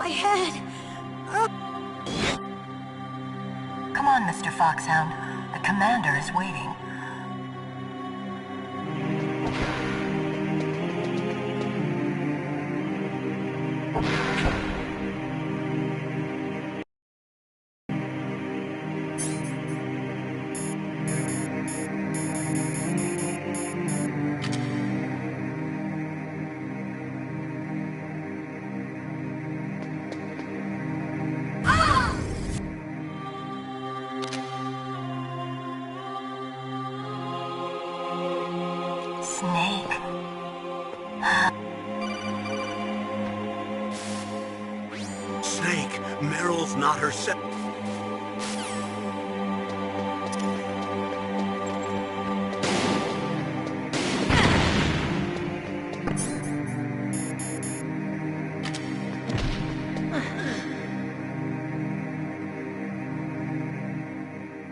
My head! Come on, Mr. Foxhound. The commander is waiting. Snake. Snake, Meryl's not herself.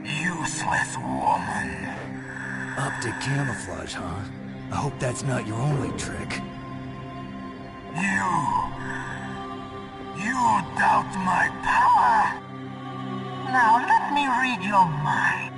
Useless woman. Optic camouflage, huh? I hope that's not your only trick. You doubt my power? Now let me read your mind.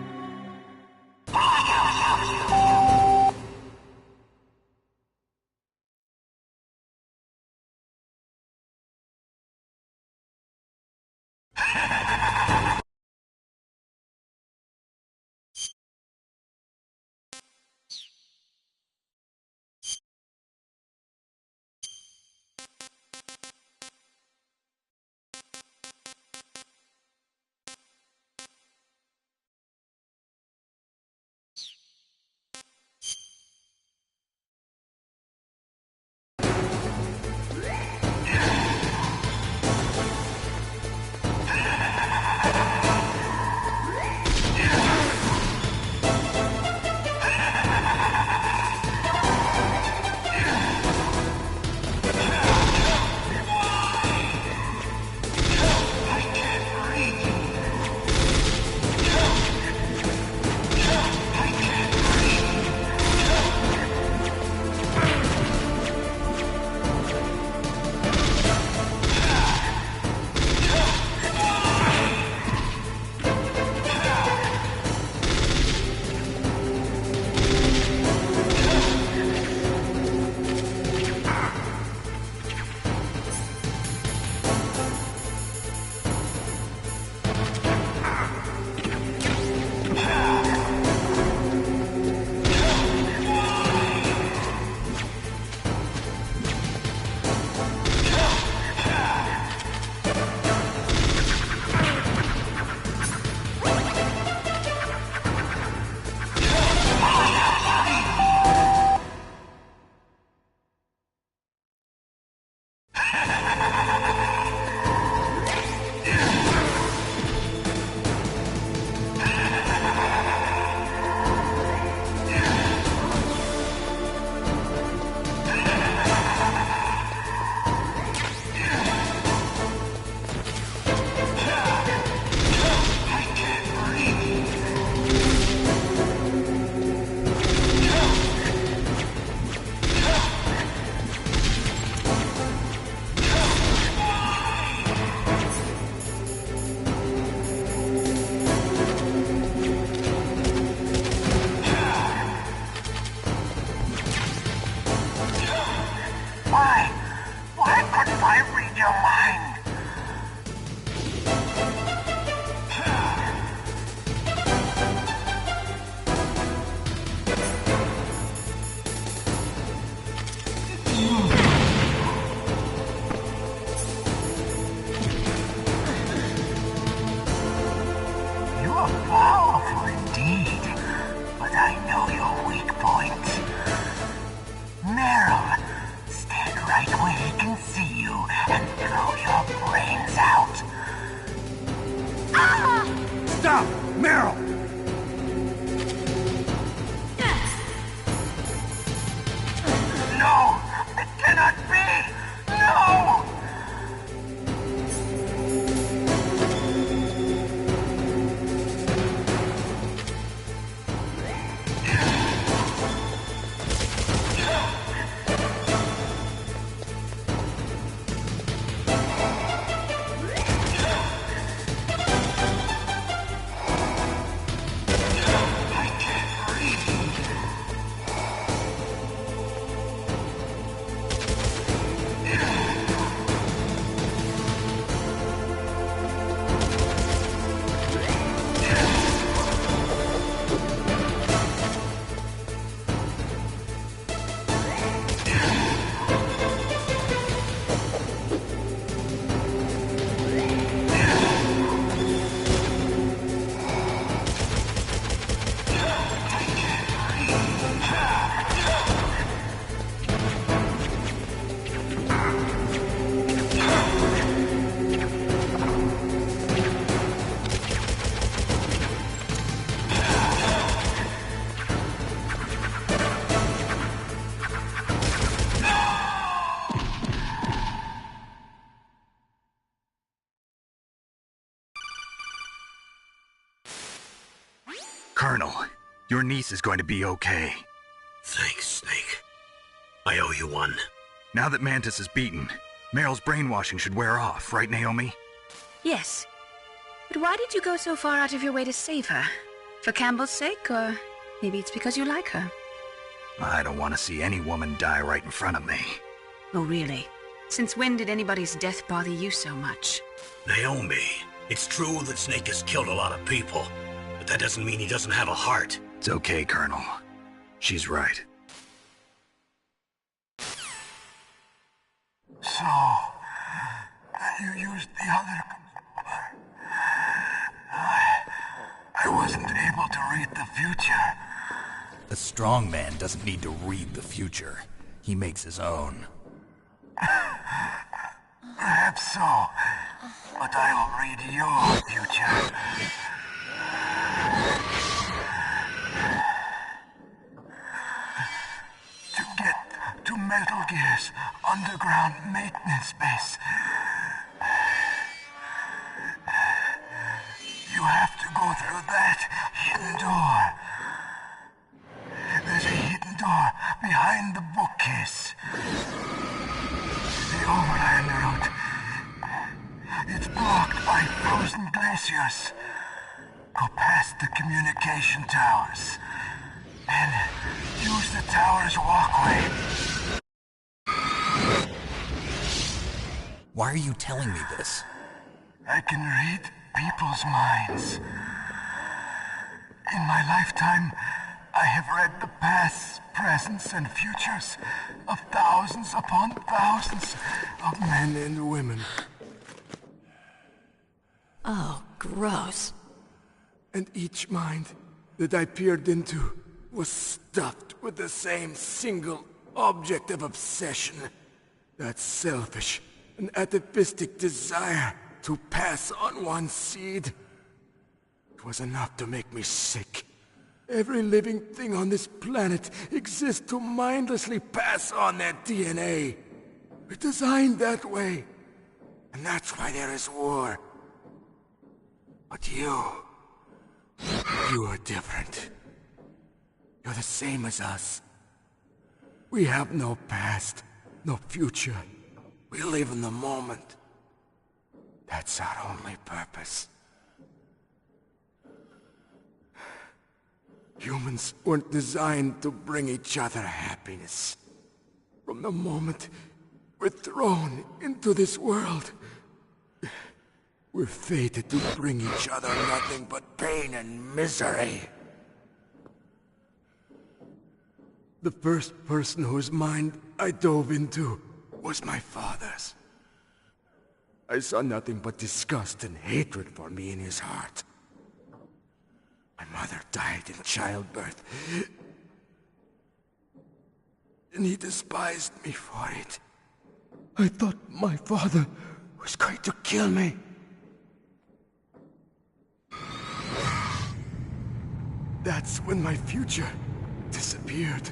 Colonel, your niece is going to be okay. Thanks, Snake. I owe you one. Now that Mantis is beaten, Meryl's brainwashing should wear off, right, Naomi? Yes. But why did you go so far out of your way to save her? For Campbell's sake, or maybe it's because you like her? I don't want to see any woman die right in front of me. Oh, really? Since when did anybody's death bother you so much? Naomi, it's true that Snake has killed a lot of people, but that doesn't mean he doesn't have a heart. It's okay, Colonel. She's right. So, you used the other... I wasn't able to read the future. A strong man doesn't need to read the future. He makes his own. Perhaps so, but I'll read your future. To get to Metal Gear's underground maintenance base, you have to go through that hidden door. There's a hidden door behind the bookcase. The overland route. It's blocked by frozen glaciers. Go past the communication towers. And use the tower's walkway. Why are you telling me this? I can read people's minds. In my lifetime, I have read the pasts, presents, and futures of thousands upon thousands of men and women. Oh, gross. And each mind that I peered into was stuffed with the same single object of obsession. That selfish and atavistic desire to pass on one's seed. It was enough to make me sick. Every living thing on this planet exists to mindlessly pass on their DNA. We're designed that way. And that's why there is war. But you are different. You're the same as us. We have no past, no future. We live in the moment. That's our only purpose. Humans weren't designed to bring each other happiness. From the moment we're thrown into this world, we're fated to bring each other nothing but pain and misery. The first person whose mind I dove into was my father's. I saw nothing but disgust and hatred for me in his heart. My mother died in childbirth, and he despised me for it. I thought my father was going to kill me. That's when my future disappeared.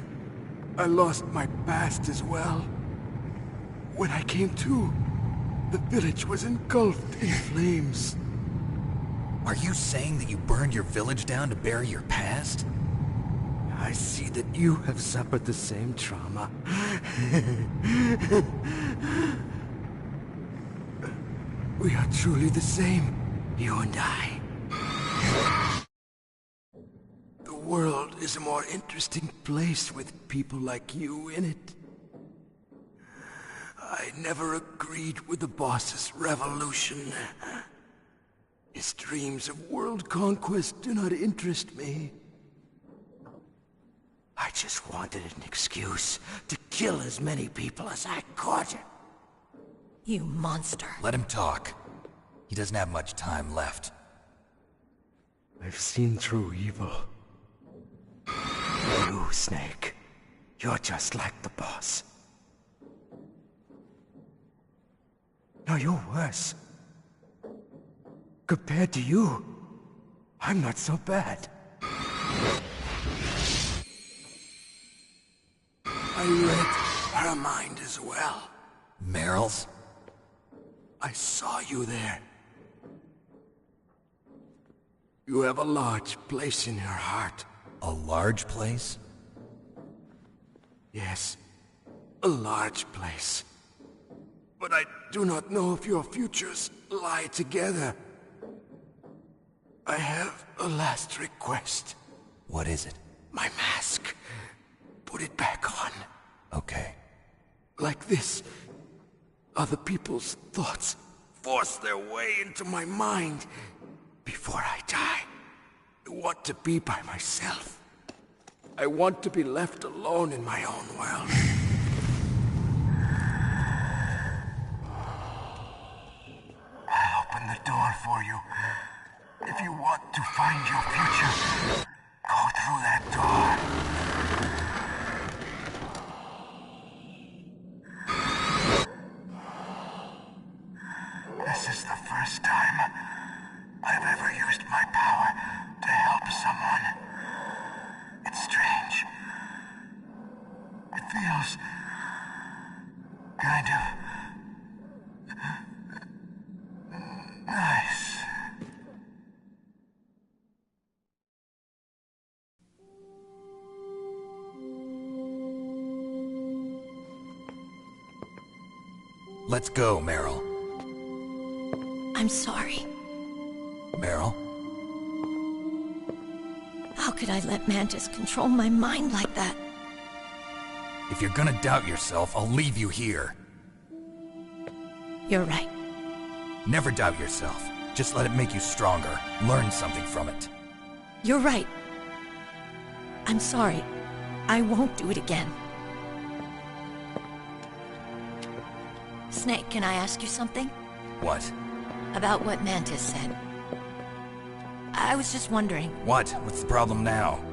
I lost my past as well. When I came to, the village was engulfed in flames. Are you saying that you burned your village down to bury your past? I see that you have suffered the same trauma. We are truly the same, you and I. The world is a more interesting place with people like you in it. I never agreed with the boss's revolution. His dreams of world conquest do not interest me. I just wanted an excuse to kill as many people as I could. You monster. Let him talk. He doesn't have much time left. I've seen through evil. You, Snake. You're just like the boss. No, you're worse. Compared to you, I'm not so bad. I read her mind as well. Meryl's? I saw you there. You You have a large place in your heart. A large place? Yes, a large place. But I do not know if your futures lie together. I have a last request. What is it? My mask. Put it back on. Okay. Like this, other people's thoughts force their way into my mind. Before I die, I want to be by myself. I want to be left alone in my own world. I'll open the door for you. If you want to find your future, go through that door. This is the first time I've ever used my power to help someone. It's strange. It feels kind of nice. Let's go, Meryl. I'm sorry. Meryl? How could I let Mantis control my mind like that? If you're gonna doubt yourself, I'll leave you here. You're right. Never doubt yourself. Just let it make you stronger. Learn something from it. You're right. I'm sorry. I won't do it again. Snake, can I ask you something? What? About what Mantis said. I was just wondering. What? What's the problem now?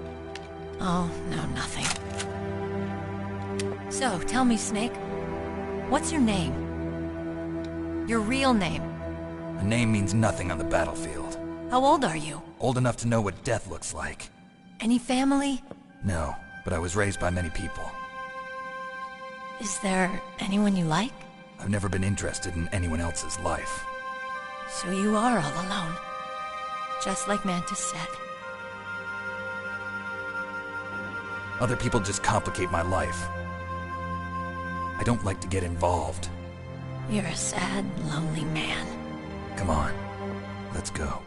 Oh, no, nothing. So, tell me, Snake. What's your name? Your real name? A name means nothing on the battlefield. How old are you? Old enough to know what death looks like. Any family? No, but I was raised by many people. Is there anyone you like? I've never been interested in anyone else's life. So you are all alone. Just like Mantis said. Other people just complicate my life. I don't like to get involved. You're a sad, lonely man. Come on, let's go.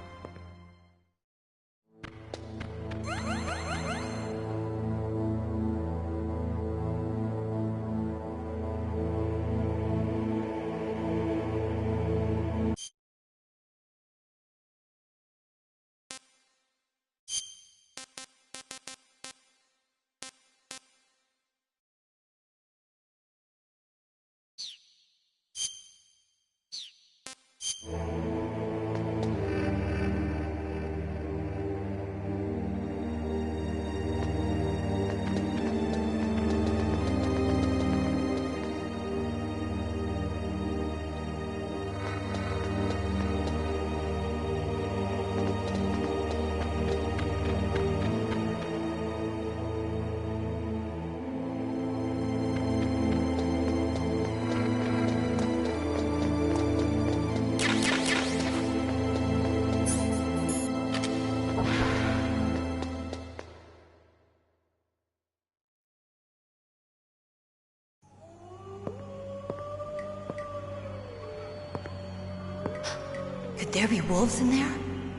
Could there be wolves in there?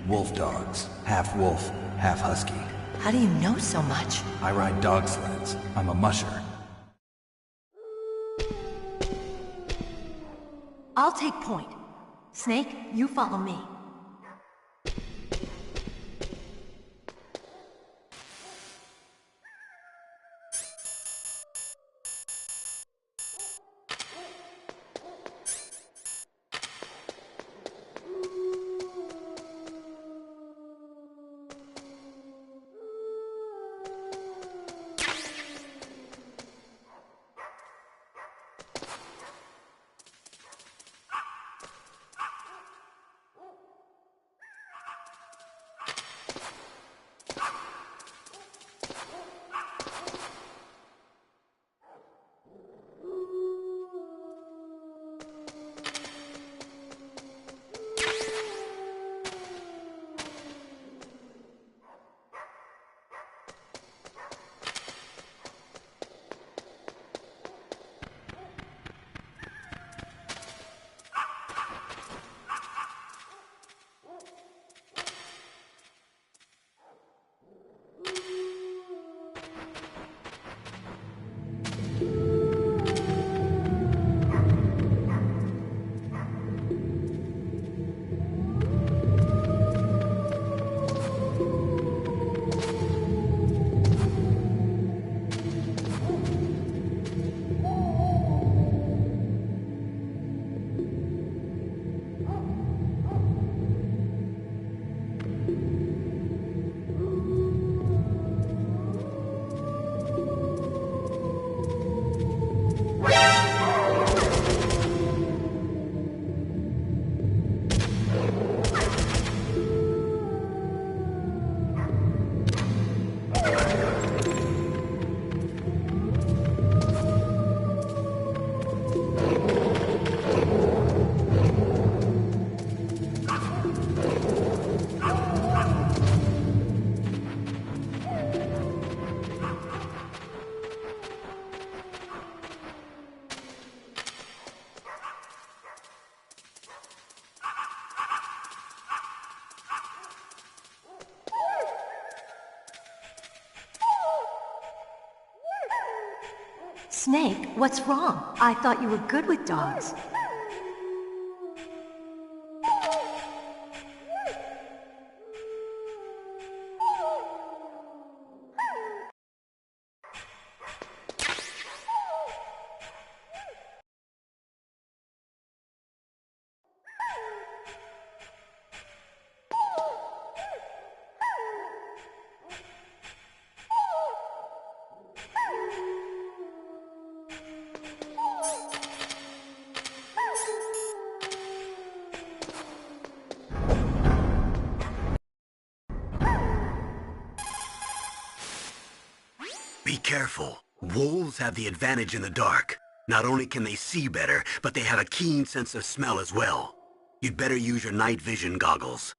Wolf dogs. Half wolf, half husky. How do you know so much? I ride dog sleds. I'm a musher. I'll take point. Snake, you follow me. Snake, what's wrong? I thought you were good with dogs. Be careful. Wolves have the advantage in the dark. Not only can they see better, but they have a keen sense of smell as well. You'd better use your night vision goggles.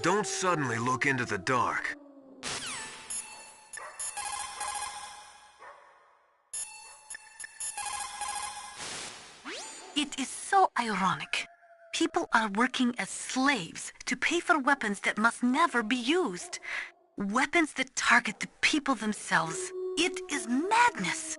Don't suddenly look into the dark. It is so ironic. People are working as slaves to pay for weapons that must never be used. Weapons that target the people themselves. It is madness.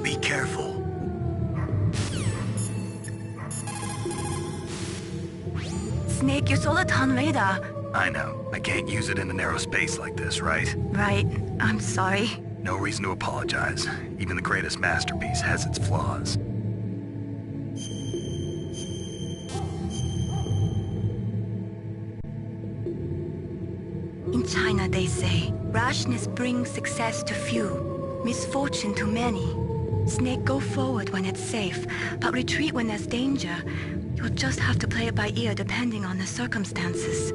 Be careful. Snake, your Soliton radar. I know. I can't use it in a narrow space like this, right? Right. I'm sorry. No reason to apologize. Even the greatest masterpiece has its flaws. In China, they say, rashness brings success to few, misfortune to many. Snake, go forward when it's safe, but retreat when there's danger. You'll just have to play it by ear depending on the circumstances.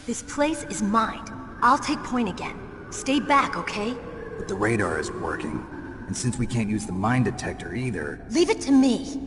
This place is mine. I'll take point again. Stay back, okay? But the radar isn't working. And since we can't use the mine detector either... Leave it to me.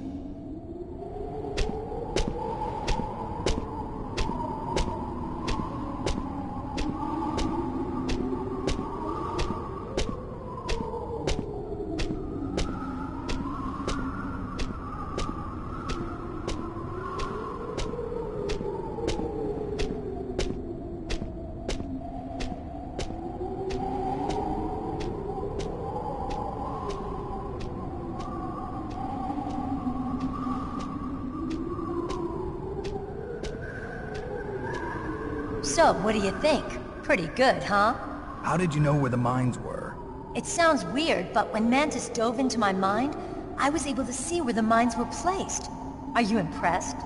So, what do you think? Pretty good, huh? How did you know where the mines were? It sounds weird, but when Mantis dove into my mind, I was able to see where the mines were placed. Are you impressed?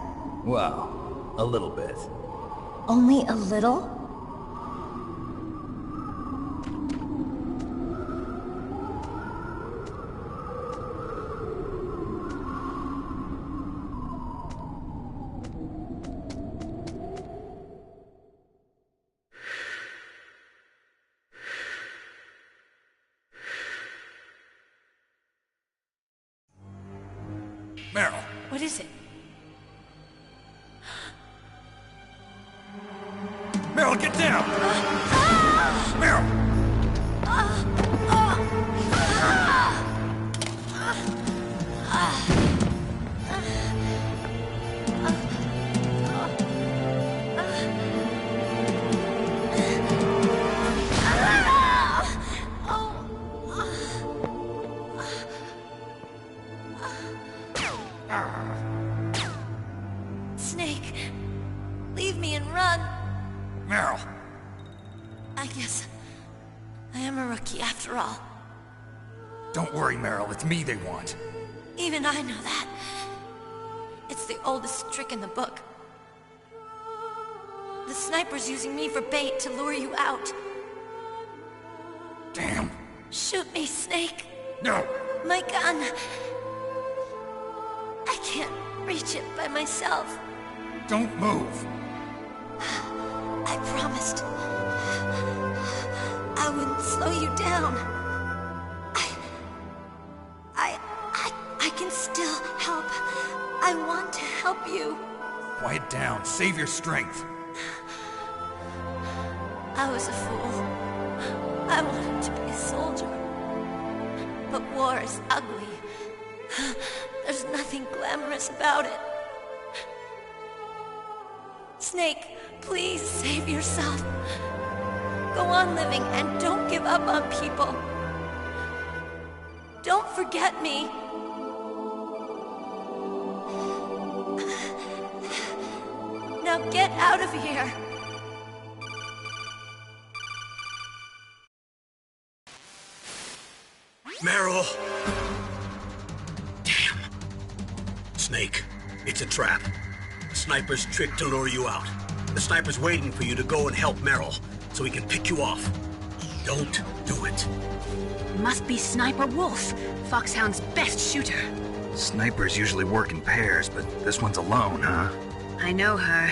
Well, a little bit. Only a little? Meryl! What is it? Meryl, get down! Meryl! Snake, leave me and run. Meryl! I guess I am a rookie after all. Don't worry, Meryl. It's me they want. Even I know that. It's the oldest trick in the book. The sniper's using me for bait to lure you out. Damn. Shoot me, Snake. No! My gun. I can't reach it by myself. Don't move. I promised. I wouldn't slow you down. I can still help. I want to help you. Quiet down. Save your strength. I was a fool. I wanted to be a soldier. But war is ugly. There's nothing glamorous about it. Snake, please save yourself. Go on living and don't give up on people. Don't forget me. Now get out of here. Meryl! Damn. Snake, it's a trap. The sniper's trick to lure you out. The sniper's waiting for you to go and help Meryl, so he can pick you off. Don't do it. Must be Sniper Wolf, Foxhound's best shooter. Snipers usually work in pairs, but this one's alone, huh? I know her.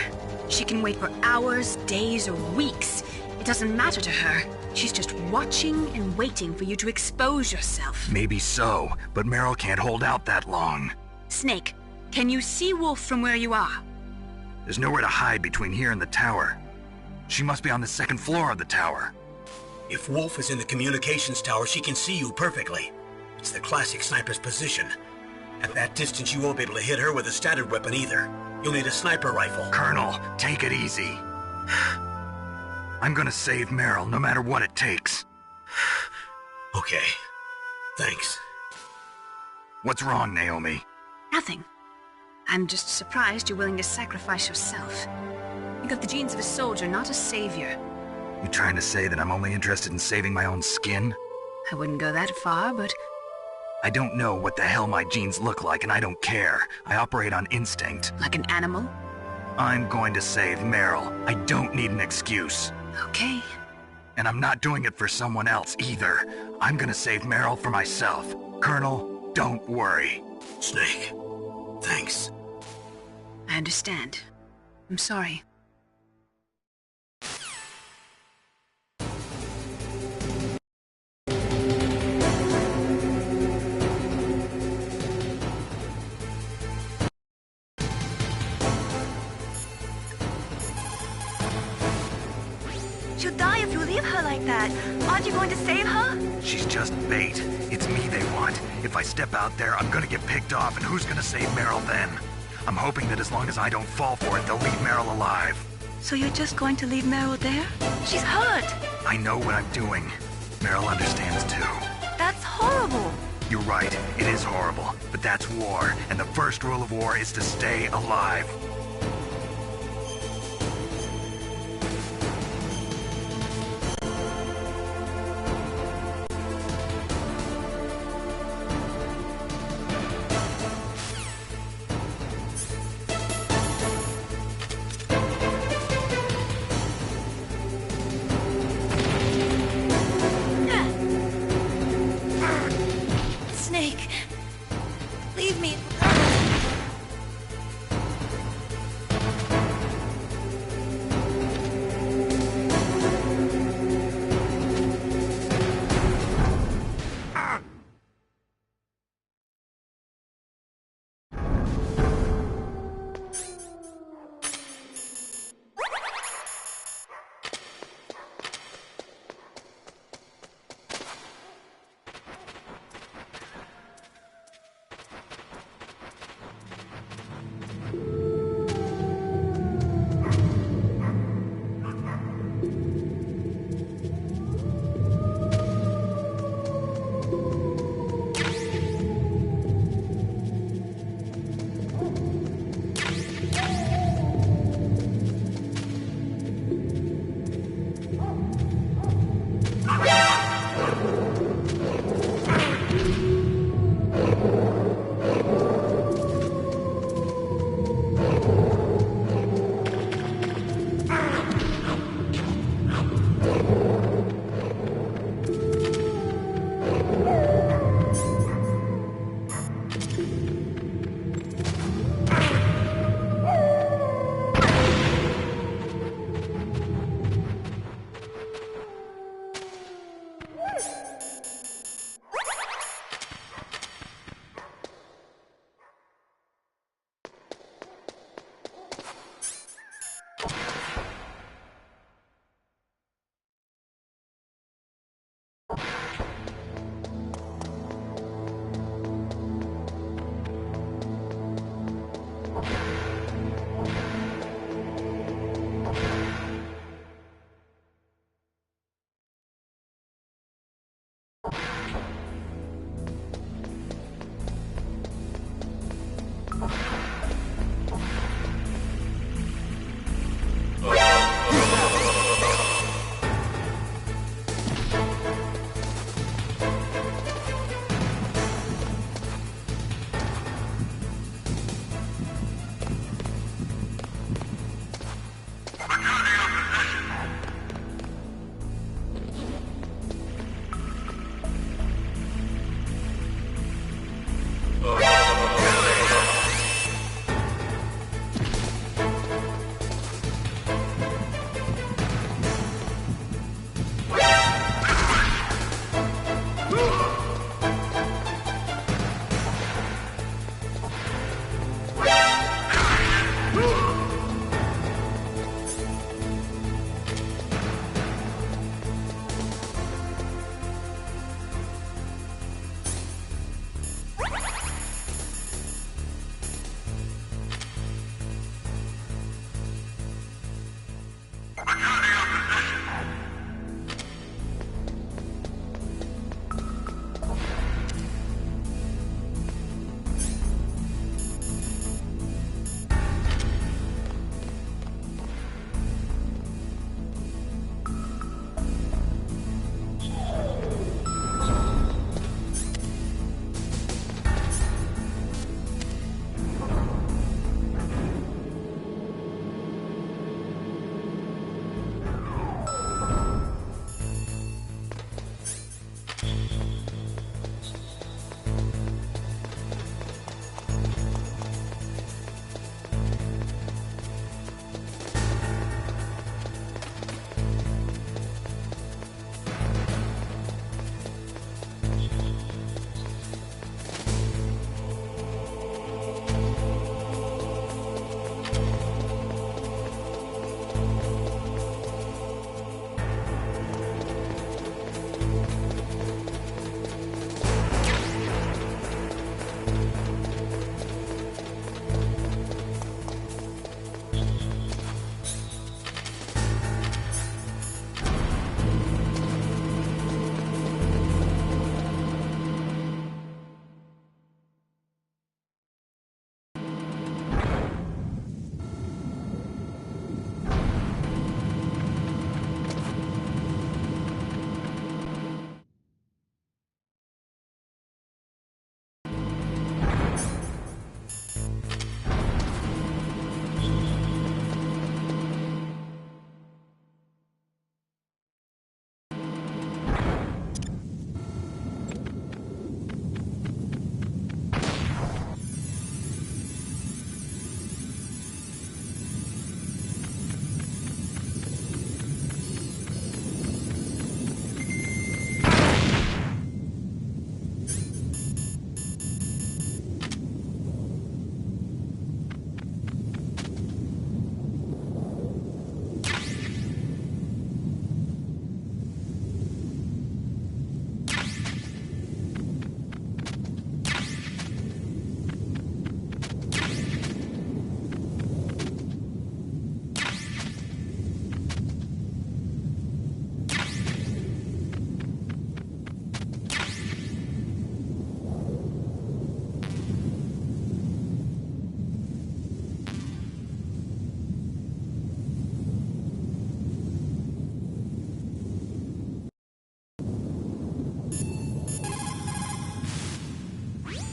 She can wait for hours, days, or weeks. It doesn't matter to her. She's just watching and waiting for you to expose yourself. Maybe so, but Meryl can't hold out that long. Snake, can you see Wolf from where you are? There's nowhere to hide between here and the tower. She must be on the second floor of the tower. If Wolf is in the communications tower, she can see you perfectly. It's the classic sniper's position. At that distance, you won't be able to hit her with a standard weapon either. You'll need a sniper rifle. Colonel, take it easy. I'm gonna save Meryl, no matter what it takes. Okay. Thanks. What's wrong, Naomi? Nothing. I'm just surprised you're willing to sacrifice yourself. You got the genes of a soldier, not a savior. You trying to say that I'm only interested in saving my own skin? I wouldn't go that far, but I don't know what the hell my genes look like, and I don't care. I operate on instinct. like an animal? I'm going to save Meryl. I don't need an excuse. Okay. And I'm not doing it for someone else either. I'm gonna save Meryl for myself. Colonel, don't worry. Snake, thanks. I understand. I'm sorry. She'll die if you leave her like that. Aren't you going to save her? She's just bait. It's me they want. If I step out there, I'm gonna get picked off, and who's gonna save Meryl then? I'm hoping that as long as I don't fall for it, they'll leave Meryl alive. So you're just going to leave Meryl there? She's hurt. I know what I'm doing. Meryl understands too. That's horrible. You're right, it is horrible, but that's war, and the first rule of war is to stay alive. Snake, leave me.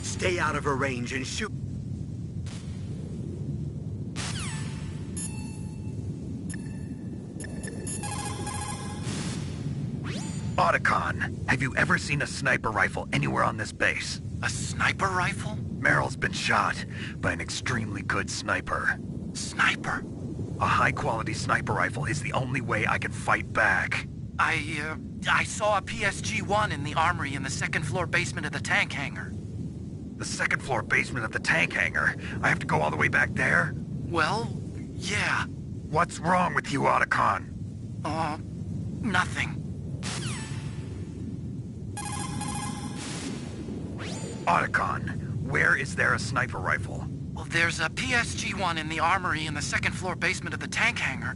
Stay out of her range and shoot. Otacon, have you ever seen a sniper rifle anywhere on this base? A sniper rifle? Meryl's been shot by an extremely good sniper. Sniper? A high-quality sniper rifle is the only way I can fight back. I saw a PSG-1 in the armory in the second-floor basement of the tank hangar. The second-floor basement of the tank hangar? I have to go all the way back there? Well, yeah. What's wrong with you, Otacon? Nothing. Otacon, where is there a sniper rifle? Well, there's a PSG-1 in the armory in the second-floor basement of the tank hangar.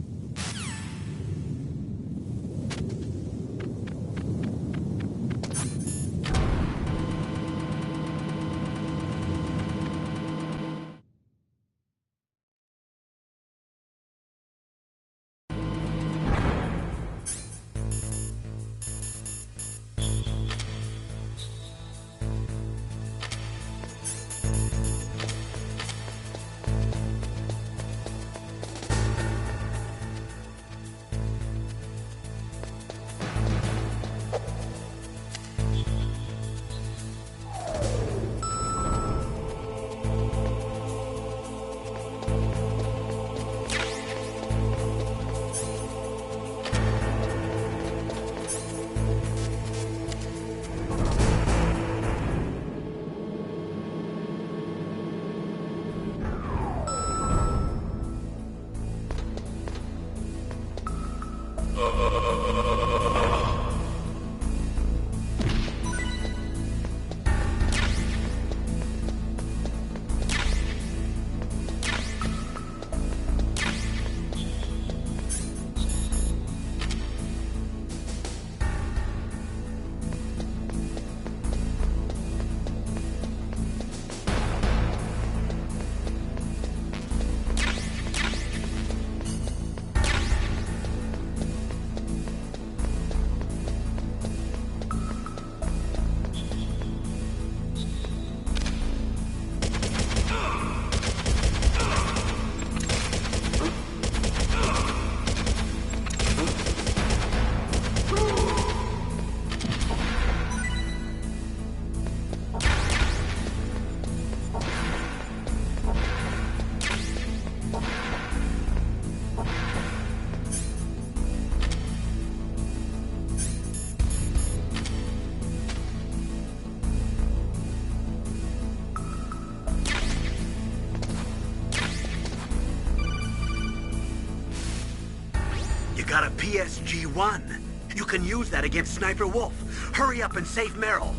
got a PSG-1. You can use that against Sniper Wolf. Hurry up and save Meryl.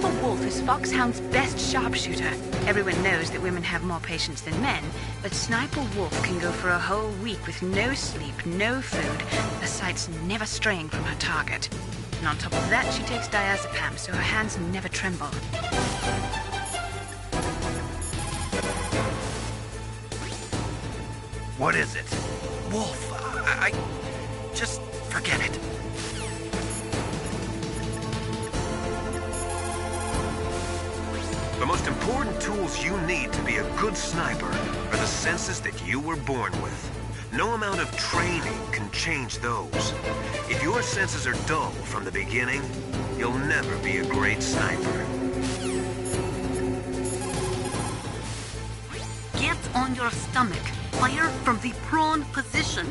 Sniper Wolf is Foxhound's best sharpshooter. Everyone knows that women have more patience than men, but Sniper Wolf can go for a whole week with no sleep, no food, her sights never straying from her target. And on top of that, she takes diazepam, so her hands never tremble. What is it? Wolf, I just forget it. The most important tools you need to be a good sniper are the senses that you were born with. No amount of training can change those. If your senses are dull from the beginning, you'll never be a great sniper. Get on your stomach. Fire from the prone position.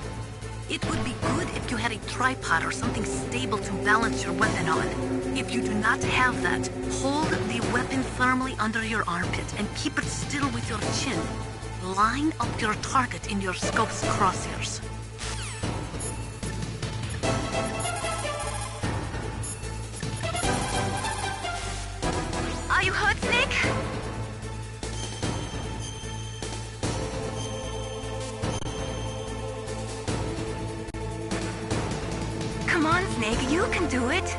It would be good if you had a tripod or something stable to balance your weapon on. If you do not have that, hold the weapon firmly under your armpit and keep it still with your chin. Line up your target in your scope's crosshairs. Are you hurt, Snake? Come on, Snake, you can do it.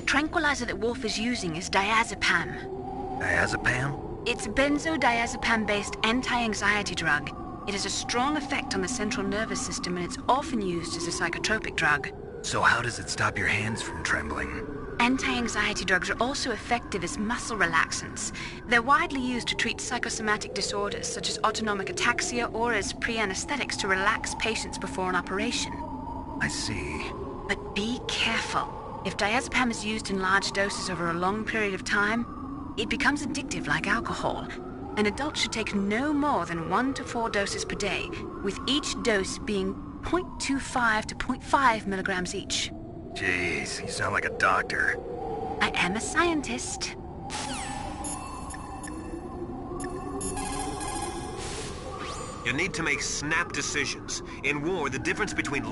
tranquilizer that Wolf is using is diazepam. Diazepam? It's a benzodiazepam-based anti-anxiety drug. It has a strong effect on the central nervous system, and it's often used as a psychotropic drug. So how does it stop your hands from trembling? Anti-anxiety drugs are also effective as muscle relaxants. They're widely used to treat psychosomatic disorders such as autonomic ataxia or as pre-anesthetics to relax patients before an operation. I see. But be careful. If diazepam is used in large doses over a long period of time, it becomes addictive like alcohol. An adult should take no more than 1 to 4 doses per day, with each dose being 0.25 to 0.5 milligrams each. Jeez, you sound like a doctor. I am a scientist. You need to make snap decisions. In war, the difference between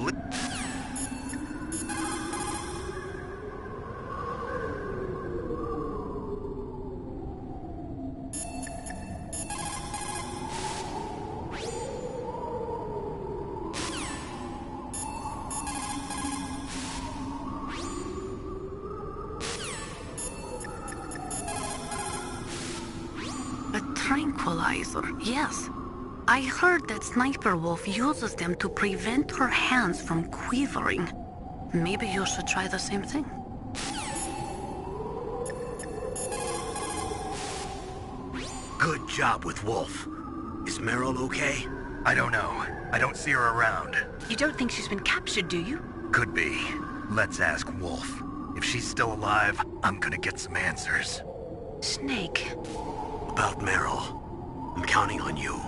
A tranquilizer, yes. I heard that Sniper Wolf uses them to prevent her hands from quivering. Maybe you should try the same thing. Good job with Wolf. Is Meryl okay? I don't know. I don't see her around. You don't think she's been captured, do you? Could be. Let's ask Wolf. If she's still alive, I'm gonna get some answers. Snake. About Meryl. I'm counting on you.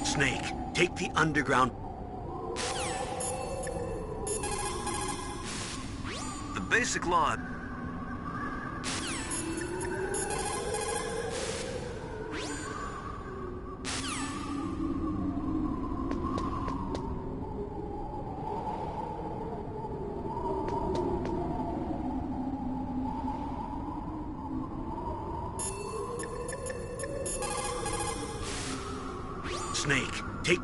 Snake, take the underground. the basic law. Snake, take...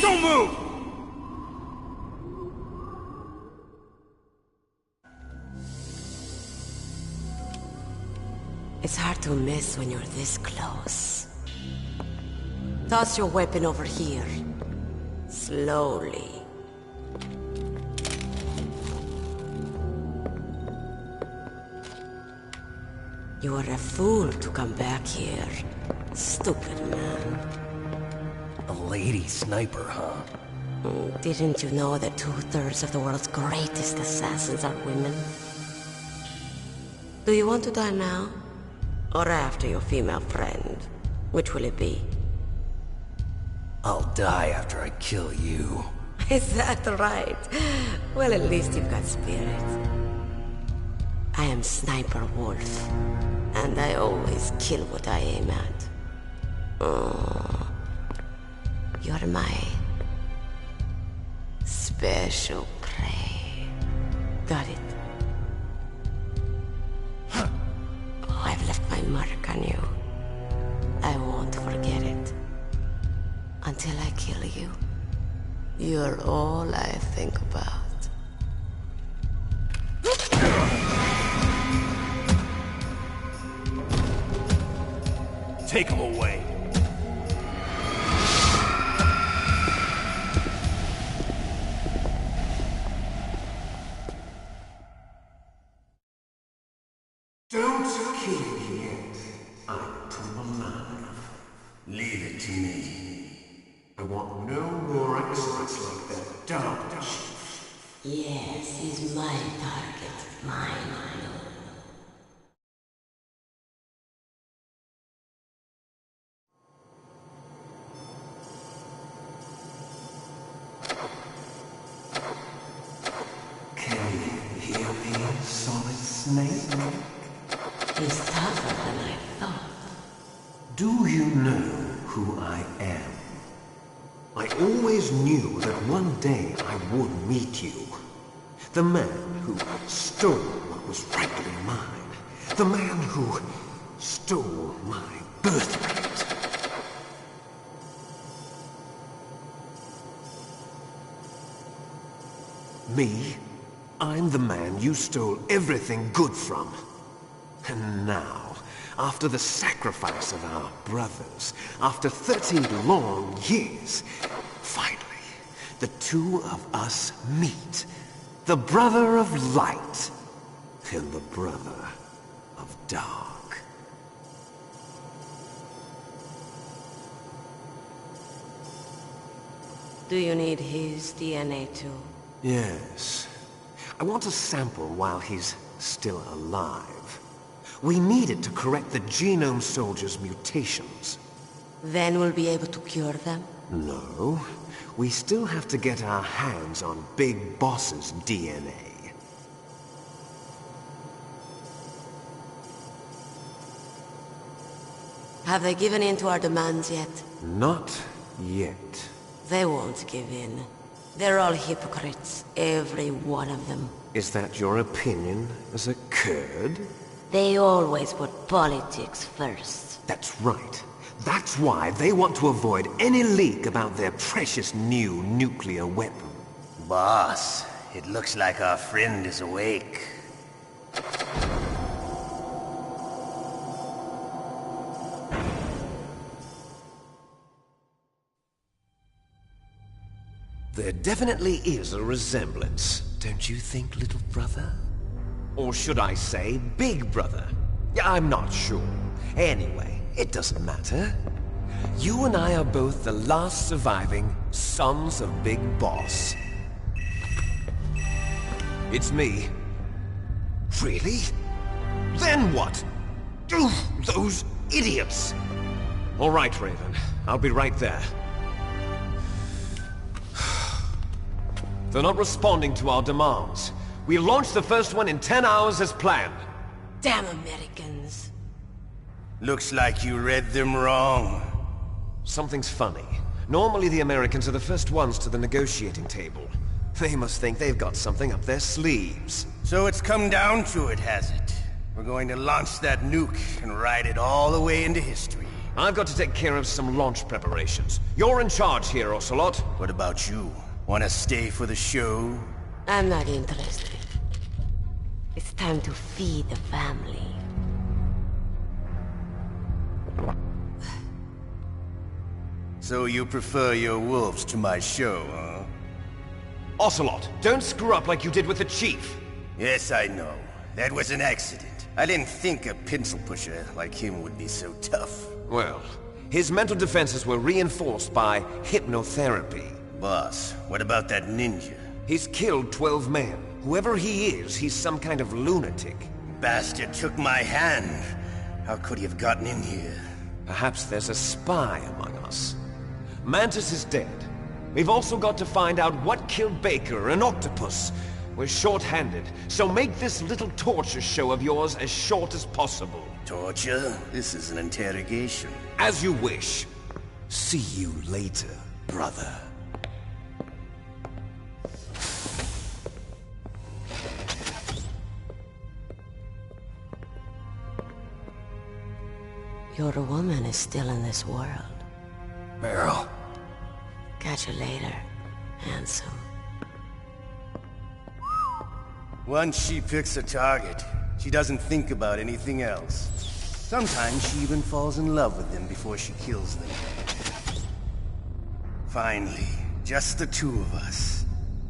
Don't move! It's hard to miss when you're this close. Toss your weapon over here. Slowly. You are a fool to come back here. Stupid man. A lady sniper, huh? Didn't you know that 2/3 of the world's greatest assassins are women? Do you want to die now? Or after your female friend? Which will it be? I'll die after I kill you. Is that right? Well, at least you've got spirit. I am Sniper Wolf, and I always kill what I aim at. Oh, you're my special prey. Got it? I've left my mark on you. I won't forget it. Until I kill you. You're all I think about. Take him away. Don't kill me yet. I'm too alive. Leave it to me. I want no more experts like that dog chief. Yes, he's my target. Mine. Can you hear me, Solid Snake? He's tougher than I thought. Do you know who I am? I always knew that one day I would meet you. The man who stole what was rightly mine. The man who stole my birthright. Me? I'm the man you stole everything good from. And now, after the sacrifice of our brothers, after 30 long years, finally, the two of us meet. The brother of light and the brother of dark. Do you need his DNA too? Yes. I want a sample while he's still alive. We need it to correct the Genome Soldier's mutations. Then we'll be able to cure them? No. We still have to get our hands on Big Boss's DNA. Have they given in to our demands yet? Not yet. They won't give in. They're all hypocrites, every one of them. Is that your opinion as a Kurd? They always put politics first. That's right. That's why they want to avoid any leak about their precious new nuclear weapon. Boss, it looks like our friend is awake. There definitely is a resemblance, don't you think, little brother? Or should I say, big brother? I'm not sure. Anyway, it doesn't matter. You and I are both the last surviving sons of Big Boss. It's me. Really? Then what? Those idiots! All right, Raven. I'll be right there. They're not responding to our demands. We launched the first one in 10 hours as planned. Damn Americans. Looks like you read them wrong. Something's funny. Normally the Americans are the first ones to the negotiating table. They must think they've got something up their sleeves. So it's come down to it, has it? We're going to launch that nuke and ride it all the way into history. I've got to take care of some launch preparations. You're in charge here, Ocelot. What about you? Want to stay for the show? I'm not interested. It's time to feed the family. So you prefer your wolves to my show, huh? Ocelot, don't screw up like you did with the Chief. Yes, I know. That was an accident. I didn't think a pencil pusher like him would be so tough. Well, his mental defenses were reinforced by hypnotherapy. Boss, what about that ninja? He's killed 12 men. Whoever he is, he's some kind of lunatic. Bastard took my hand. How could he have gotten in here? Perhaps there's a spy among us. Mantis is dead. We've also got to find out what killed Baker and Octopus. We're short-handed, so make this little torture show of yours as short as possible. Torture? This is an interrogation. As you wish. See you later, brother. Your woman is still in this world. Meryl. Catch you later, handsome. Once she picks a target, she doesn't think about anything else. Sometimes she even falls in love with them before she kills them. Finally, just the two of us.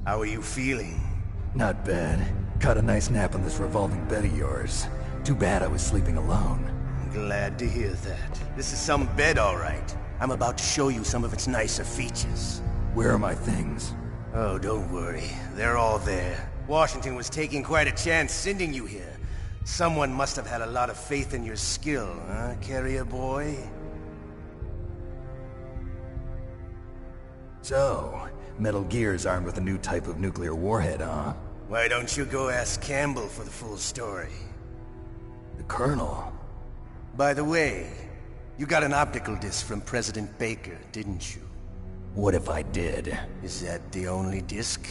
How are you feeling? Not bad. Caught a nice nap on this revolving bed of yours. Too bad I was sleeping alone. I'm glad to hear that. This is some bed, all right. I'm about to show you some of its nicer features. Where are my things? Oh, don't worry. They're all there. Washington was taking quite a chance sending you here. Someone must have had a lot of faith in your skill, huh, carrier boy? So, Metal Gear's armed with a new type of nuclear warhead, huh? Why don't you go ask Campbell for the full story? The Colonel? By the way, you got an optical disc from President Baker, didn't you? What if I did? Is that the only disc?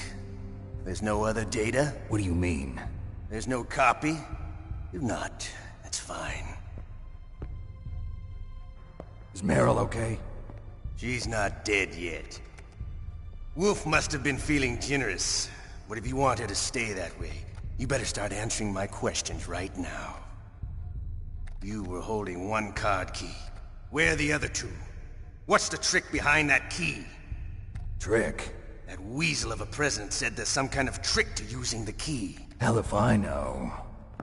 There's no other data? What do you mean? There's no copy? If not, that's fine. Is Meryl okay? She's not dead yet. Wolf must have been feeling generous. But if you want her to stay that way, you better start answering my questions right now. You were holding one card key. Where are the other two? What's the trick behind that key? Trick? That weasel of a president said there's some kind of trick to using the key. Hell if I know.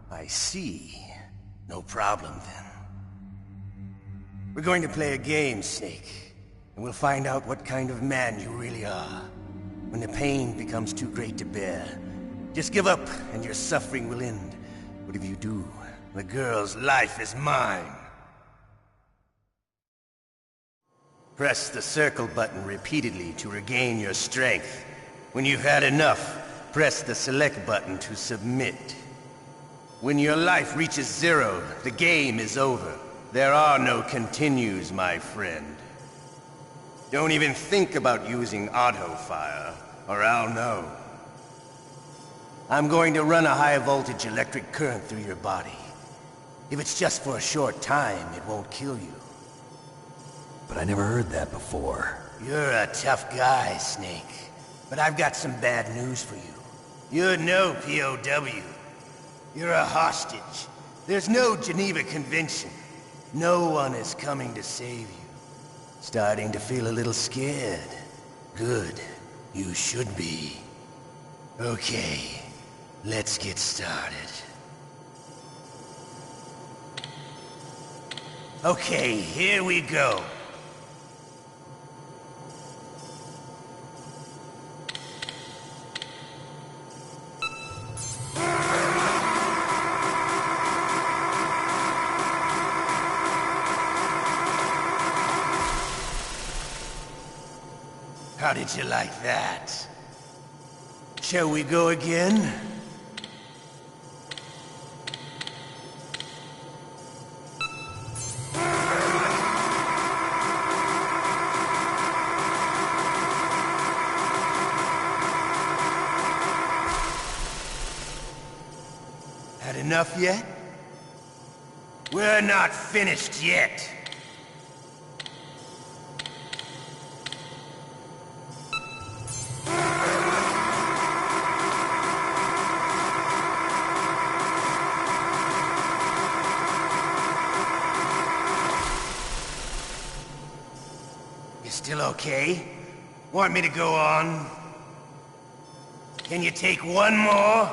I see. No problem, then. We're going to play a game, Snake. And we'll find out what kind of man you really are. When the pain becomes too great to bear, just give up and your suffering will end. But if you do, the girl's life is mine. Press the circle button repeatedly to regain your strength. When you've had enough, press the select button to submit. When your life reaches 0, the game is over. There are no continues, my friend. Don't even think about using auto-fire, or I'll know. I'm going to run a high-voltage electric current through your body. If it's just for a short time, it won't kill you. But I never heard that before. You're a tough guy, Snake. But I've got some bad news for you. You're no POW. You're a hostage. There's no Geneva Convention. No one is coming to save you. Starting to feel a little scared. Good. You should be. Okay. Let's get started. Okay, here we go. How did you like that? Shall we go again? Had enough yet? We're not finished yet. You still okay? Want me to go on? Can you take one more?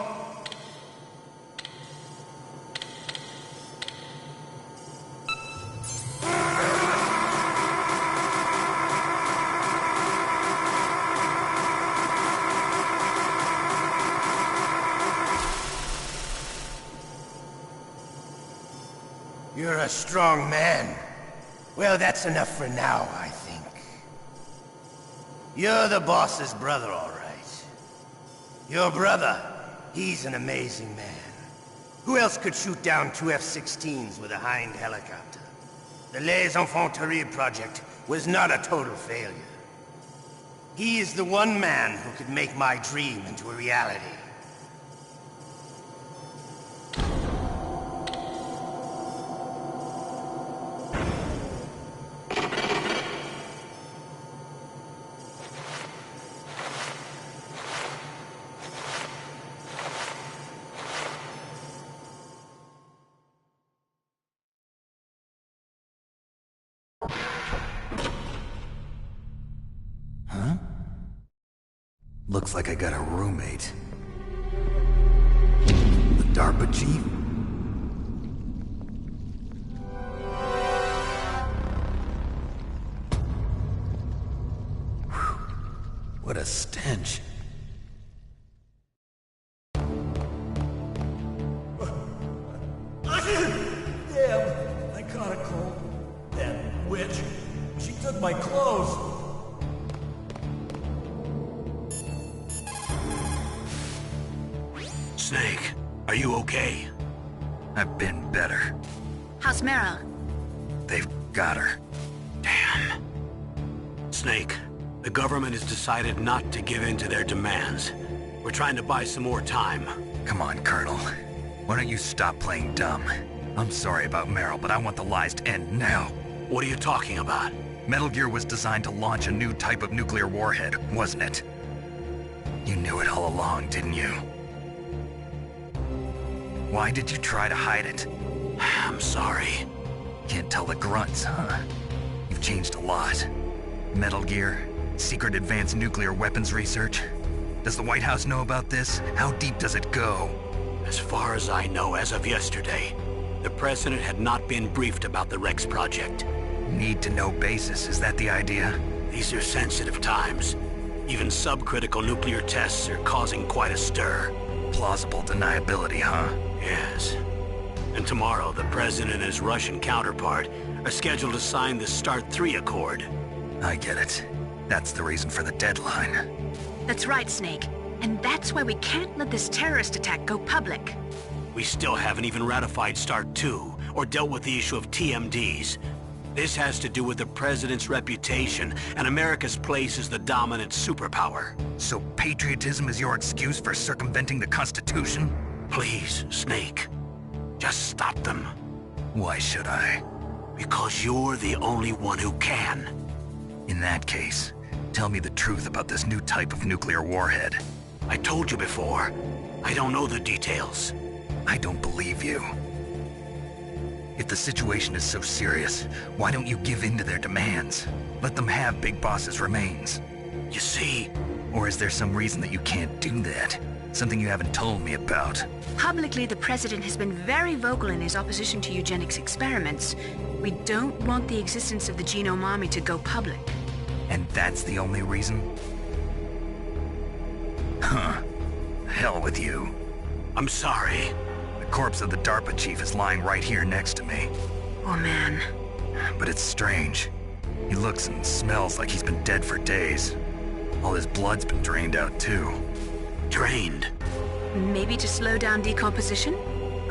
You're a strong man. Well, that's enough for now, I think. You're the boss's brother, all right. Your brother, he's an amazing man. Who else could shoot down 2 F-16s with a Hind helicopter? The Les Infanteries project was not a total failure. He is the one man who could make my dream into a reality. Huh? Looks like I got a roommate. The DARPA chief? Whew. What a stench. Damn, I caught a cold. That witch. She took my clothes. Snake, are you okay? I've been better. How's Meryl? They've got her. Damn. Snake, the government has decided not to give in to their demands. We're trying to buy some more time. Come on, Colonel. Why don't you stop playing dumb? I'm sorry about Meryl, but I want the lies to end now. What are you talking about? Metal Gear was designed to launch a new type of nuclear warhead, wasn't it? You knew it all along, didn't you? Why did you try to hide it? I'm sorry. Can't tell the grunts, huh? You've changed a lot. Metal Gear, secret advanced nuclear weapons research. Does the White House know about this? How deep does it go? As far as I know, as of yesterday, the President had not been briefed about the Rex project. Need-to-know basis, is that the idea? These are sensitive times. Even subcritical nuclear tests are causing quite a stir. Plausible deniability, huh? Yes. And tomorrow, the President and his Russian counterpart are scheduled to sign the START 3 Accord. I get it. That's the reason for the deadline. That's right, Snake. And that's why we can't let this terrorist attack go public. We still haven't even ratified START 2 or dealt with the issue of TMDs. This has to do with the President's reputation and America's place as the dominant superpower. So patriotism is your excuse for circumventing the Constitution? Please, Snake. Just stop them. Why should I? Because you're the only one who can. In that case, tell me the truth about this new type of nuclear warhead. I told you before. I don't know the details. I don't believe you. If the situation is so serious, why don't you give in to their demands? Let them have Big Boss's remains. You see... Or is there some reason that you can't do that? Something you haven't told me about? Publicly, the President has been very vocal in his opposition to eugenics experiments. We don't want the existence of the Genome Army to go public. And that's the only reason? Huh. Hell with you. I'm sorry. The corpse of the DARPA chief is lying right here next to me. Oh, man. But it's strange. He looks and smells like he's been dead for days. All his blood's been drained out, too. Drained? Maybe to slow down decomposition?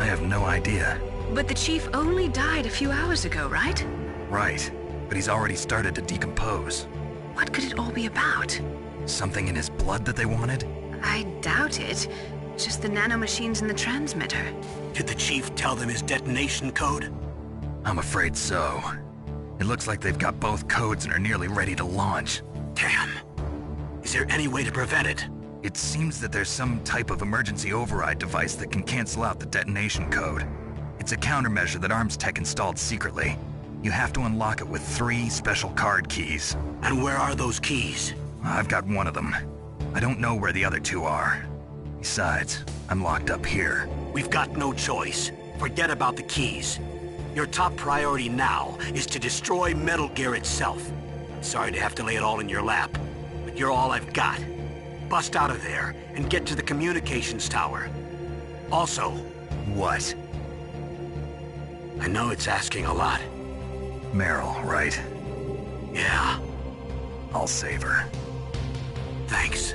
I have no idea. But the chief only died a few hours ago, right? Right. But he's already started to decompose. What could it all be about? Something in his blood that they wanted? I doubt it. Just the nanomachines in the transmitter. Did the chief tell them his detonation code? I'm afraid so. It looks like they've got both codes and are nearly ready to launch. Damn. Is there any way to prevent it? It seems that there's some type of emergency override device that can cancel out the detonation code. It's a countermeasure that Arms Tech installed secretly. You have to unlock it with 3 special card keys. And where are those keys? I've got one of them. I don't know where the other 2 are. Besides, I'm locked up here. We've got no choice. Forget about the keys. Your top priority now is to destroy Metal Gear itself. Sorry to have to lay it all in your lap, but you're all I've got. Bust out of there and get to the communications tower. Also... What? I know it's asking a lot. Meryl, right? Yeah. I'll save her. Thanks.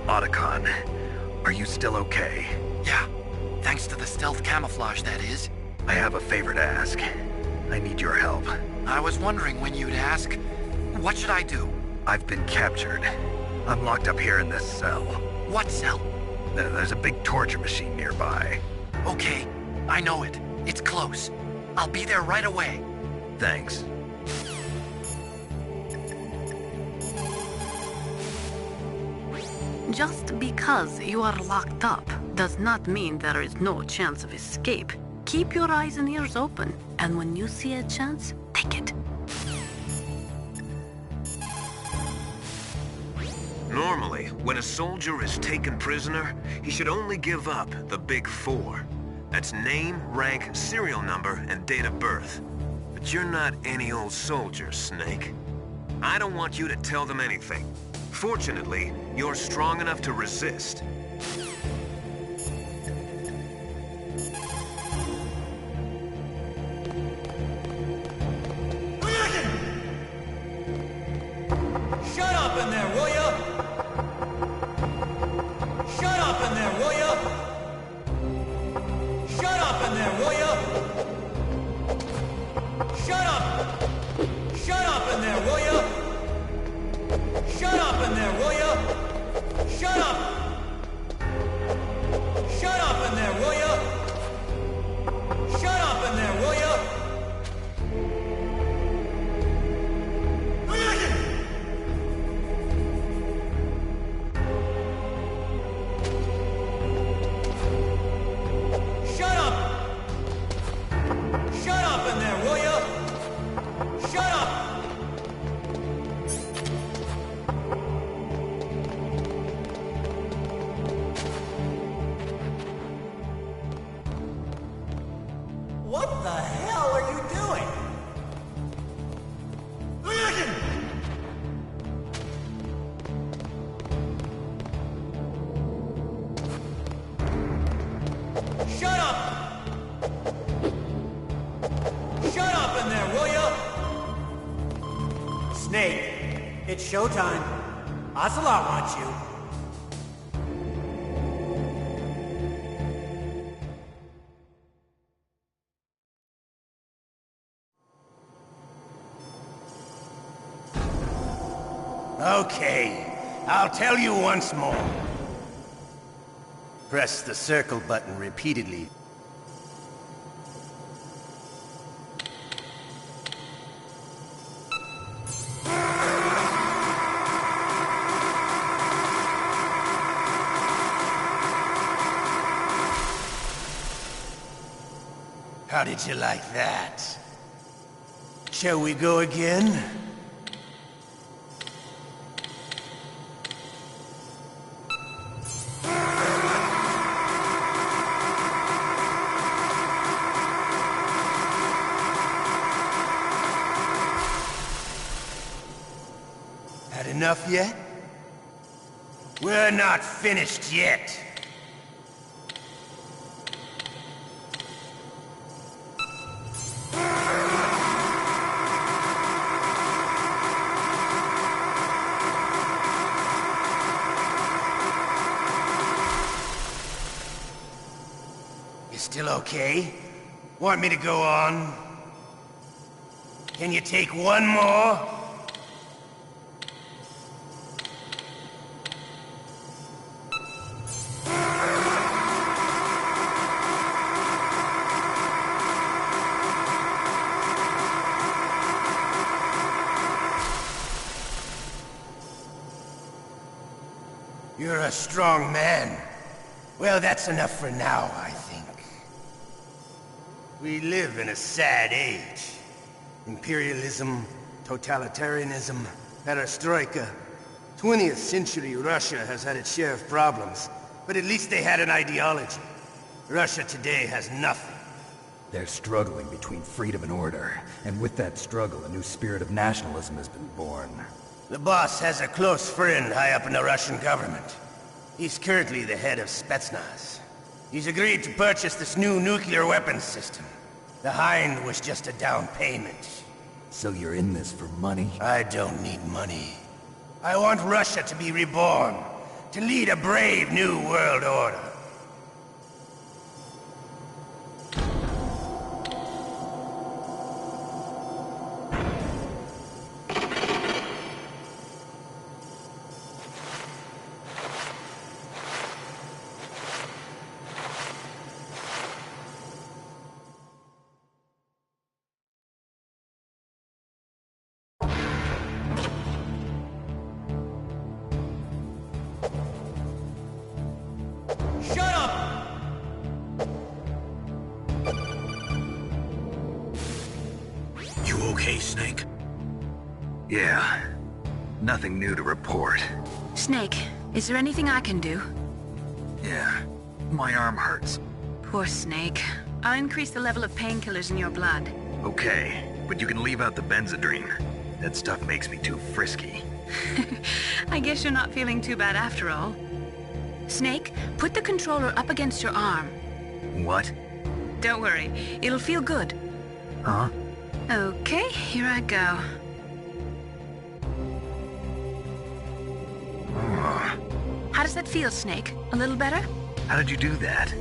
Otacon, are you still okay? Yeah. Thanks to the stealth camouflage, that is. I have a favor to ask. I need your help. I was wondering when you'd ask. What should I do? I've been captured. I'm locked up here in this cell. What cell? There's a big torture machine nearby. Okay, I know it. It's close. I'll be there right away. Thanks. Just because you are locked up does not mean there is no chance of escape. Keep your eyes and ears open, and when you see a chance, take it. Normally, when a soldier is taken prisoner, he should only give up the big four. That's name, rank, serial number, and date of birth. But you're not any old soldier, Snake. I don't want you to tell them anything. Fortunately, you're strong enough to resist. Shut up in there, will ya? Shut up in there, will ya? Shut up in there, will ya? Shut up! Shut up in there, will ya? Shut up in there, will ya? Shut up! Shut up in there, will ya? Shut up in there, will ya? Shut up! Shut up in there, will ya? Shut up! What the hell are you doing? Shut up! Shut up in there, will ya? Snake, it's showtime. Ocelot wants you. Okay, I'll tell you once more. Press the circle button repeatedly. How did you like that? Shall we go again? Had enough yet? We're not finished yet. You still okay? Want me to go on? Can you take one more? You're a strong man. Well, that's enough for now, I think. We live in a sad age. Imperialism, totalitarianism, perestroika. 20th century Russia has had its share of problems, but at least they had an ideology. Russia today has nothing. They're struggling between freedom and order, and with that struggle, a new spirit of nationalism has been born. The boss has a close friend high up in the Russian government. He's currently the head of Spetsnaz. He's agreed to purchase this new nuclear weapons system. The Hind was just a down payment. So you're in this for money? I don't need money. I want Russia to be reborn, to lead a brave new world order. okay, Snake? Yeah. Nothing new to report. Snake, is there anything I can do? Yeah. My arm hurts. Poor Snake. I'll increase the level of painkillers in your blood. Okay, but you can leave out the benzodrine. That stuff makes me too frisky. I guess you're not feeling too bad after all. Snake, put the controller up against your arm. What? Don't worry, it'll feel good. Huh? Okay, here I go. How does that feel, Snake? A little better? How did you do that?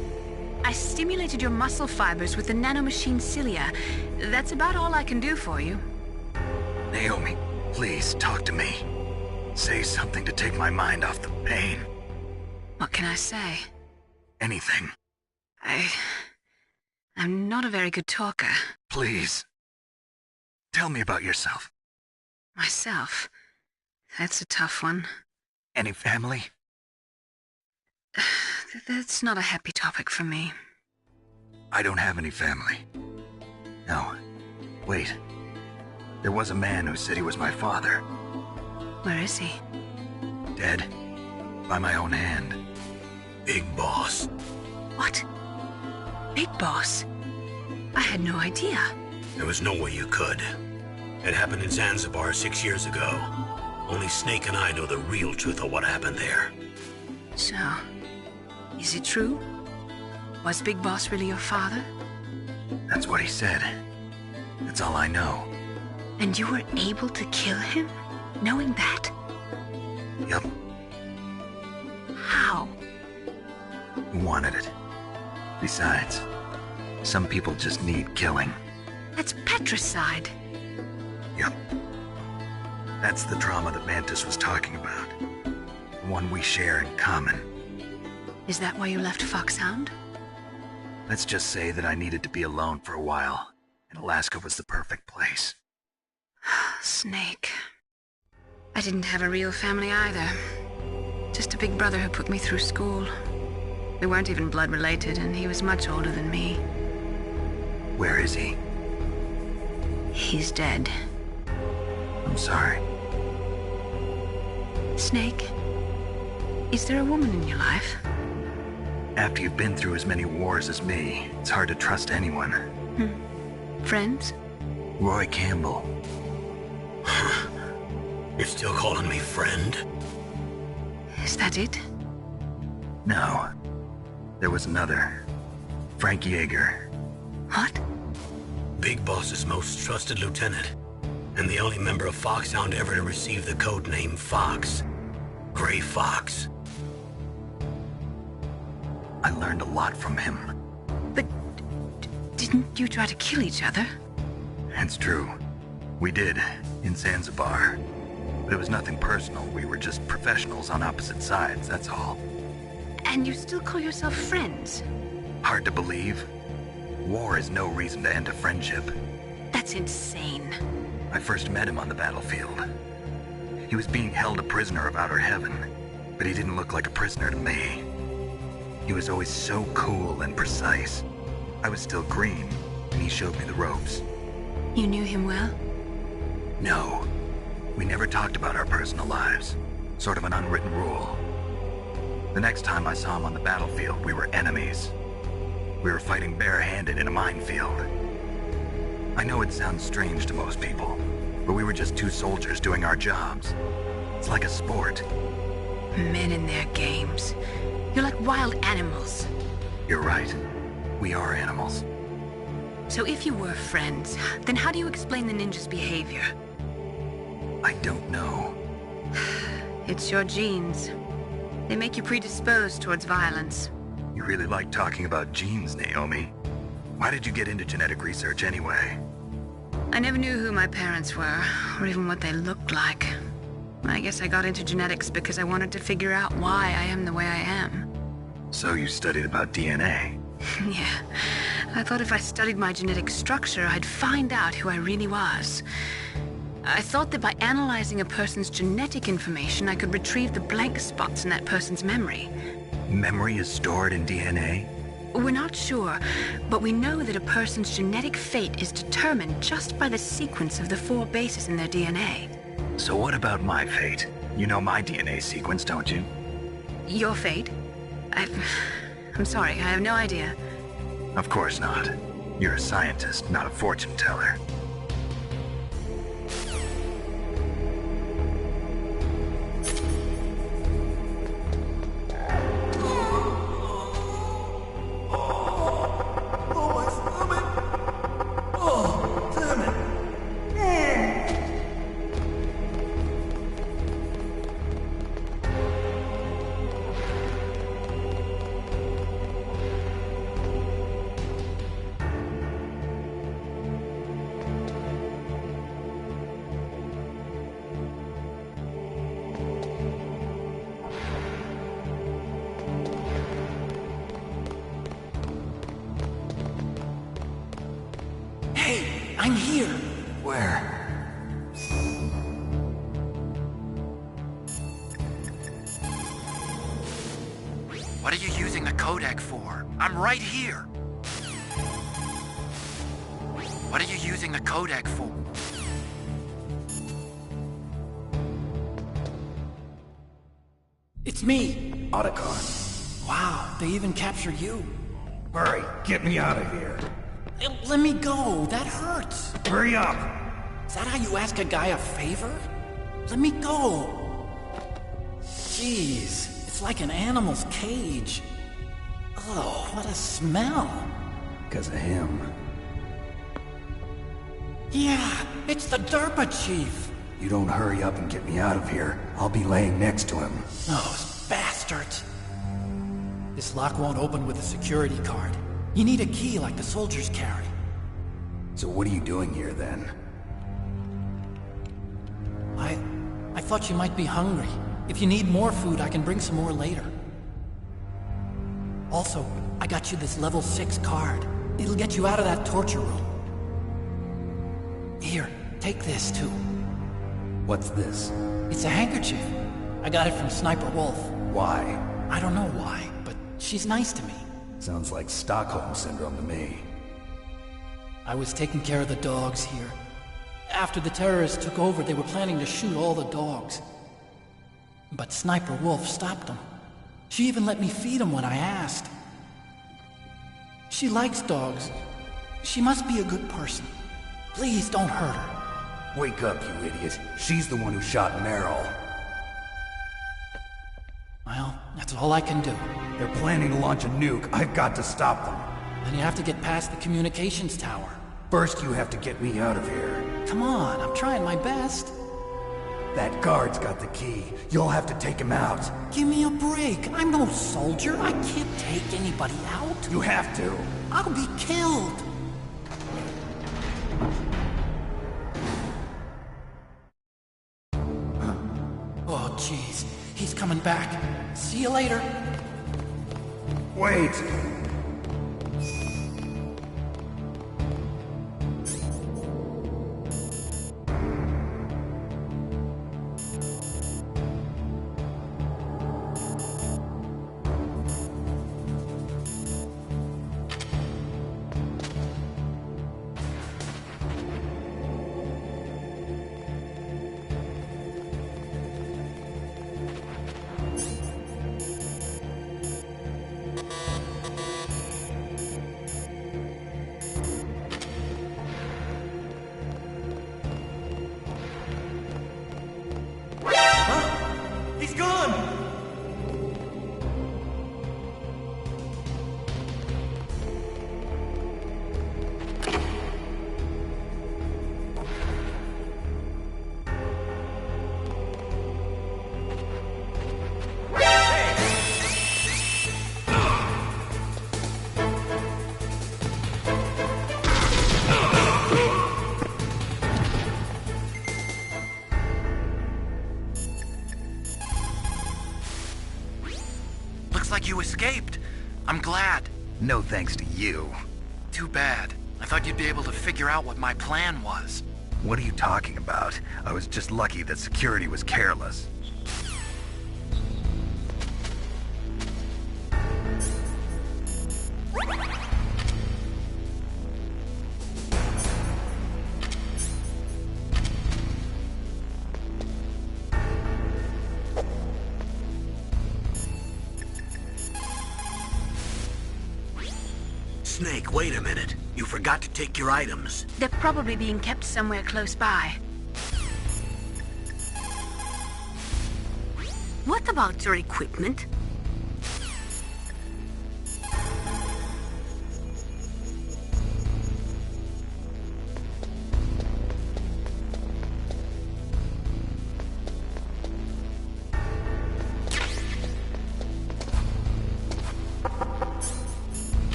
I stimulated your muscle fibers with the nanomachine cilia. That's about all I can do for you. Naomi, please talk to me. Say something to take my mind off the pain. What can I say? Anything. I'm not a very good talker. Please. Tell me about yourself. Myself? That's a tough one. Any family? That's not a happy topic for me. I don't have any family. No. Wait. There was a man who said he was my father. Where is he? Dead. By my own hand. Big Boss. What? Big Boss? I had no idea. There was no way you could. It happened in Zanzibar 6 years ago. Only Snake and I know the real truth of what happened there. So, is it true? Was Big Boss really your father? That's what he said. That's all I know. And you were able to kill him, knowing that? Yup. How? He wanted it. Besides, some people just need killing. That's patricide. Yup. That's the trauma that Mantis was talking about. The one we share in common. Is that why you left Foxhound? Let's just say that I needed to be alone for a while, and Alaska was the perfect place. Snake. I didn't have a real family either. Just a big brother who put me through school. We weren't even blood related, and he was much older than me. Where is he? He's dead. I'm sorry. Snake, is there a woman in your life? After you've been through as many wars as me, it's hard to trust anyone. Friends? Roy Campbell. You're still calling me friend? Is that it? No. There was another. Frank Yeager. What? Big Boss's most trusted lieutenant, and the only member of Foxhound ever to receive the code name Fox. Gray Fox. I learned a lot from him. But didn't you try to kill each other? It's true. We did, in Zanzibar. But it was nothing personal. We were just professionals on opposite sides, that's all. And you still call yourself friends? Hard to believe. War is no reason to end a friendship. That's insane. I first met him on the battlefield. He was being held a prisoner of outer heaven, but he didn't look like a prisoner to me. He was always so cool and precise. I was still green, and he showed me the ropes. You knew him well? No. We never talked about our personal lives. Sort of an unwritten rule. The next time I saw him on the battlefield, we were enemies. We were fighting barehanded in a minefield. I know it sounds strange to most people, but we were just two soldiers doing our jobs. It's like a sport. Men and their games. You're like wild animals. You're right. We are animals. So if you were friends, then how do you explain the ninja's behavior? I don't know. It's your genes. They make you predisposed towards violence. You really like talking about genes, Naomi. Why did you get into genetic research anyway? I never knew who my parents were, or even what they looked like. I guess I got into genetics because I wanted to figure out why I am the way I am. So you studied about DNA? Yeah. I thought if I studied my genetic structure, I'd find out who I really was. I thought that by analyzing a person's genetic information, I could retrieve the blank spots in that person's memory. Memory is stored in DNA? We're not sure, but we know that a person's genetic fate is determined just by the sequence of the 4 bases in their DNA. So what about my fate? You know my DNA sequence, don't you? Your fate? I'm sorry, I have no idea. Of course not. You're a scientist, not a fortune teller. I'm here. Where? What are you using the codec for? I'm right here. What are you using the codec for? It's me, Otacon. Wow, they even captured you. Hurry, get me out of here. Let me go, that hurts. Hurry up! Is that how you ask a guy a favor? Let me go. Jeez, it's like an animal's cage. Oh, what a smell. Because of him. Yeah, it's the Derpa Chief. You don't hurry up and get me out of here, I'll be laying next to him. Those bastards. This lock won't open with a security card. You need a key like the soldiers carry. So what are you doing here then? I thought you might be hungry. If you need more food, I can bring some more later. Also, I got you this level 6 card. It'll get you out of that torture room. Here, take this too. What's this? It's a handkerchief. I got it from Sniper Wolf. Why? I don't know why, but she's nice to me. Sounds like Stockholm Syndrome to me. I was taking care of the dogs here. After the terrorists took over, they were planning to shoot all the dogs. But Sniper Wolf stopped them. She even let me feed them when I asked. She likes dogs. She must be a good person. Please don't hurt her. Wake up, you idiot. She's the one who shot Meryl. Well, that's all I can do. They're planning to launch a nuke. I've got to stop them. Then you have to get past the communications tower. First, you have to get me out of here. Come on, I'm trying my best. That guard's got the key. You'll have to take him out. Give me a break. I'm no soldier. I can't take anybody out. You have to. I'll be killed. Oh, jeez. He's coming back. See you later. Wait. He's gone! Looks like you escaped. I'm glad. No thanks to you. Too bad. I thought you'd be able to figure out what my plan was. What are you talking about? I was just lucky that security was careless. Snake, wait a minute. You forgot to take your items. They're probably being kept somewhere close by. What about your equipment?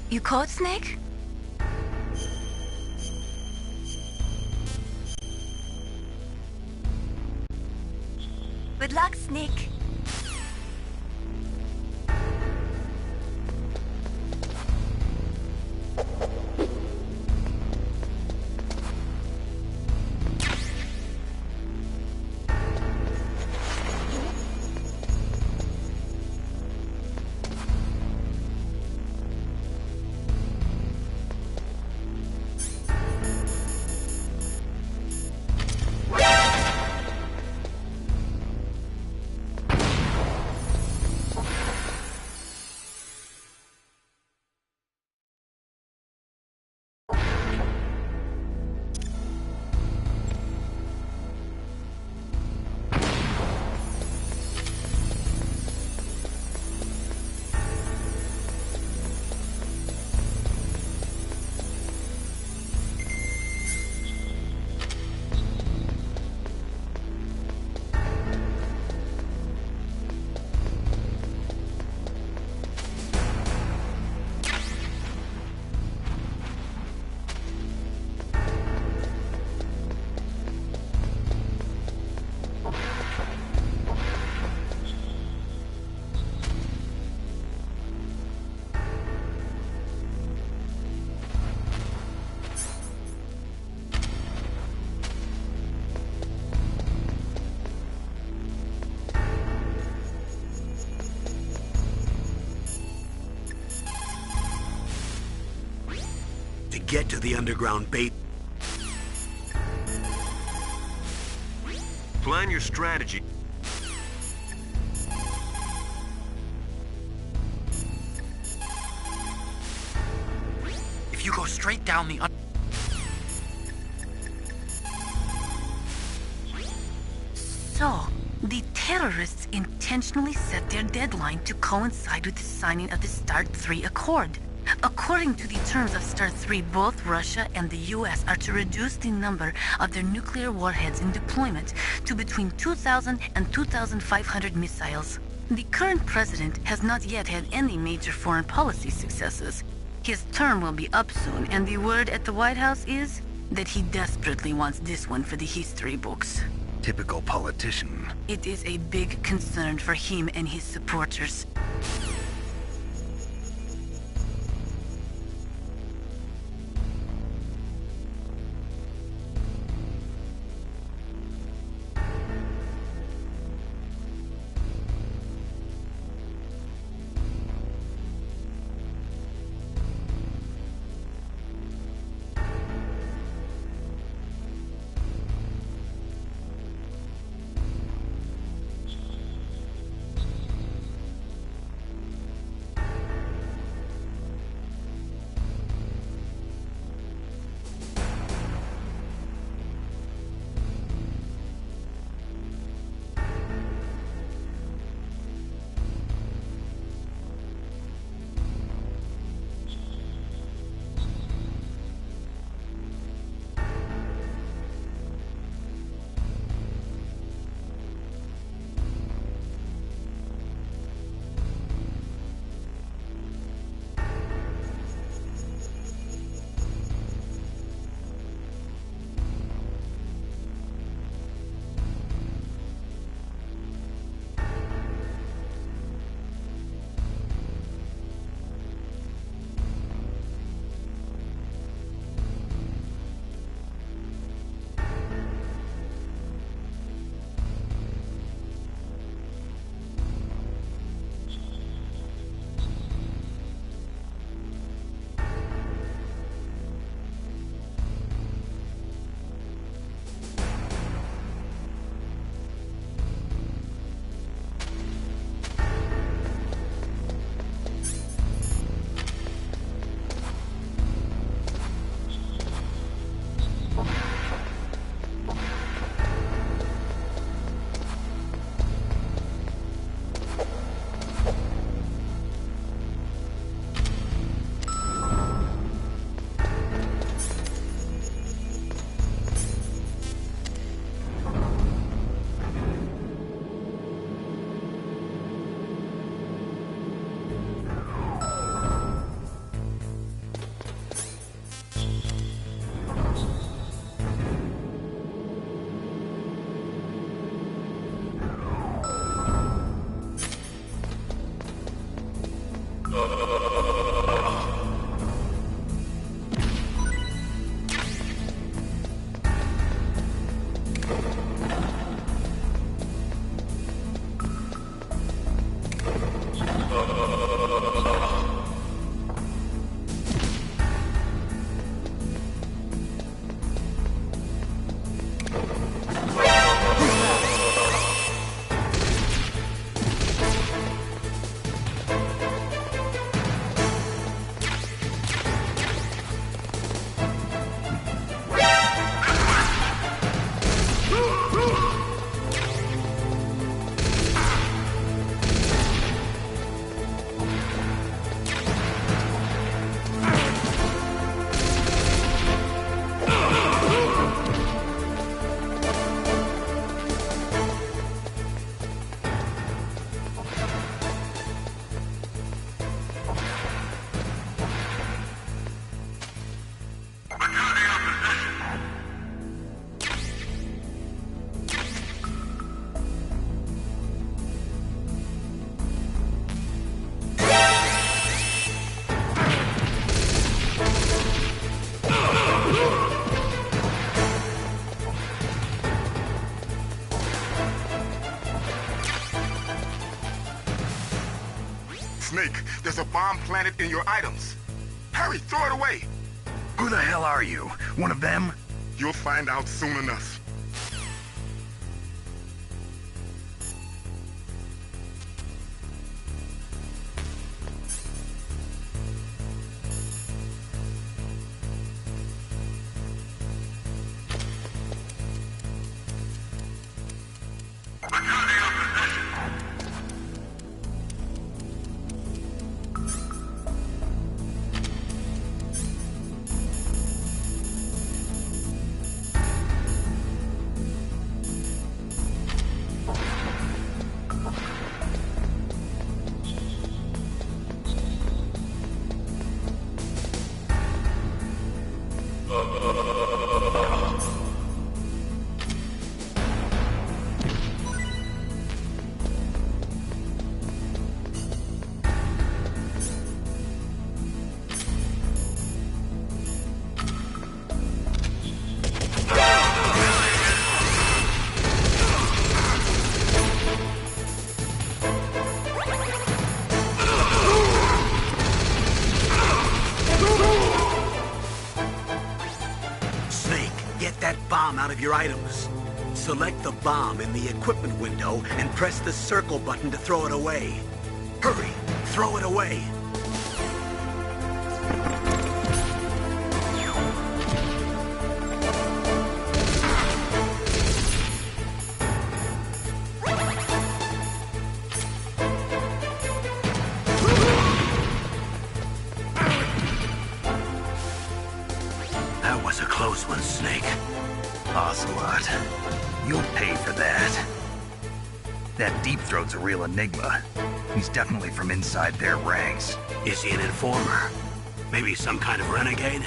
You caught Snake? Good luck, Snake. To get to the underground base. Plan your strategy. If you go straight down the So, the terrorists intentionally set their deadline to coincide with the signing of the START 3 Accord. According to the terms of START 3, both Russia and the US are to reduce the number of their nuclear warheads in deployment to between 2,000 and 2,500 missiles. The current president has not yet had any major foreign policy successes. His term will be up soon, and the word at the White House is that he desperately wants this one for the history books. Typical politician. It is a big concern for him and his supporters. Snake, there's a bomb planted in your items. Hurry, throw it away. Who the hell are you? One of them? You'll find out soon enough. Out of your items. Select the bomb in the equipment window and press the circle button to throw it away. Hurry, throw it away. That was a close one, Snake. Ocelot, you'll pay for that. That Deep Throat's a real enigma. He's definitely from inside their ranks. Is he an informer? Maybe some kind of renegade?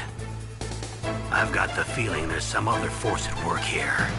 I've got the feeling there's some other force at work here.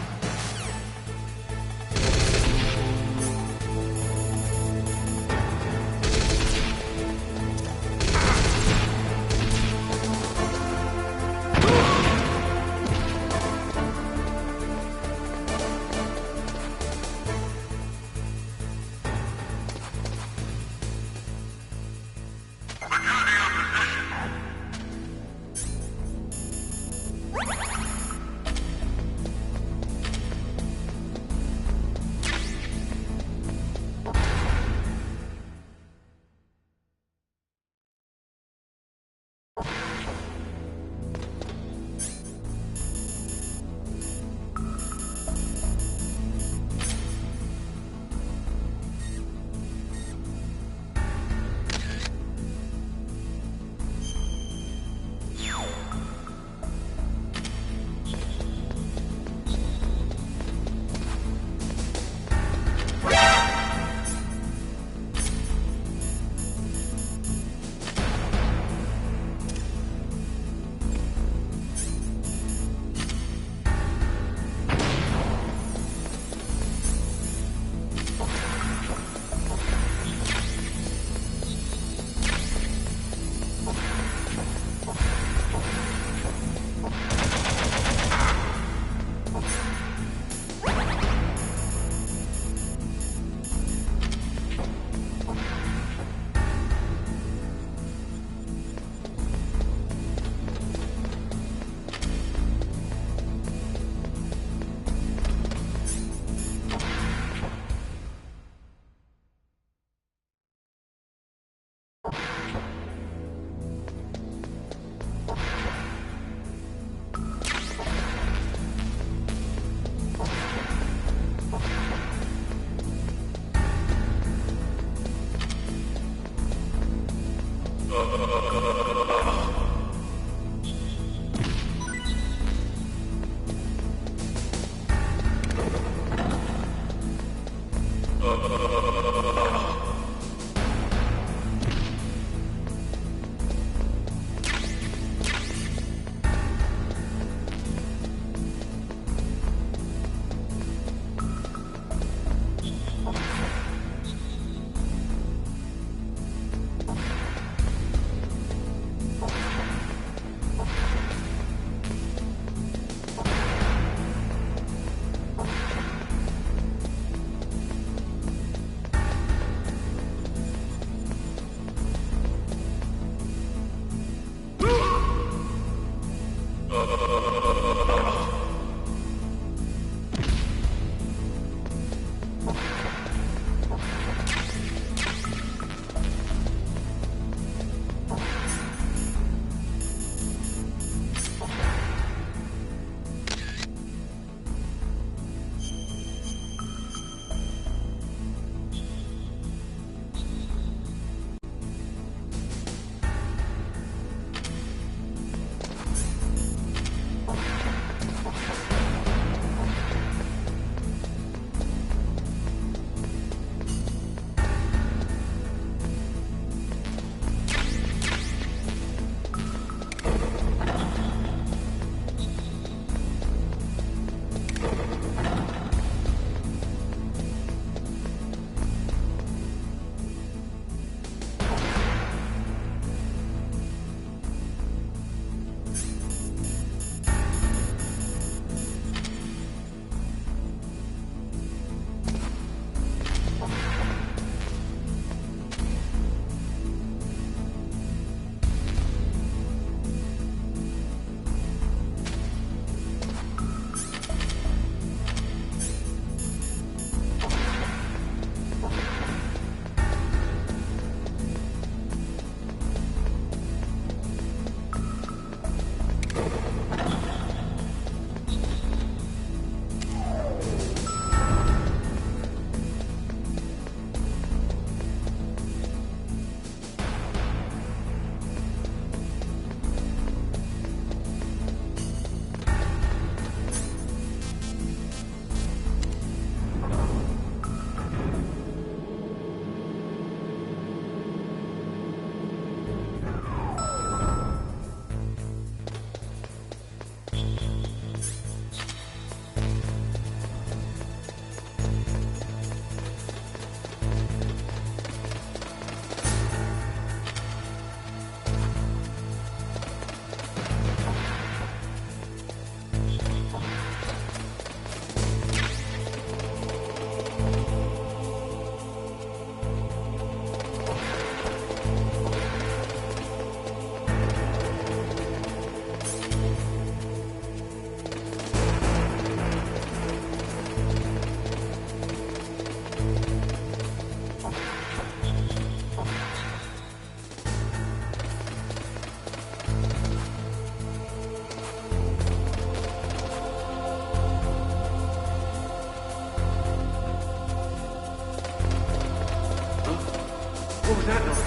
Sentinels.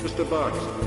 Mr. Boggs.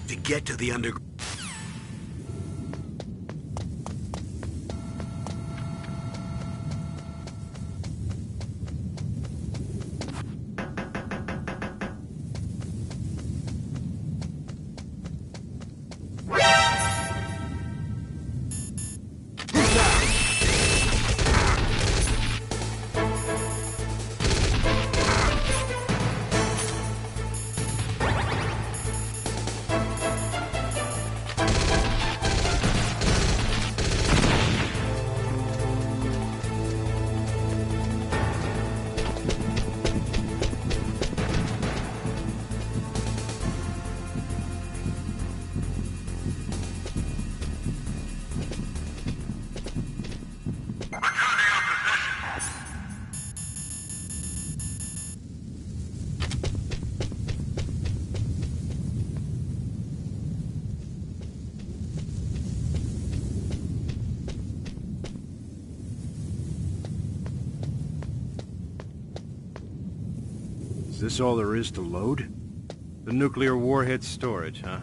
To get to the underground. Is this all there is to load? The nuclear warhead storage, huh?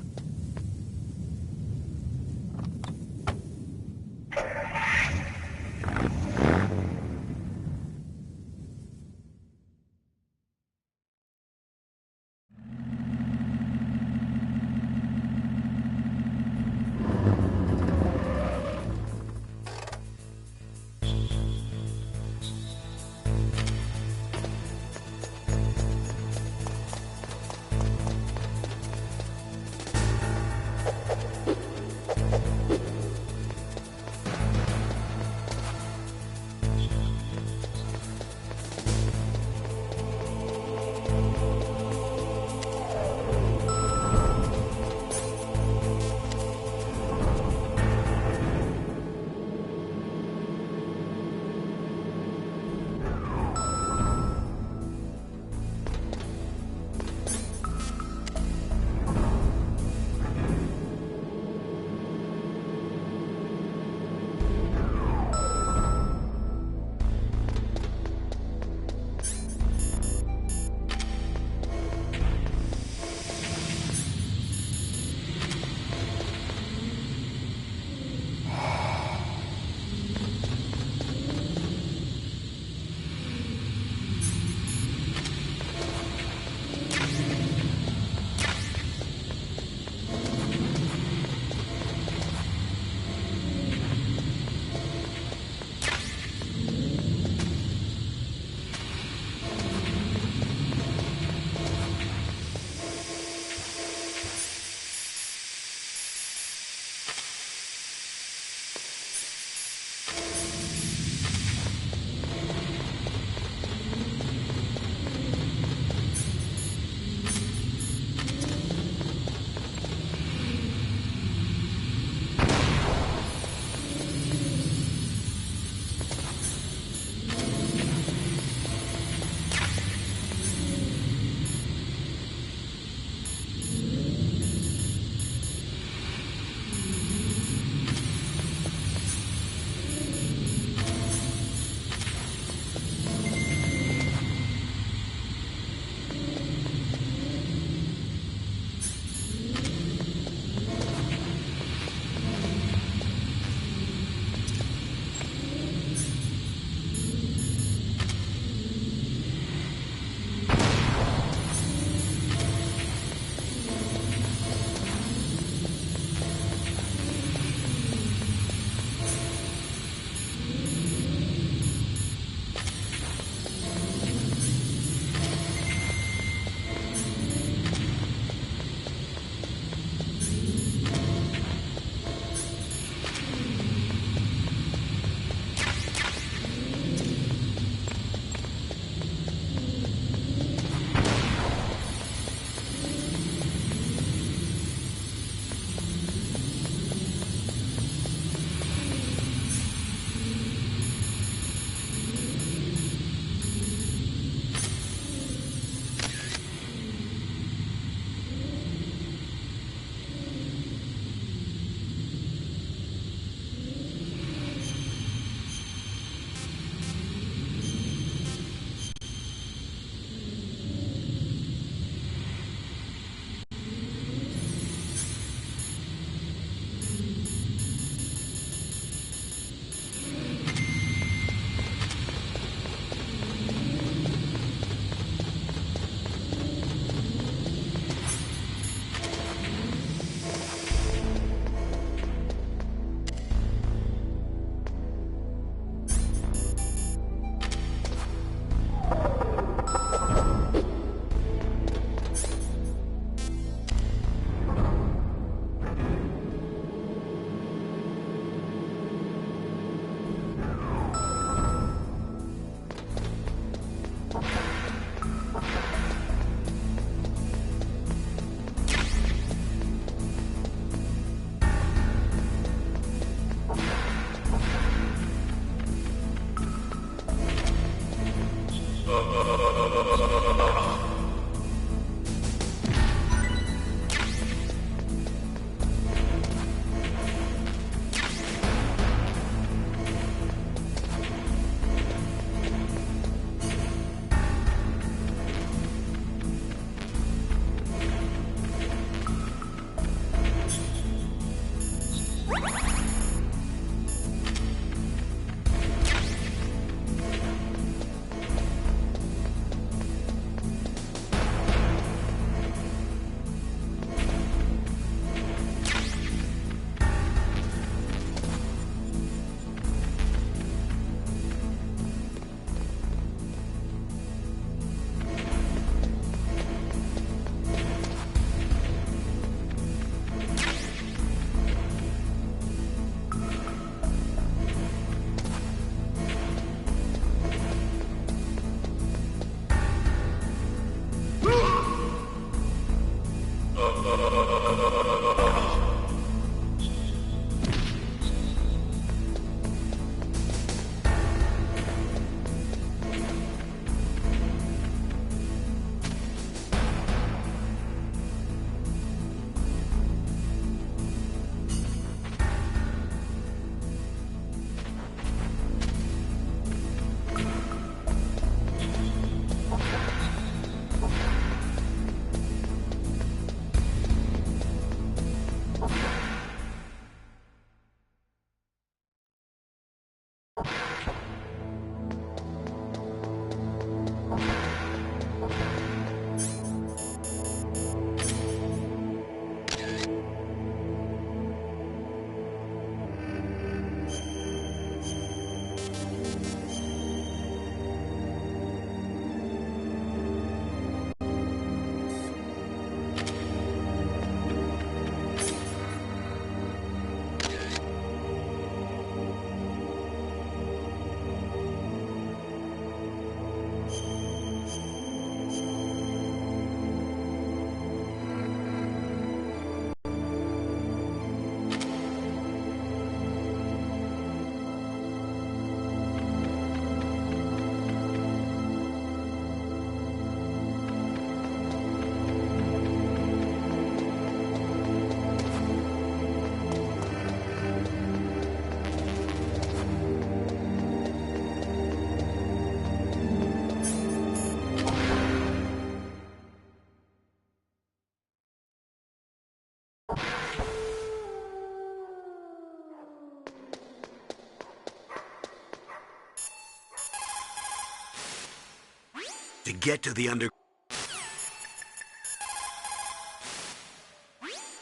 To get to the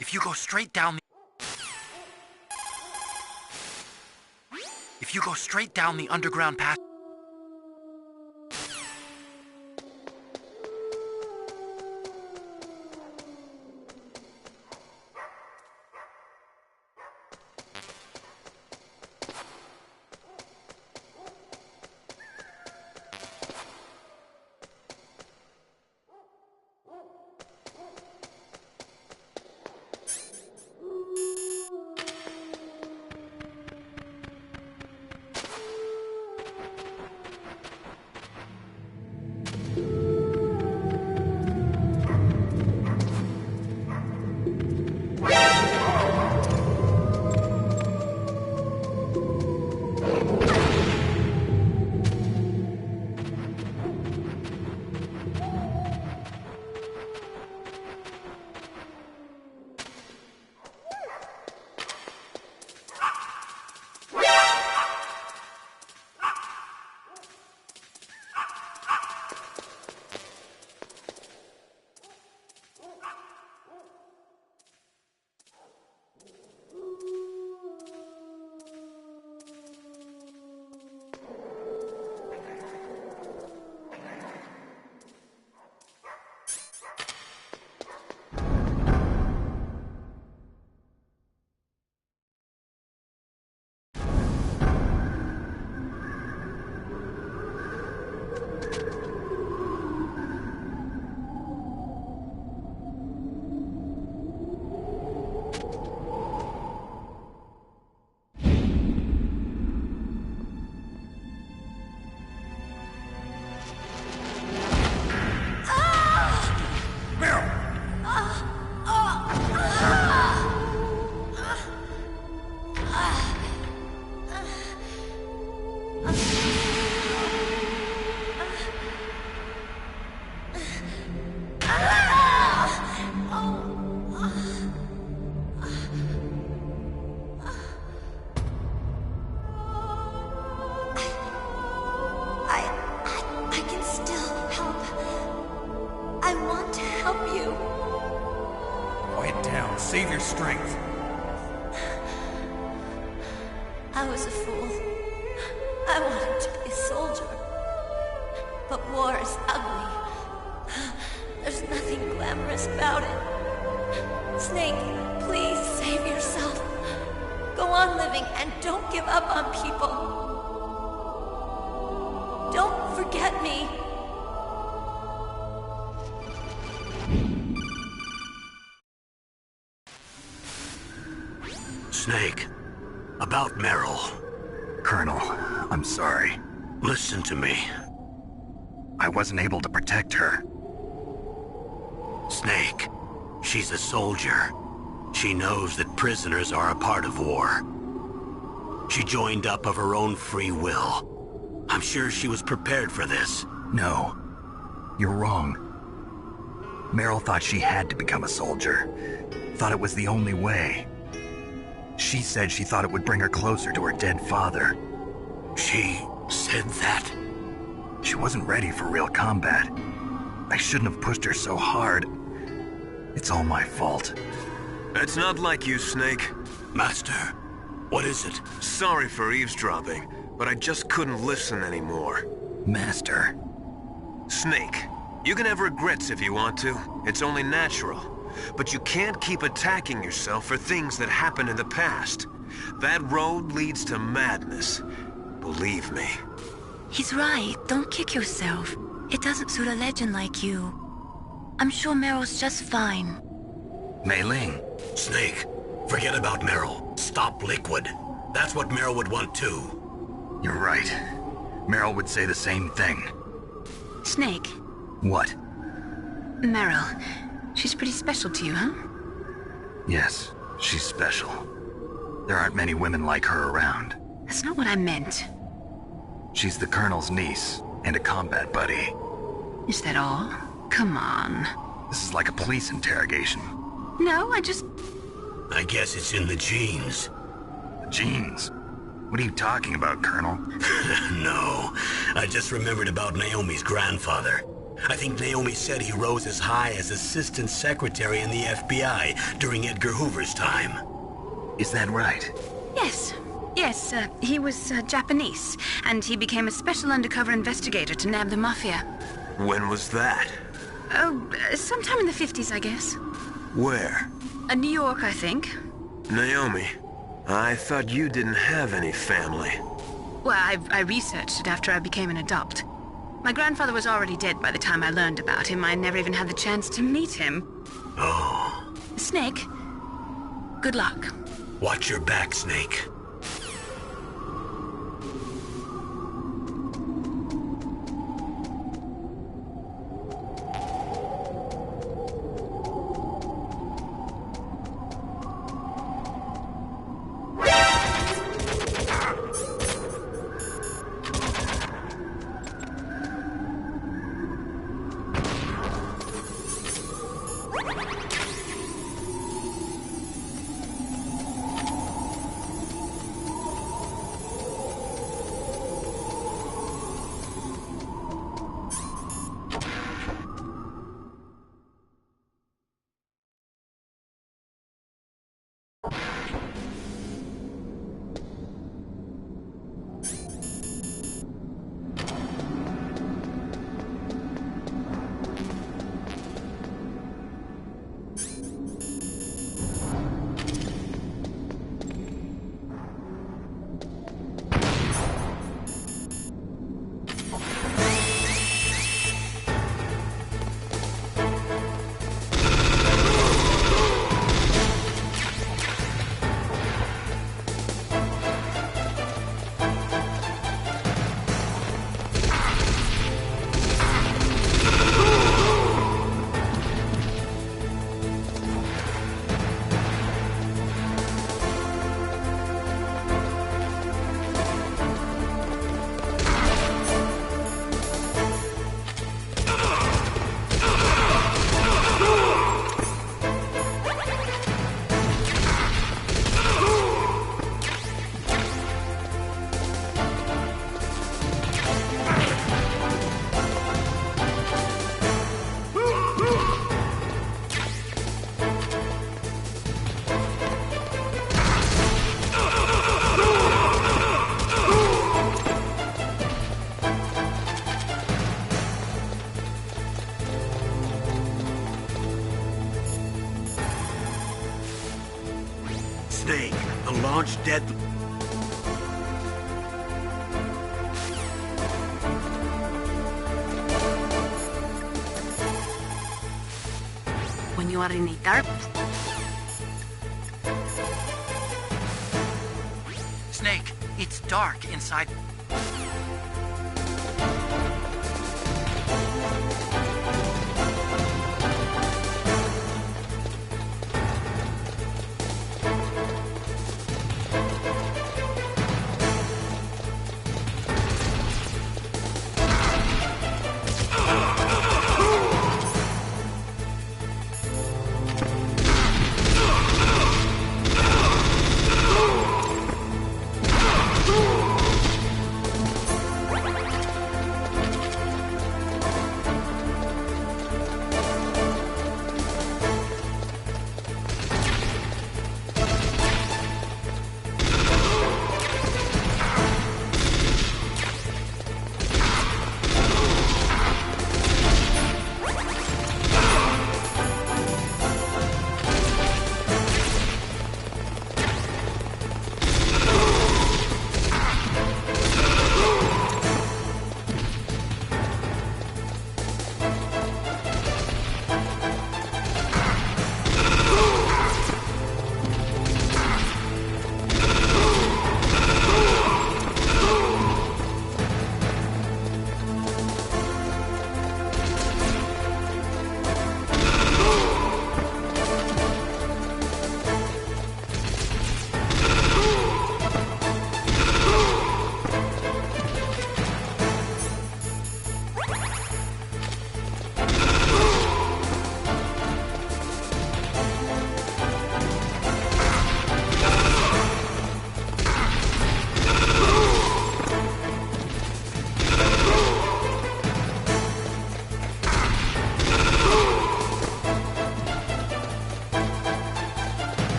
If you go straight down the underground path. Save your strength. I was a fool. I wanted to be a soldier. But war is ugly. There's nothing glamorous about it. Snake, please save yourself. Go on living and don't give up on people. Don't forget me. Snake, about Meryl. Colonel, I'm sorry. Listen to me. I wasn't able to protect her. Snake, she's a soldier. She knows that prisoners are a part of war. She joined up of her own free will. I'm sure she was prepared for this. No, you're wrong. Meryl thought she had to become a soldier. Thought it was the only way. She said she thought it would bring her closer to her dead father. She said that? She wasn't ready for real combat. I shouldn't have pushed her so hard. It's all my fault. It's not like you, Snake. Master, what is it? Sorry for eavesdropping, but I just couldn't listen anymore. Master. Snake, you can have regrets if you want to. It's only natural. But you can't keep attacking yourself for things that happened in the past. That road leads to madness. Believe me. He's right. Don't kick yourself. It doesn't suit a legend like you. I'm sure Meryl's just fine. Mei Ling. Snake, forget about Meryl. Stop Liquid. That's what Meryl would want too. You're right. Meryl would say the same thing. Snake. What? Meryl. She's pretty special to you, huh? Yes, she's special. There aren't many women like her around. That's not what I meant. She's the Colonel's niece and a combat buddy. Is that all? Come on. This is like a police interrogation. No, I guess it's in the genes. Genes? What are you talking about, Colonel? No, I just remembered about Naomi's grandfather. I think Naomi said he rose as high as assistant secretary in the FBI during Edgar Hoover's time. Is that right? Yes. Yes, he was Japanese, and he became a special undercover investigator to nab the mafia. When was that? Oh, sometime in the 50s, I guess. Where? New York, I think. Naomi, I thought you didn't have any family. Well, I researched it after I became an adult. My grandfather was already dead by the time I learned about him. I never even had the chance to meet him. Oh. Snake, good luck. Watch your back, Snake. Snake, the launch dead... When you are in a dark... Snake, it's dark inside.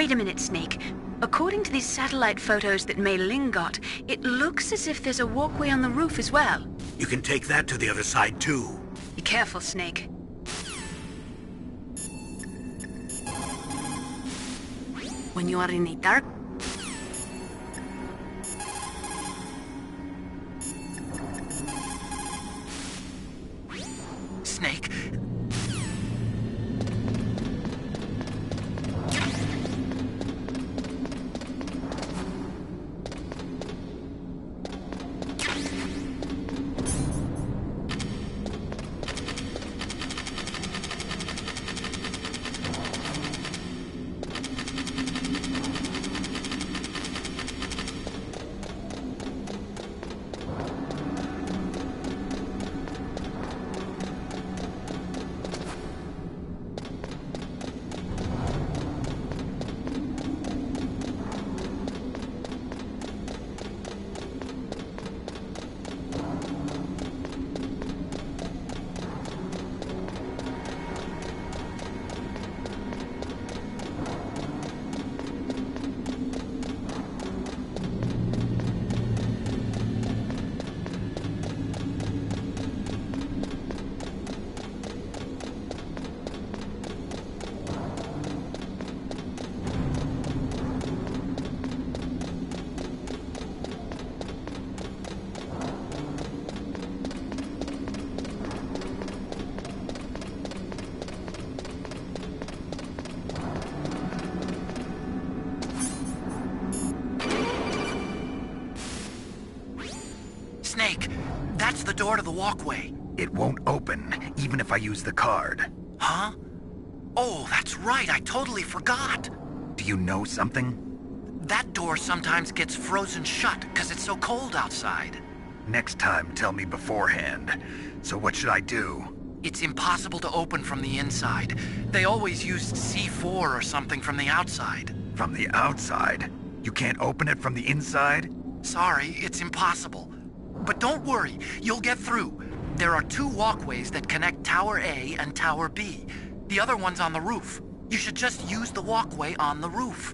Wait a minute, Snake. According to these satellite photos that Mei Ling got, it looks as if there's a walkway on the roof as well. You can take that to the other side, too. Be careful, Snake. When you are in a dark... Snake, Snake, that's the door to the walkway. It won't open, even if I use the card. Huh? Oh, that's right, I totally forgot. Do you know something? That door sometimes gets frozen shut because it's so cold outside. Next time, tell me beforehand. So what should I do? It's impossible to open from the inside. They always used C4 or something from the outside. From the outside? You can't open it from the inside? Sorry, it's impossible. But don't worry, you'll get through. There are 2 walkways that connect Tower A and Tower B. The other one's on the roof. You should just use the walkway on the roof.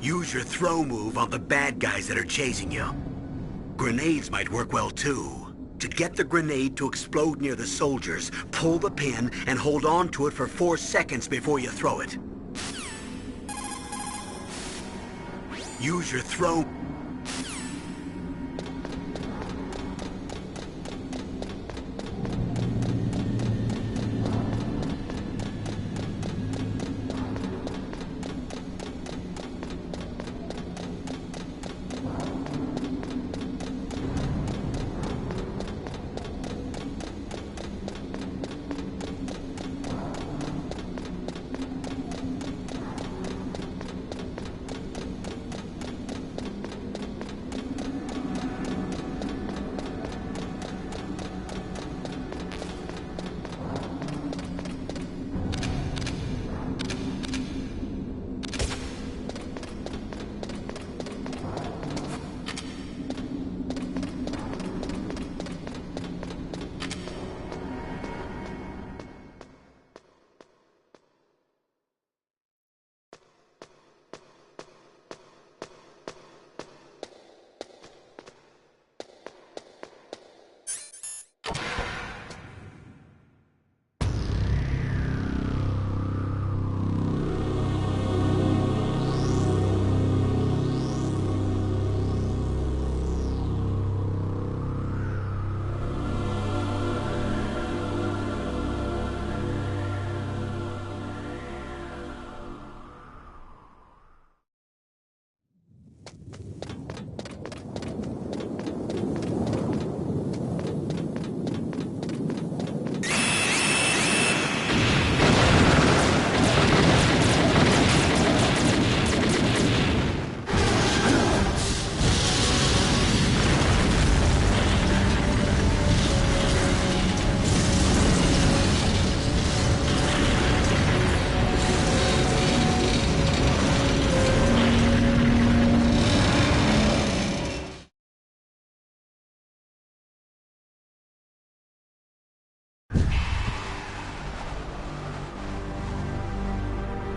Use your throw move on the bad guys that are chasing you. Grenades might work well too. To get the grenade to explode near the soldiers, pull the pin and hold on to it for 4 seconds before you throw it. Use your throw...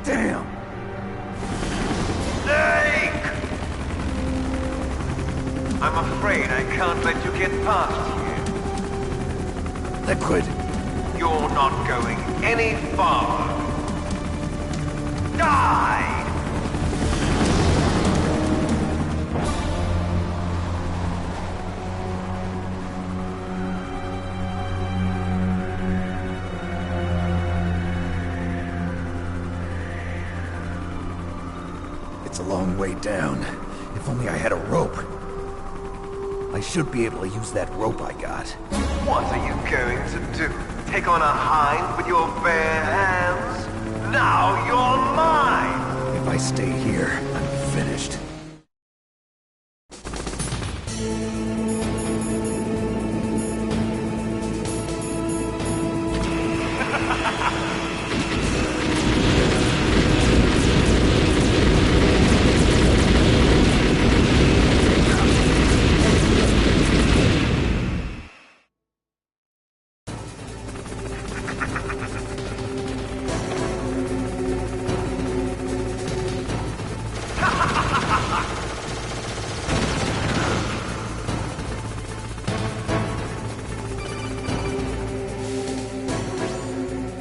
Damn! Snake! I'm afraid I can't let you get past here. Liquid. You're not going any farther. Die! It's a long way down. If only I had a rope. I should be able to use that rope I got. What are you going to do? Take on a hind with your bare hands? Now you're mine! If I stay here, I'm finished.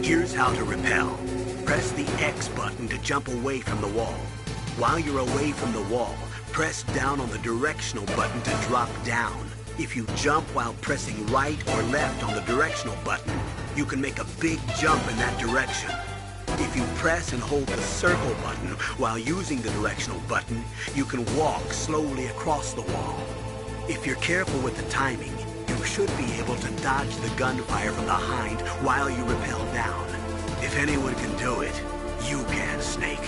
Here's how to repel. Press the X button to jump away from the wall. While you're away from the wall, press down on the directional button to drop down. If you jump while pressing right or left on the directional button, you can make a big jump in that direction. If you press and hold the circle button while using the directional button, you can walk slowly across the wall. If you're careful with the timing, you should be able to dodge the gunfire from behind while you rappel down. If anyone can do it, you can, Snake.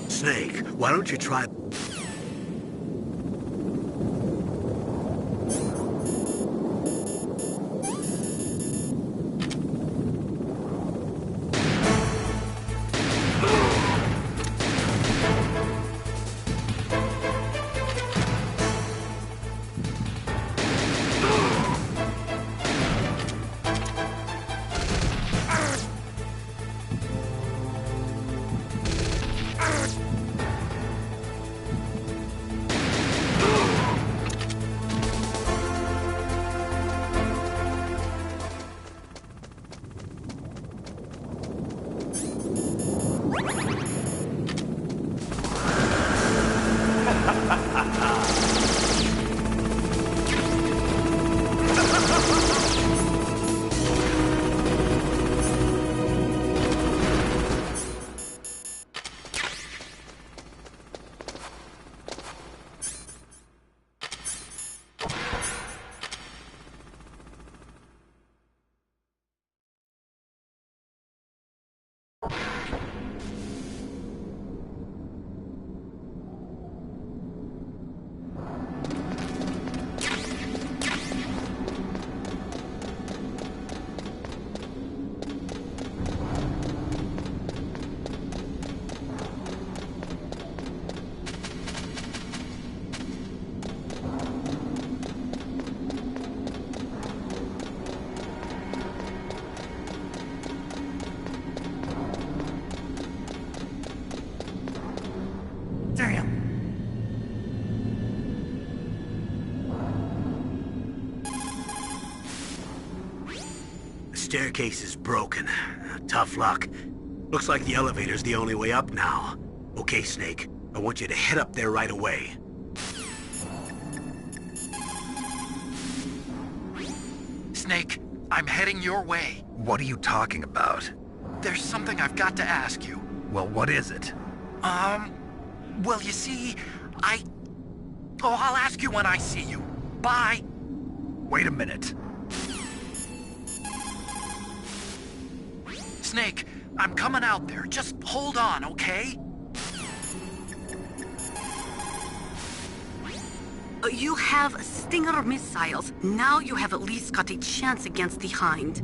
Snake, why don't you try... Staircase is broken. Tough luck. Looks like the elevator's the only way up now. Okay, Snake. I want you to head up there right away. Snake, I'm heading your way. What are you talking about? There's something I've got to ask you. Well, what is it? Well, you see, I'll ask you when I see you. Bye. Wait a minute. Snake, I'm coming out there. Just hold on, okay? You have Stinger missiles. Now you have at least got a chance against the Hind.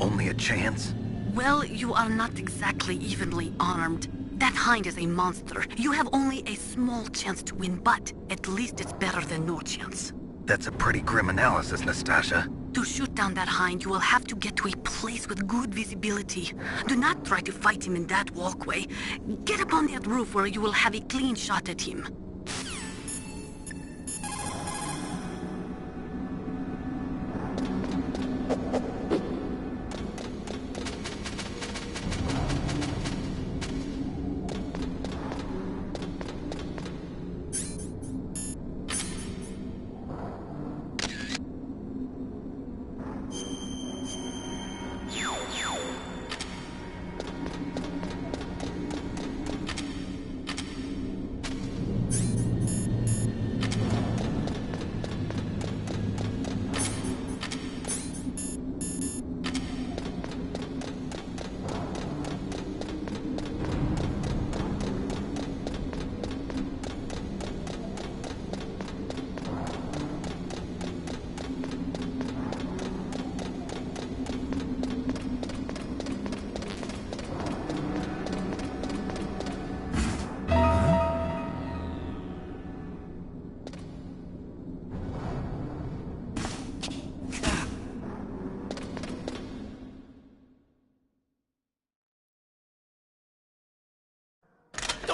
Only a chance? Well, you are not exactly evenly armed. That Hind is a monster. You have only a small chance to win, but at least it's better than no chance. That's a pretty grim analysis, Nastasha. To shoot down that Hind, you will have to get to a place with good visibility. Do not try to fight him in that walkway. Get up on that roof where you will have a clean shot at him.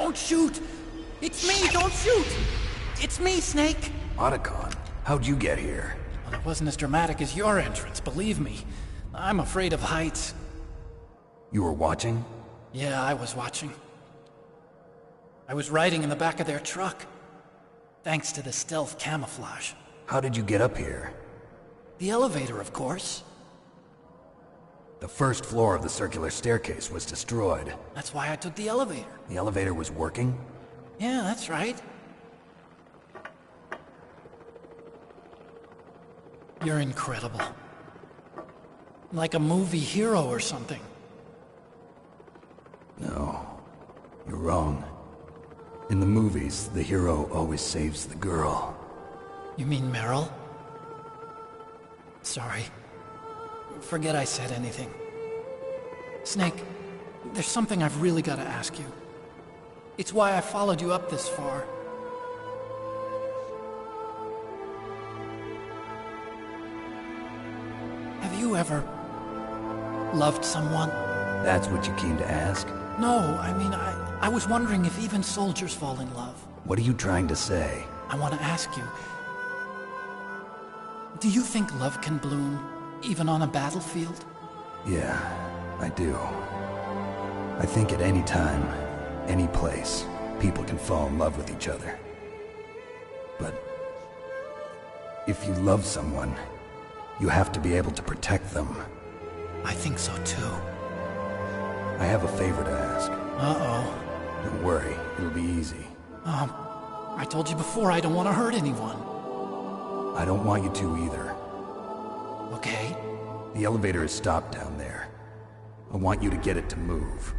Don't shoot! It's me, don't shoot! It's me, Snake! Otacon, how'd you get here? Well, it wasn't as dramatic as your entrance, believe me. I'm afraid of heights. You were watching? Yeah, I was watching. I was riding in the back of their truck. Thanks to the stealth camouflage. How did you get up here? The elevator, of course. The first floor of the circular staircase was destroyed. That's why I took the elevator. The elevator was working? Yeah, that's right. You're incredible. Like a movie hero or something. No, you're wrong. In the movies, the hero always saves the girl. You mean Meryl? Sorry. Forget I said anything. Snake, there's something I've really got to ask you. It's why I followed you up this far. Have you ever loved someone? That's what you came to ask? No, I mean, I was wondering if even soldiers fall in love. What are you trying to say? I want to ask you, do you think love can bloom, even on a battlefield? Yeah, I do. I think at any time, any place, people can fall in love with each other. But if you love someone, you have to be able to protect them. I think so too. I have a favor to ask. Uh-oh. Don't worry, it'll be easy. I told you before I don't want to hurt anyone. I don't want you to either. Okay. The elevator is stopped down there. I want you to get it to move.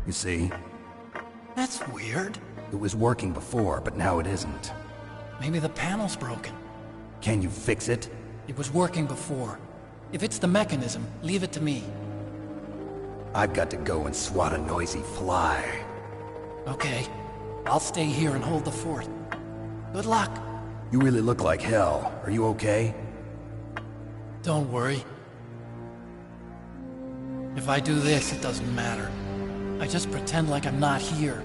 You see? That's weird. It was working before, but now it isn't. Maybe the panel's broken. Can you fix it? It was working before. If it's the mechanism, leave it to me. I've got to go and swat a noisy fly. Okay. I'll stay here and hold the fort. Good luck. You really look like hell. Are you okay? Don't worry. If I do this, it doesn't matter. I just pretend like I'm not here,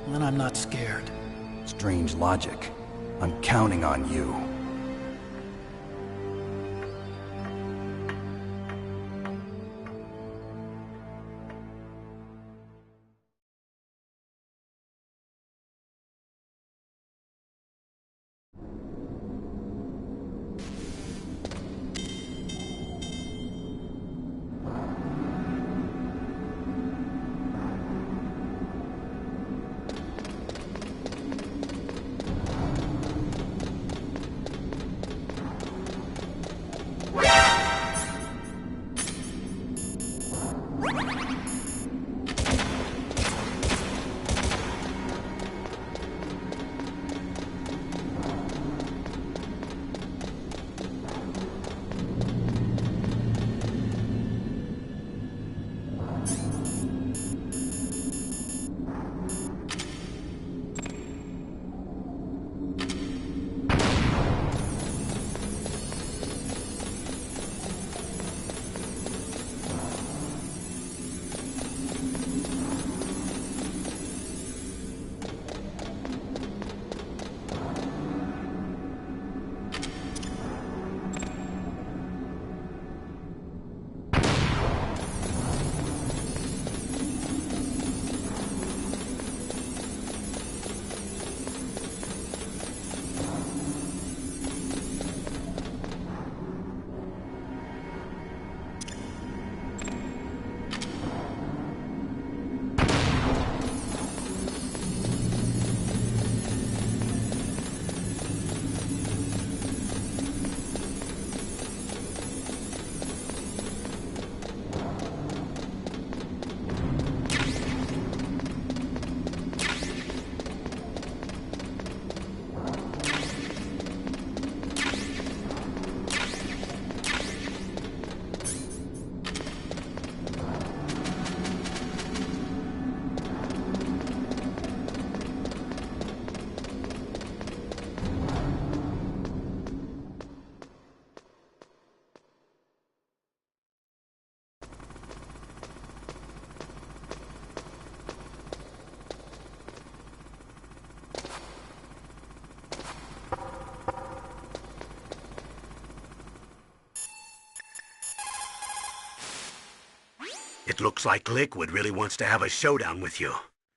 and then I'm not scared. Strange logic. I'm counting on you. It looks like Liquid really wants to have a showdown with you.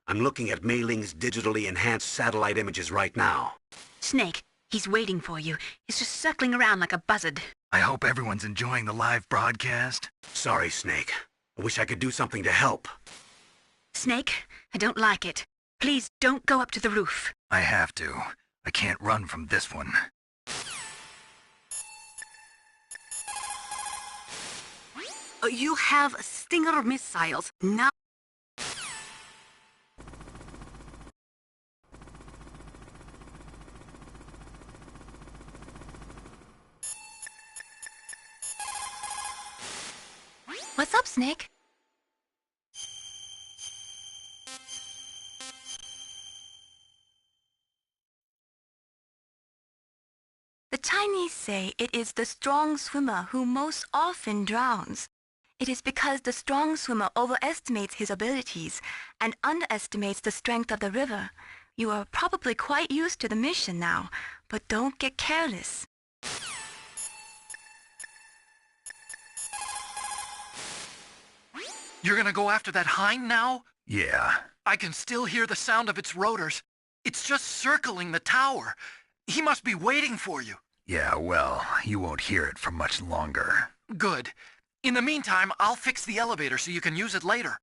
I'm looking at Mei Ling's digitally enhanced satellite images right now. Snake, he's waiting for you. He's just circling around like a buzzard. I hope everyone's enjoying the live broadcast. Sorry, Snake. I wish I could do something to help. Snake, I don't like it. Please don't go up to the roof. I have to. I can't run from this one. You have Stinger missiles. Now... What's up, Snake? The Chinese say it is the strong swimmer who most often drowns. It is because the strong swimmer overestimates his abilities and underestimates the strength of the river. You are probably quite used to the mission now, but don't get careless. You're gonna go after that hind now? Yeah. I can still hear the sound of its rotors. It's just circling the tower. He must be waiting for you. Yeah, well, you won't hear it for much longer. Good. In the meantime, I'll fix the elevator so you can use it later.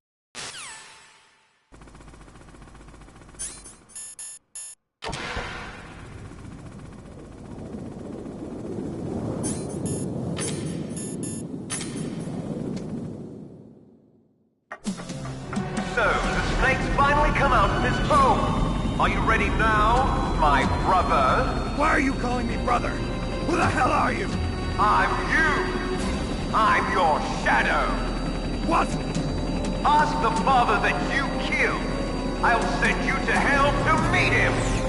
So, the snake's finally come out of his home. Are you ready now, my brother? Why are you calling me brother? Who the hell are you? I'm you. I'm your shadow. What? Ask the father that you killed. I'll send you to hell to meet him.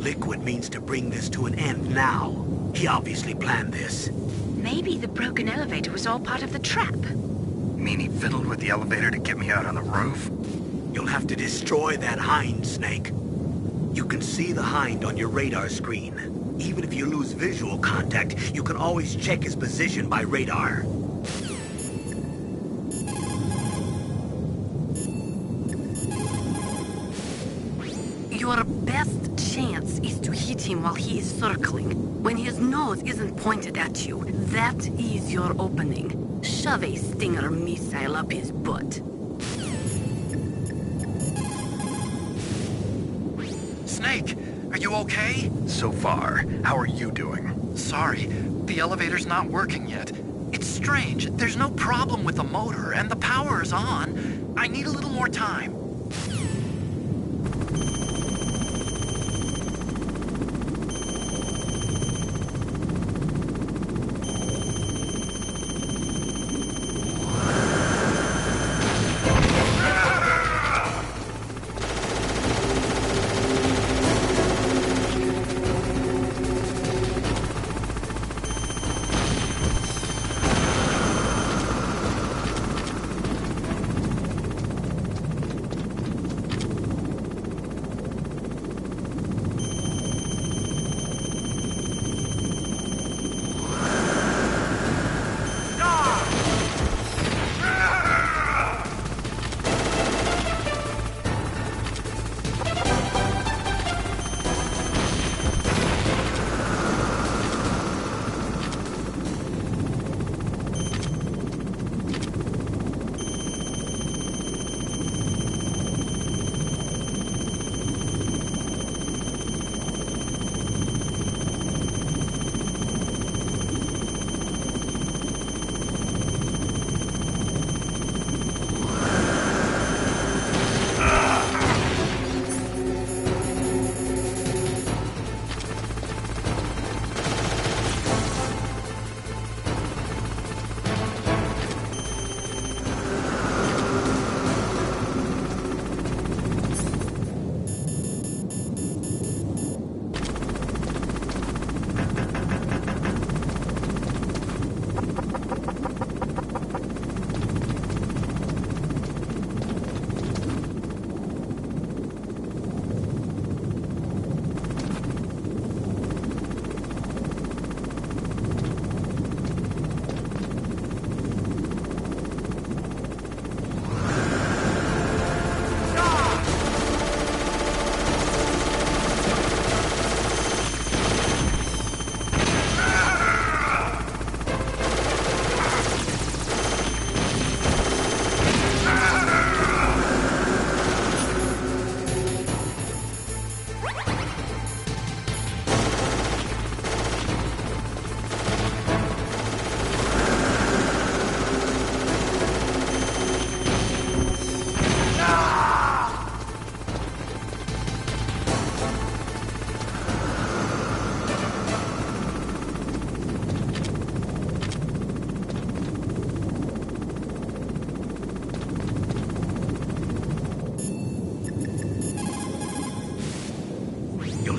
Liquid means to bring this to an end now. He obviously planned this. Maybe the broken elevator was all part of the trap. Mean he fiddled with the elevator to get me out on the roof? You'll have to destroy that hind, Snake. You can see the hind on your radar screen. Even if you lose visual contact, you can always check his position by radar. Your best chance is to hit him while he is circling. When his nose isn't pointed at you, that is your opening. Shove a Stinger missile up his butt. Snake, are you okay? So far. How are you doing? Sorry, the elevator's not working yet. It's strange. There's no problem with the motor, and the power is on. I need a little more time.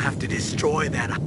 Have to destroy that.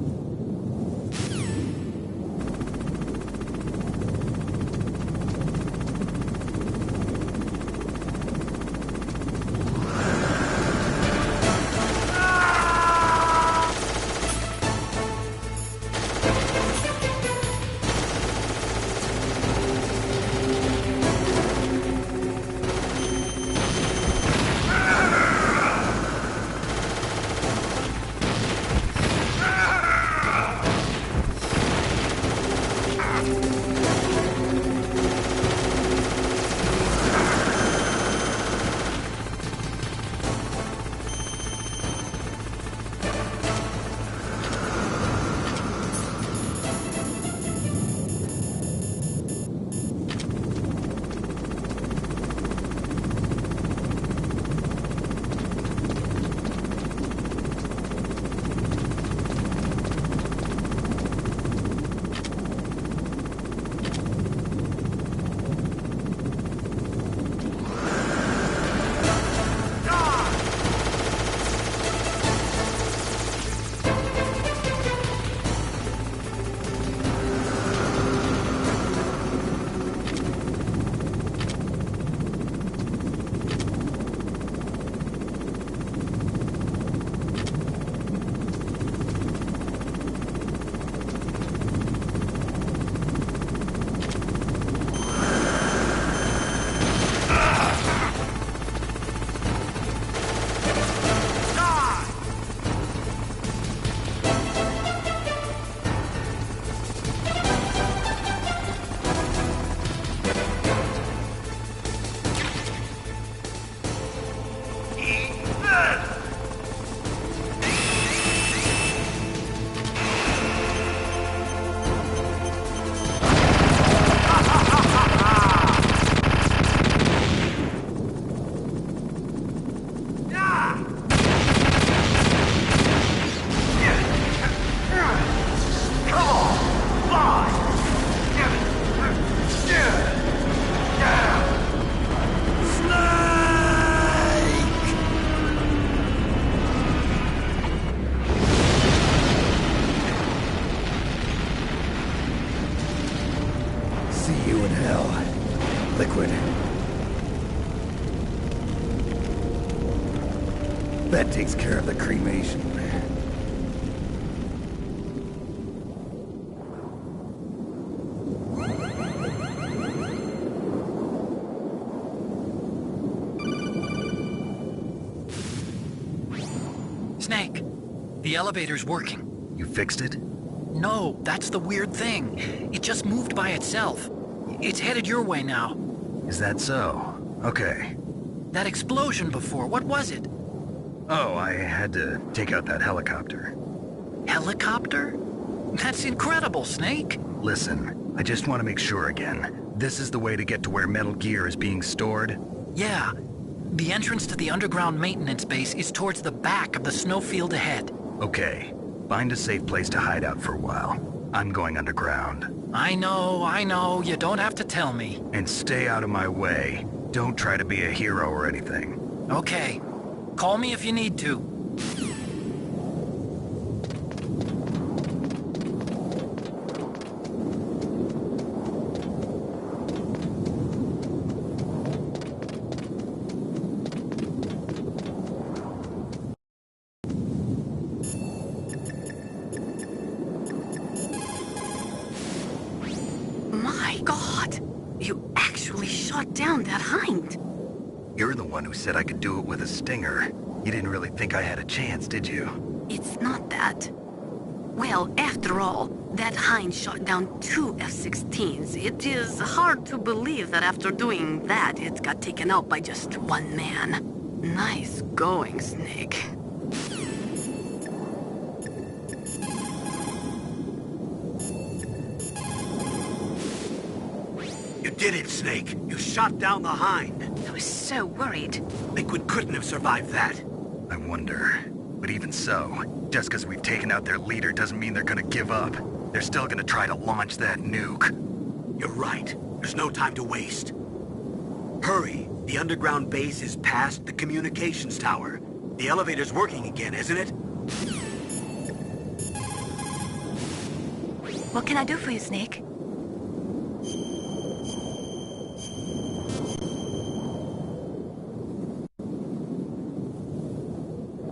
That takes care of the cremation. Snake, the elevator's working. You fixed it? No, that's the weird thing. It just moved by itself. It's headed your way now. Is that so? Okay. That explosion before, what was it? Oh, I had to take out that helicopter. Helicopter? That's incredible, Snake. Listen, I just want to make sure again. This is the way to get to where Metal Gear is being stored? Yeah. The entrance to the underground maintenance base is towards the back of the snowfield ahead. Okay. Find a safe place to hide out for a while. I'm going underground. I know. You don't have to tell me. And stay out of my way. Don't try to be a hero or anything. Okay. Call me if you need to. My God! You actually shot down that hind! You're the one who said I could do it with a stinger. You didn't really think I had a chance, did you? It's not that. Well, after all, that hind shot down 2 F-16s. It is hard to believe that after doing that, it got taken out by just one man. Nice going, Snake. You did it, Snake. You shot down the hind. I was so worried. Liquid couldn't have survived that. I wonder. But even so, just because we've taken out their leader doesn't mean they're gonna give up. They're still gonna try to launch that nuke. You're right. There's no time to waste. Hurry. The underground base is past the communications tower. The elevator's working again, isn't it? What can I do for you, Snake?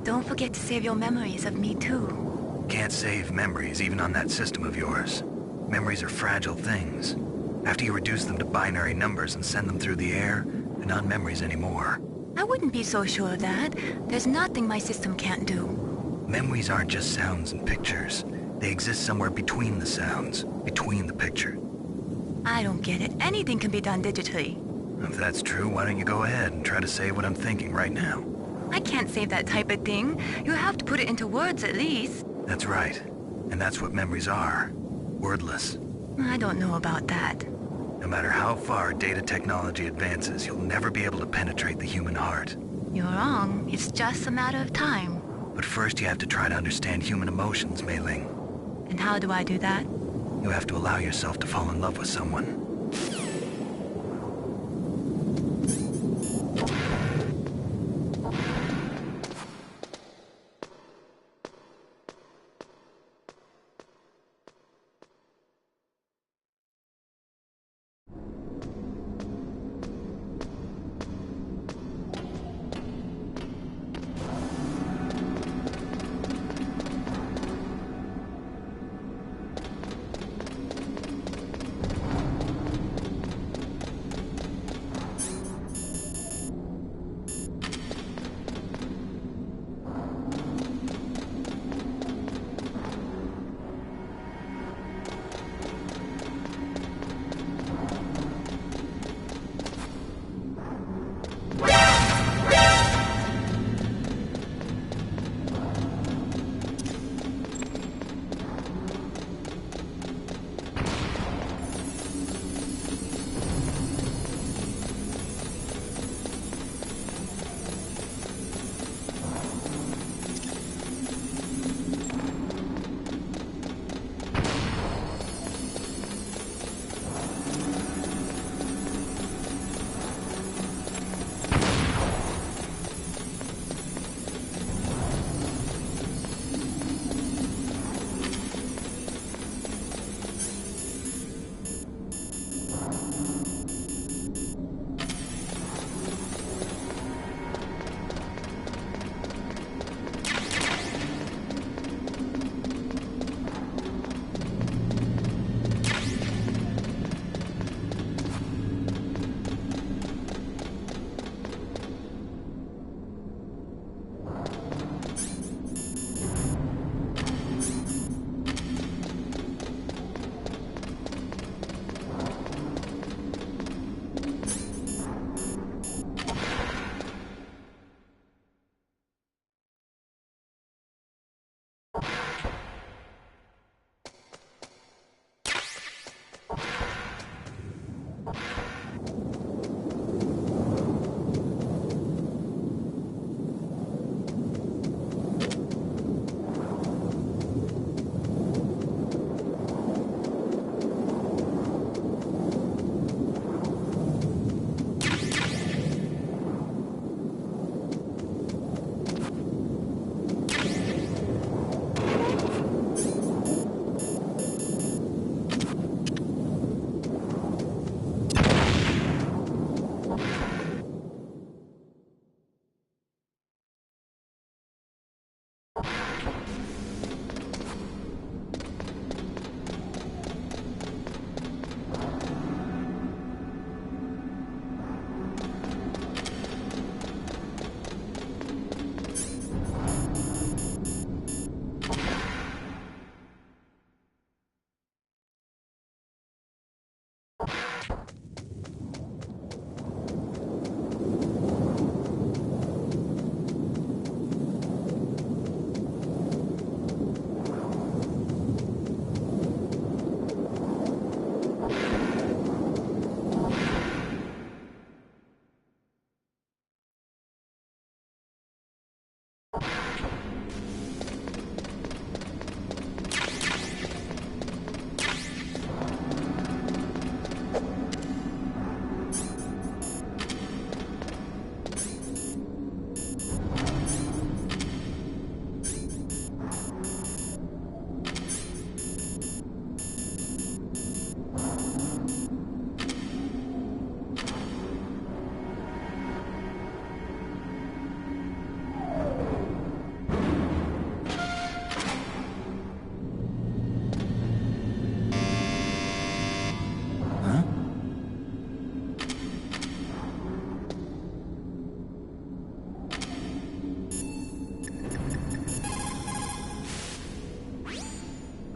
Don't forget to save your memories of me, too. Can't save memories even on that system of yours. Memories are fragile things. After you reduce them to binary numbers and send them through the air, they're not memories anymore. I wouldn't be so sure of that. There's nothing my system can't do. Memories aren't just sounds and pictures. They exist somewhere between the sounds, between the picture. I don't get it. Anything can be done digitally. If that's true, why don't you go ahead and try to say what I'm thinking right now? I can't save that type of thing. You have to put it into words at least. That's right. And that's what memories are. Wordless. I don't know about that. No matter how far data technology advances, you'll never be able to penetrate the human heart. You're wrong. It's just a matter of time. But first you have to try to understand human emotions, Mei Ling. And how do I do that? You have to allow yourself to fall in love with someone.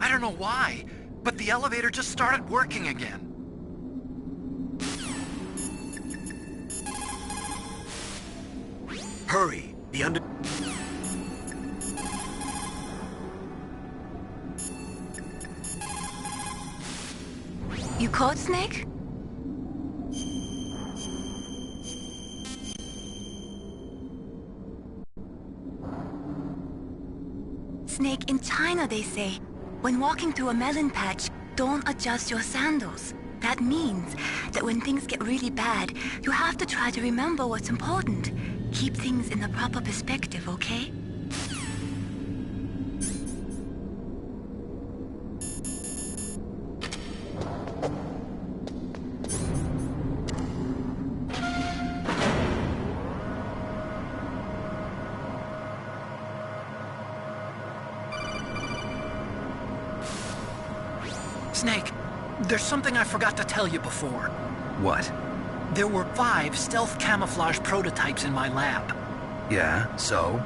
I don't know why, but the elevator just started working again. Hurry! The under... You caught Snake? Snake, in China they say, when walking through a melon patch, don't adjust your sandals. That means that when things get really bad, you have to try to remember what's important. Keep things in the proper perspective, okay? Snake, there's something I forgot to tell you before. What? There were 5 stealth camouflage prototypes in my lab. Yeah, so?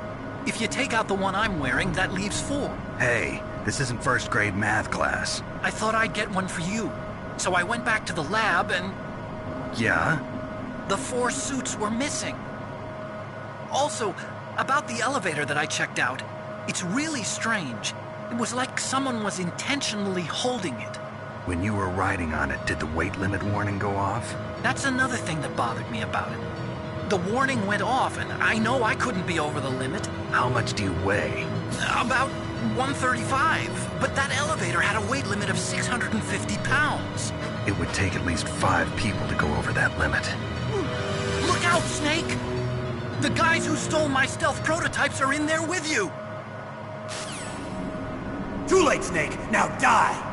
If you take out the one I'm wearing, that leaves 4. Hey, this isn't first grade math class. I thought I'd get one for you. So I went back to the lab and... Yeah? The 4 suits were missing. Also, about the elevator that I checked out, it's really strange. It was like someone was intentionally holding it. When you were riding on it, did the weight limit warning go off? That's another thing that bothered me about it. The warning went off, and I know I couldn't be over the limit. How much do you weigh? About 135, but that elevator had a weight limit of 650 pounds. It would take at least 5 people to go over that limit. Look out, Snake! The guys who stole my stealth prototypes are in there with you! Too late, Snake! Now die!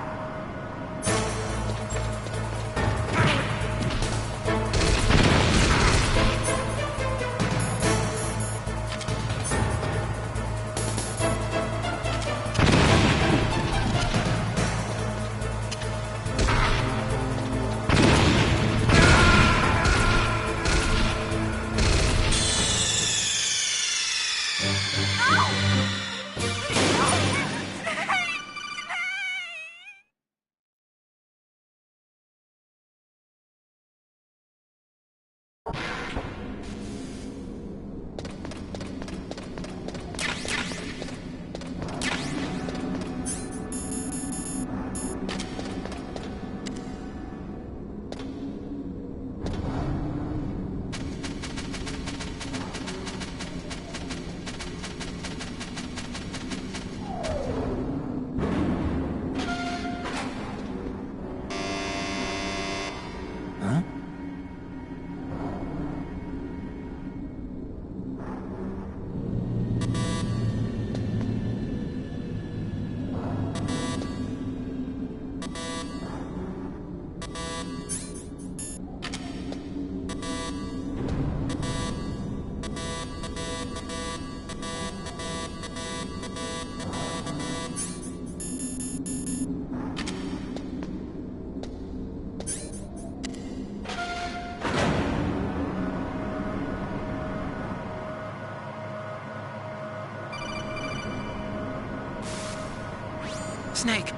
Snake,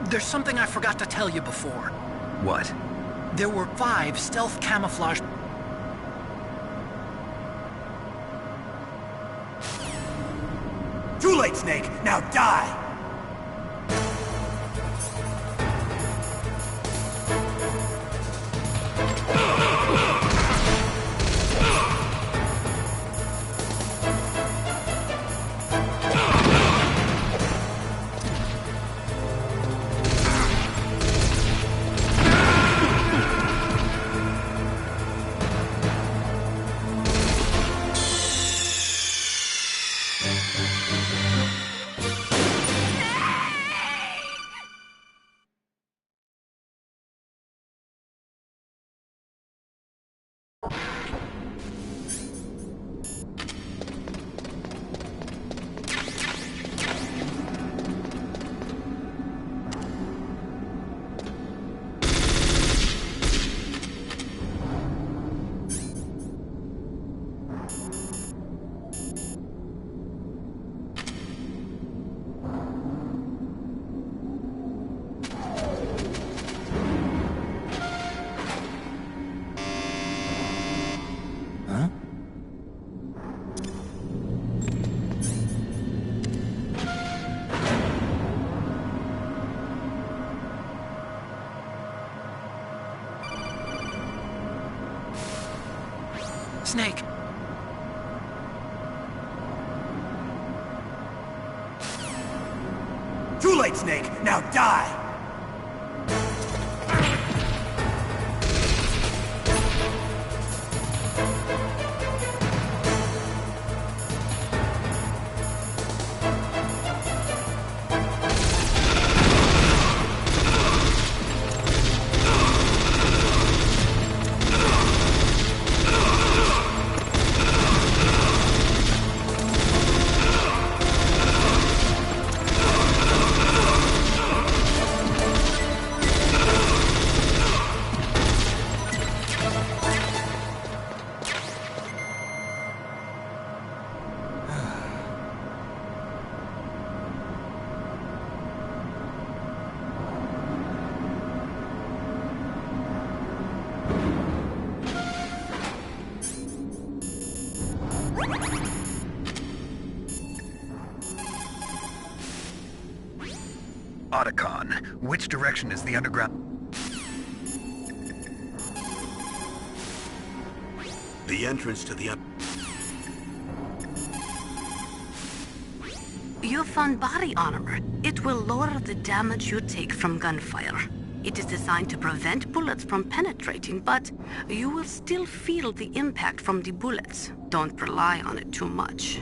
there's something I forgot to tell you before. What? There were 5 stealth camouflage... Too late, Snake! Now die! Snake. Too late, Snake! Now die! Otacon, which direction is the underground? The entrance to the... You found body armor. It will lower the damage you take from gunfire. It is designed to prevent bullets from penetrating, but you will still feel the impact from the bullets. Don't rely on it too much.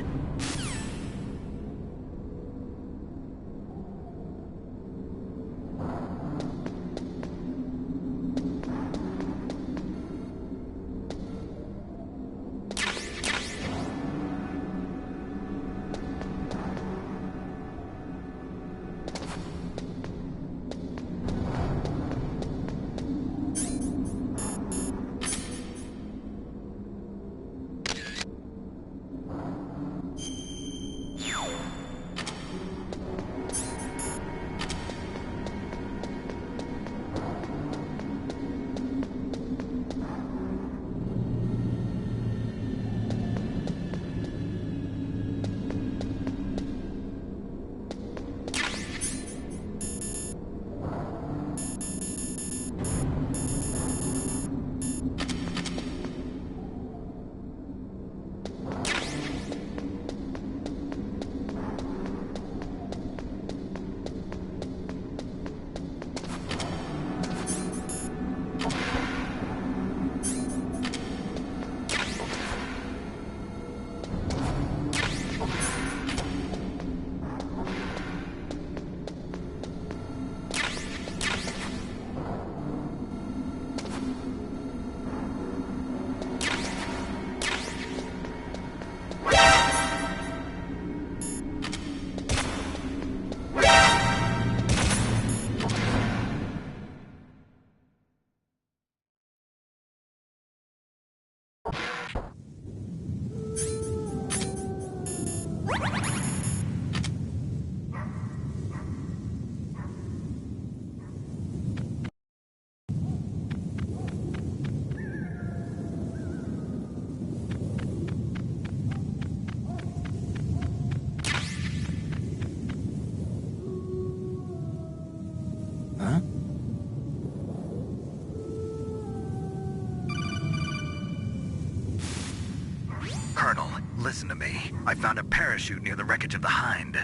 Listen to me. I found a parachute near the wreckage of the Hind.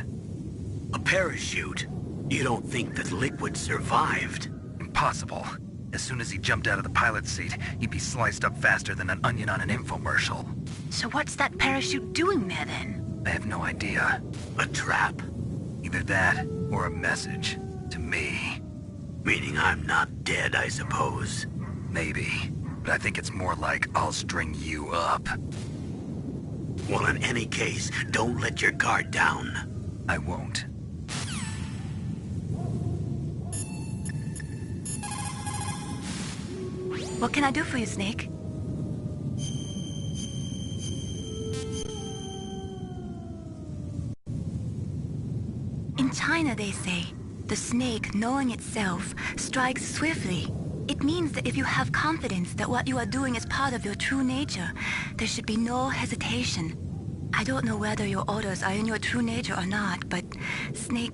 A parachute? You don't think that Liquid survived? Impossible. As soon as he jumped out of the pilot's seat, he'd be sliced up faster than an onion on an infomercial. So what's that parachute doing there then? I have no idea. A trap? Either that, or a message. To me. Meaning I'm not dead, I suppose. Maybe. But I think it's more like I'll string you up. Well, in any case, don't let your guard down. I won't. What can I do for you, Snake? In China, they say, the snake, knowing itself, strikes swiftly. It means that if you have confidence that what you are doing is part of your true nature, there should be no hesitation. I don't know whether your orders are in your true nature or not, but, Snake,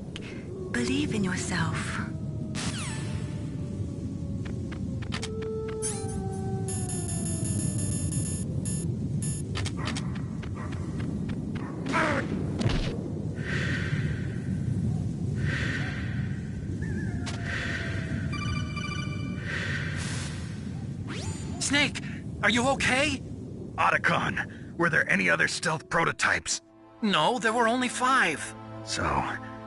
believe in yourself. Snake, are you okay? Otacon, were there any other stealth prototypes? No, there were only 5. So,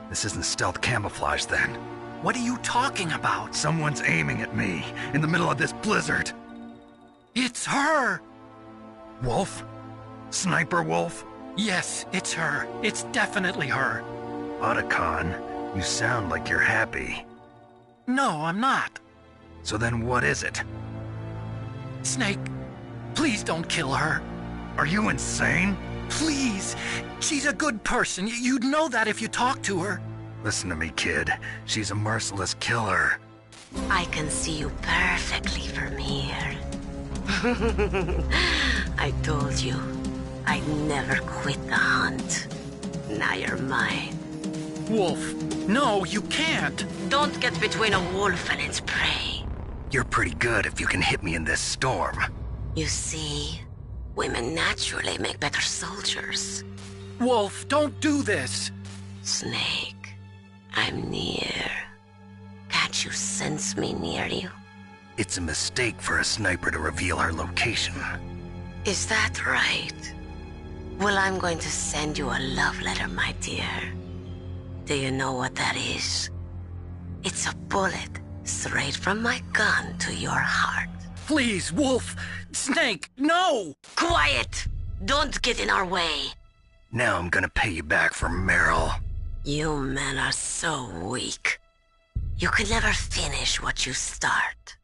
this isn't stealth camouflage then? What are you talking about? Someone's aiming at me, in the middle of this blizzard. It's her! Wolf? Sniper Wolf? Yes, it's her. It's definitely her. Otacon, you sound like you're happy. No, I'm not. So then what is it? Snake, please don't kill her. Are you insane? Please! She's a good person. You'd know that if you talked to her. Listen to me, kid. She's a merciless killer. I can see you perfectly from here. I told you, I'd never quit the hunt. Now you're mine. Wolf, no, you can't. Don't get between a wolf and its prey. You're pretty good if you can hit me in this storm. You see, women naturally make better soldiers. Wolf, don't do this. Snake, I'm near. Can't you sense me near you? It's a mistake for a sniper to reveal her location. Is that right? Well, I'm going to send you a love letter, my dear. Do you know what that is? It's a bullet straight from my gun to your heart. Please, Wolf! Snake, no! Quiet! Don't get in our way. Now I'm gonna pay you back for Meryl. You men are so weak. You can never finish what you start.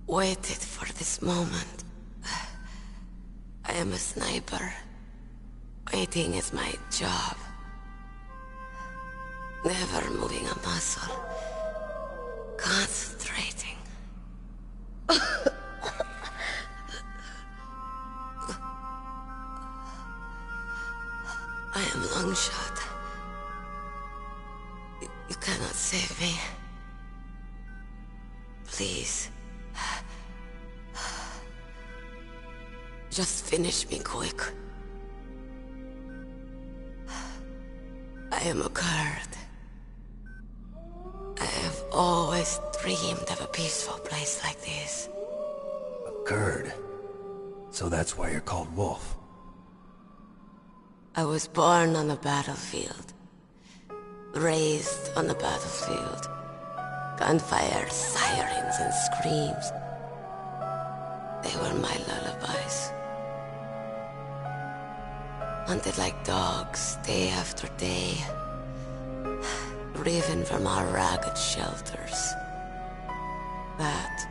waited for this moment. I am a sniper. Waiting is my job. Never moving a muscle. Concentrating. I am Longshot. You cannot save me. Please. Just finish me quick. I am a Kurd. I have always dreamed of a peaceful place like this. A Kurd? So that's why you're called Wolf. I was born on the battlefield. Raised on the battlefield. Gunfire, sirens, and screams. They were my lullabies. Hunted like dogs, day after day. Driven from our ragged shelters. That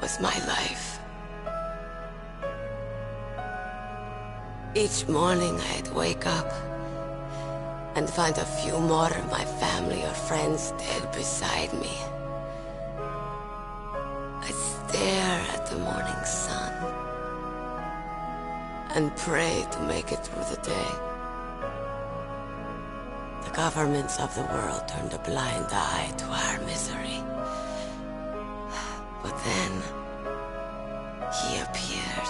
was my life. Each morning I'd wake up and find a few more of my family or friends dead beside me. I'd stare at the morning sun and pray to make it through the day. The governments of the world turned a blind eye to our misery. But then, he appeared.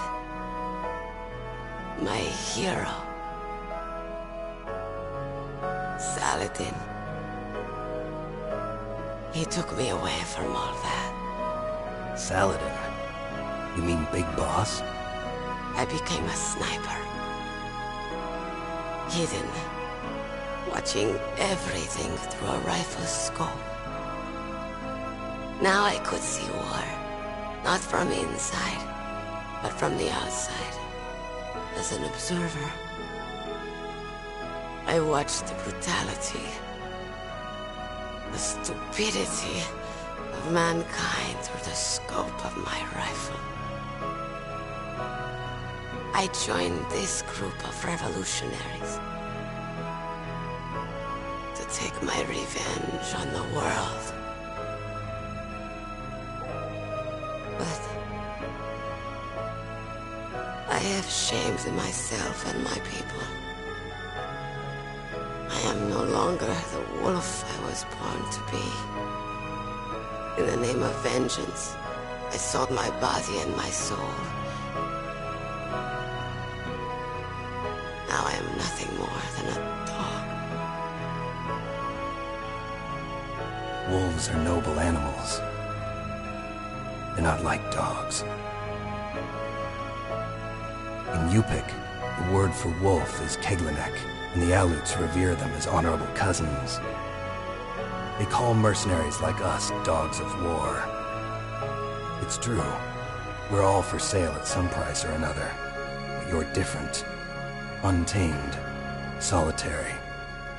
My hero. Saladin. He took me away from all that. Saladin? You mean Big Boss? I became a sniper. Hidden. Watching everything through a rifle's scope. Now I could see war. Not from inside, but from the outside. As an observer. I watched the brutality, the stupidity of mankind through the scope of my rifle. I joined this group of revolutionaries to take my revenge on the world. But I have shamed myself and my people. I am no longer the wolf I was born to be. In the name of vengeance, I sold my body and my soul. Now I am nothing more than a dog. Wolves are noble animals. They're not like dogs. In Yupik, the word for wolf is Keglanek, and the Alots revere them as honorable cousins. They call mercenaries like us dogs of war. It's true. We're all for sale at some price or another. But you're different. Untamed. Solitary.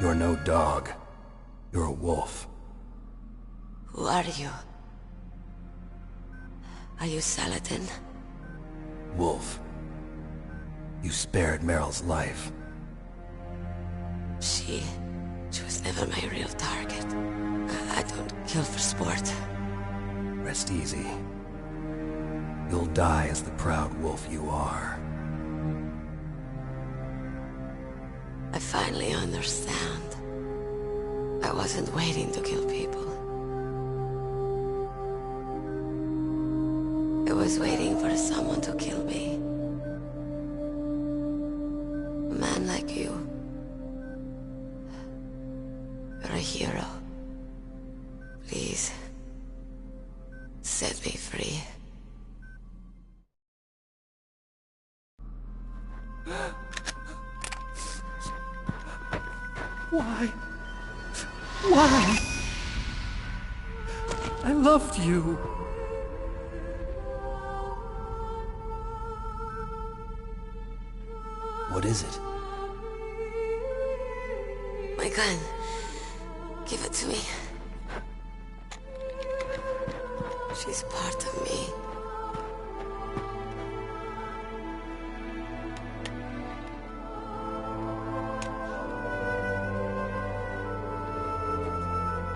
You're no dog. You're a wolf. Who are you? Are you Saladin? Wolf. You spared Meryl's life. She was never my real target. I don't kill for sport. Rest easy. You'll die as the proud wolf you are. I finally understand. I wasn't waiting to kill people. I was waiting for someone to kill me. A man like you. You're a hero. Please, set me free. Why? Why? I loved you. What is it? My gun. Give it to me. She's part of me.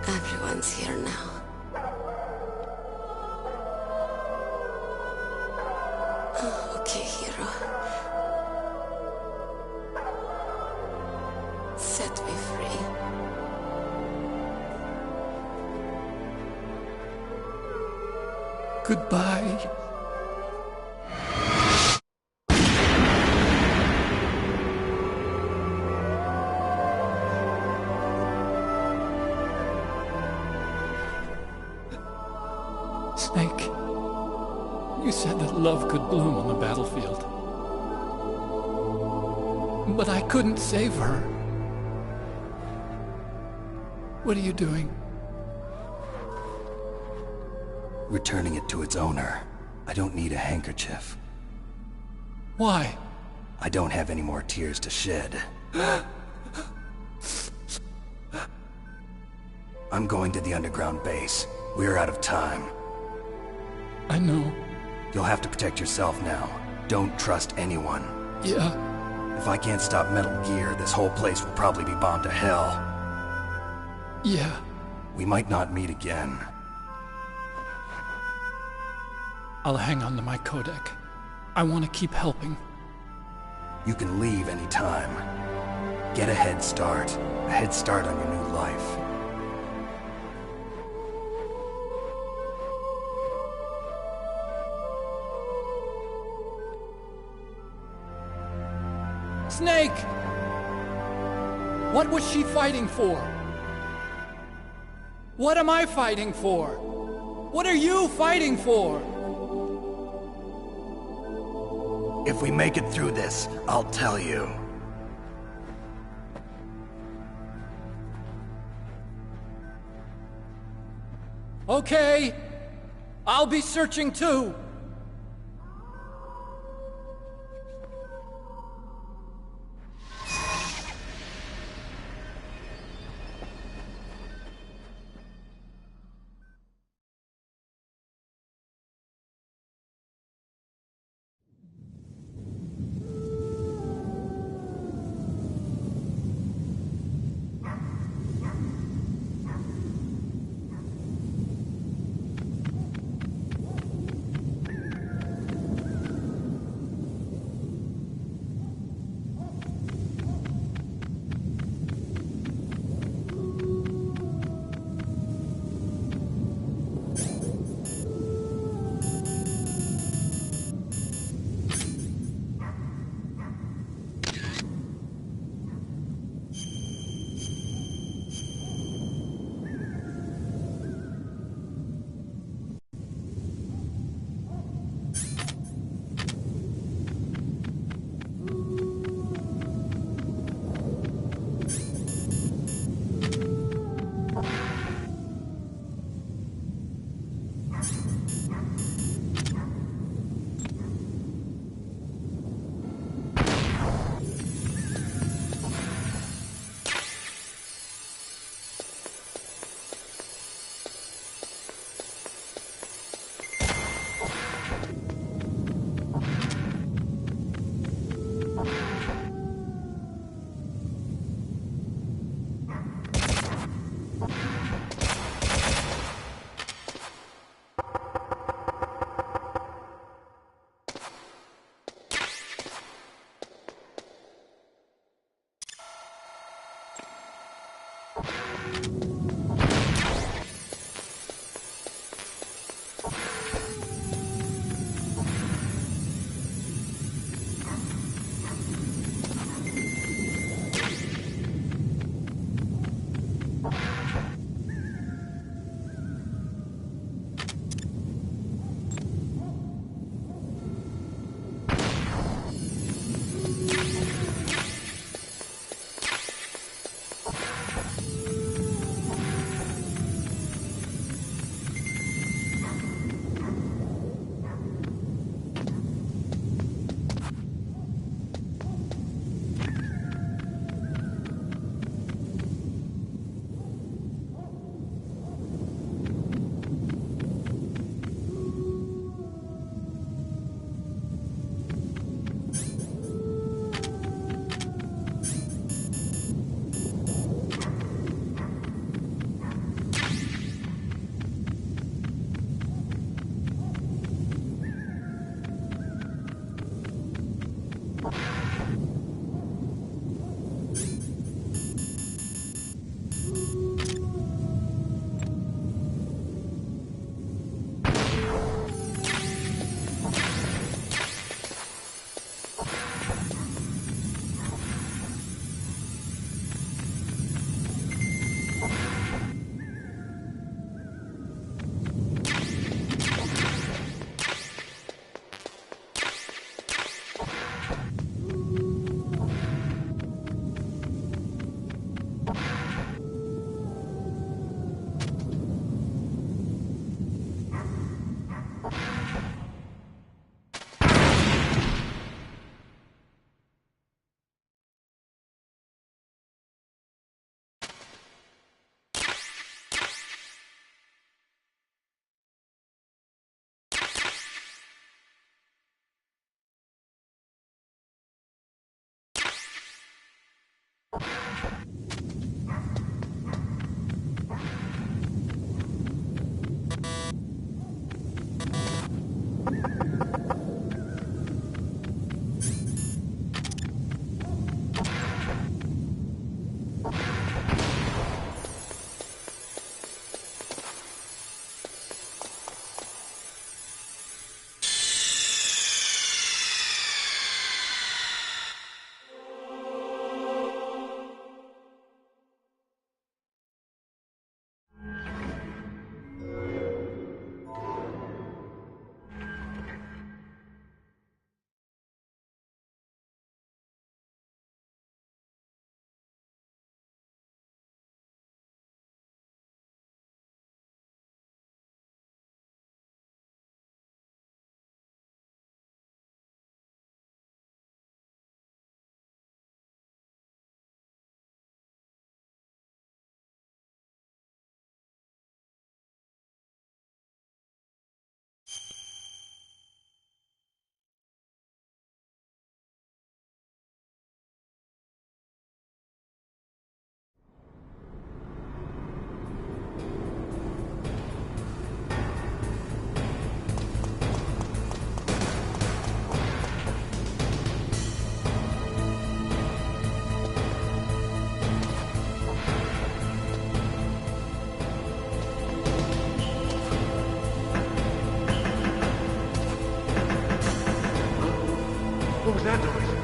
Everyone's here now. Okay, hero. Set me free. Goodbye. Snake, you said that love could bloom on the battlefield. But I couldn't save her. What are you doing? Returning it to its owner. I don't need a handkerchief. Why? I don't have any more tears to shed. I'm going to the underground base. We're out of time. I know. You'll have to protect yourself now. Don't trust anyone. Yeah. If I can't stop Metal Gear, this whole place will probably be bombed to hell. Yeah. We might not meet again. I'll hang on to my codec. I want to keep helping. You can leave anytime. Get a head start. A head start on your new life. Snake! What was she fighting for? What am I fighting for? What are you fighting for? If we make it through this, I'll tell you. Okay. I'll be searching too. that noise?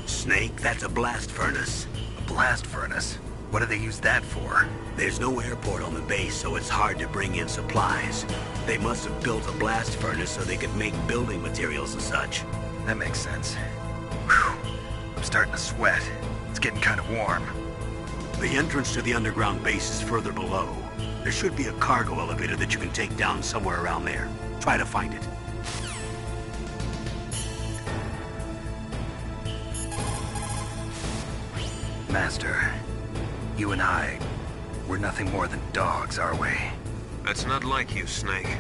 Snake, that's a blast furnace. A blast furnace? What do they use that for? There's no airport on the base, so it's hard to bring in supplies. They must have built a blast furnace so they could make building materials and such. That makes sense. Whew. I'm starting to sweat. It's getting kind of warm. The entrance to the underground base is further below. There should be a cargo elevator that you can take down somewhere around there. Try to find it. Master, you and I, we're nothing more than dogs, are we? That's not like you, Snake.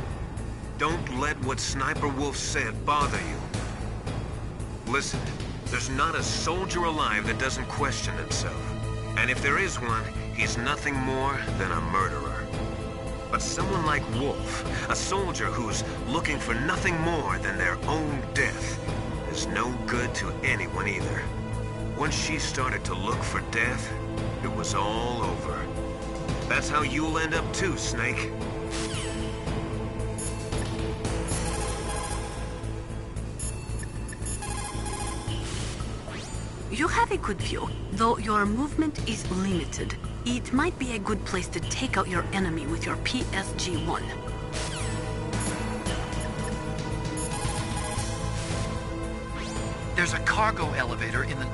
Don't let what Sniper Wolf said bother you. Listen, there's not a soldier alive that doesn't question himself. And if there is one, he's nothing more than a murderer. But someone like Wolf, a soldier who's looking for nothing more than their own death, is no good to anyone either. Once she started to look for death, it was all over. That's how you'll end up too, Snake. You have a good view, though your movement is limited. It might be a good place to take out your enemy with your PSG-1. There's a cargo elevator in the...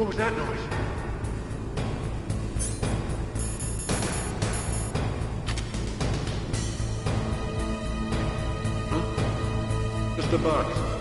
What was that noise? Huh? Mr. Box.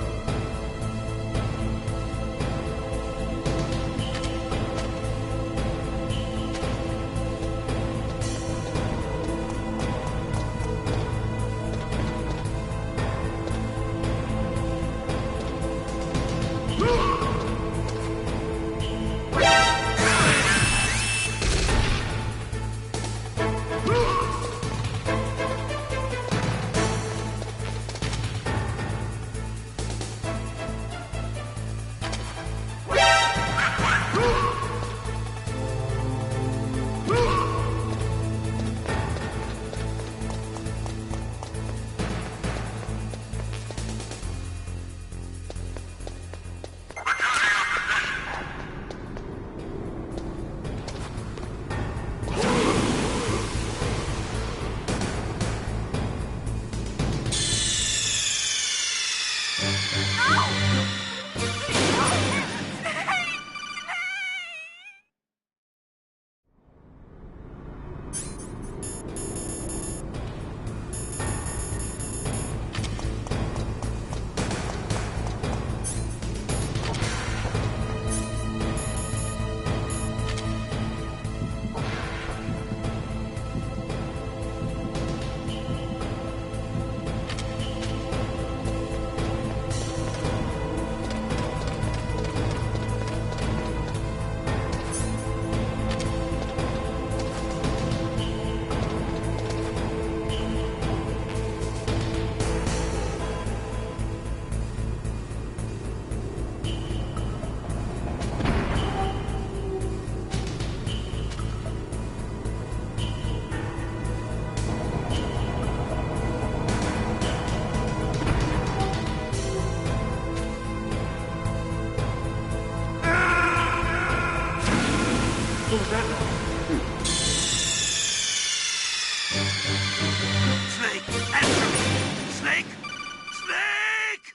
What was that noise? Snake, answer me! Snake! Snake!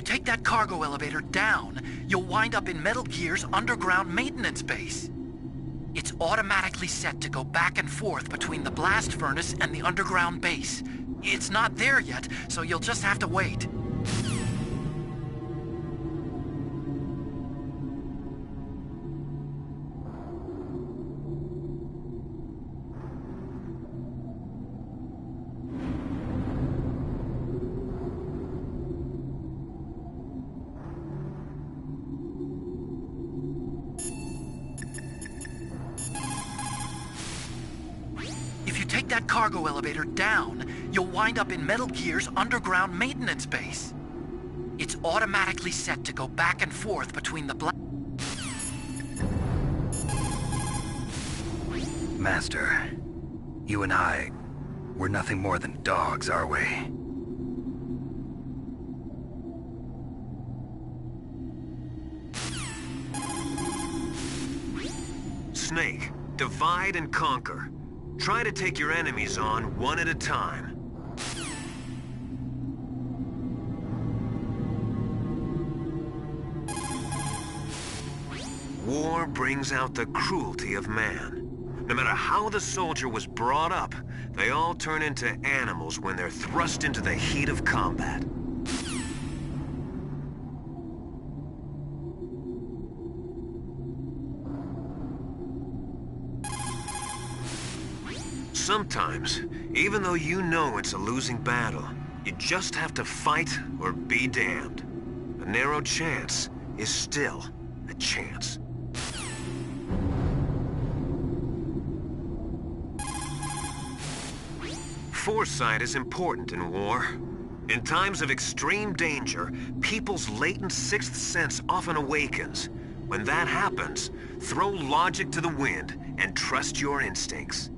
Take that cargo elevator down, you'll wind up in Metal Gear's underground maintenance base. It's automatically set to go back and forth between the blast furnace and the underground base. It's not there yet, so you'll just have to wait. Take that cargo elevator down, you'll wind up in Metal Gear's underground maintenance base. It's automatically set to go back and forth between the Master, you and I, we're nothing more than dogs, are we? Snake, divide and conquer. Try to take your enemies on one at a time. War brings out the cruelty of man. No matter how the soldier was brought up, they all turn into animals when they're thrust into the heat of combat. Sometimes, even though you know it's a losing battle, you just have to fight or be damned. A narrow chance is still a chance. Foresight is important in war. In times of extreme danger, people's latent sixth sense often awakens. When that happens, throw logic to the wind and trust your instincts.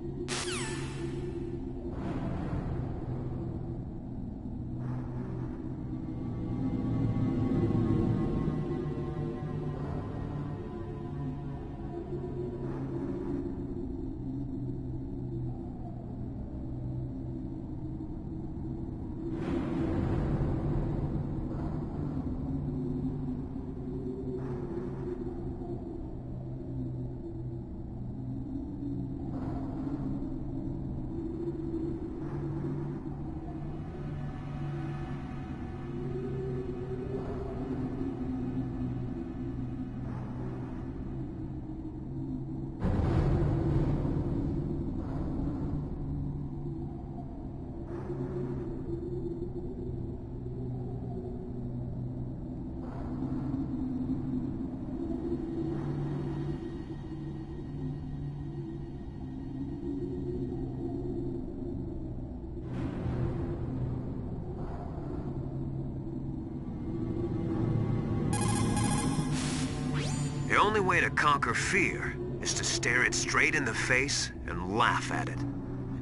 only way to conquer fear is to stare it straight in the face and laugh at it.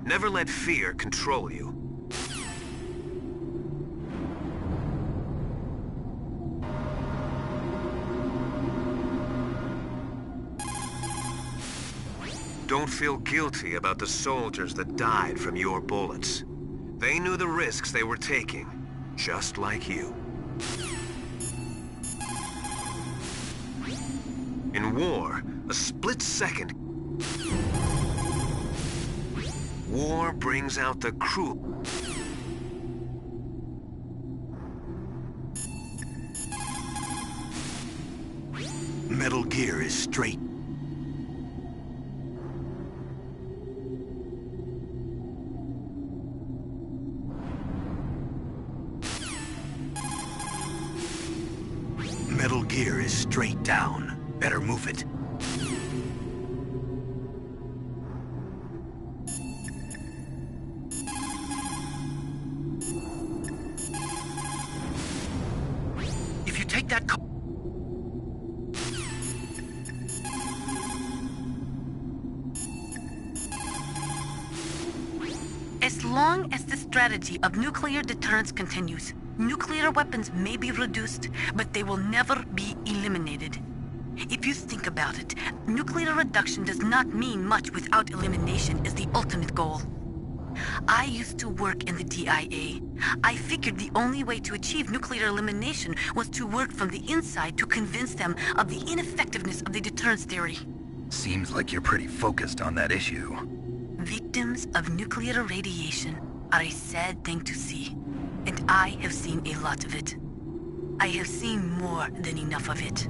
Never let fear control you. Don't feel guilty about the soldiers that died from your bullets. They knew the risks they were taking, just like you. In war, a split second. War brings out the cruel. Metal Gear is straight. Metal Gear is straight down. Better move it. If you take that As long as the strategy of nuclear deterrence continues, nuclear weapons may be reduced, but they will never be eliminated. If you think about it, nuclear reduction does not mean much without elimination as the ultimate goal. I used to work in the DIA. I figured the only way to achieve nuclear elimination was to work from the inside to convince them of the ineffectiveness of the deterrence theory. Seems like you're pretty focused on that issue. Victims of nuclear radiation are a sad thing to see, and I have seen a lot of it. I have seen more than enough of it.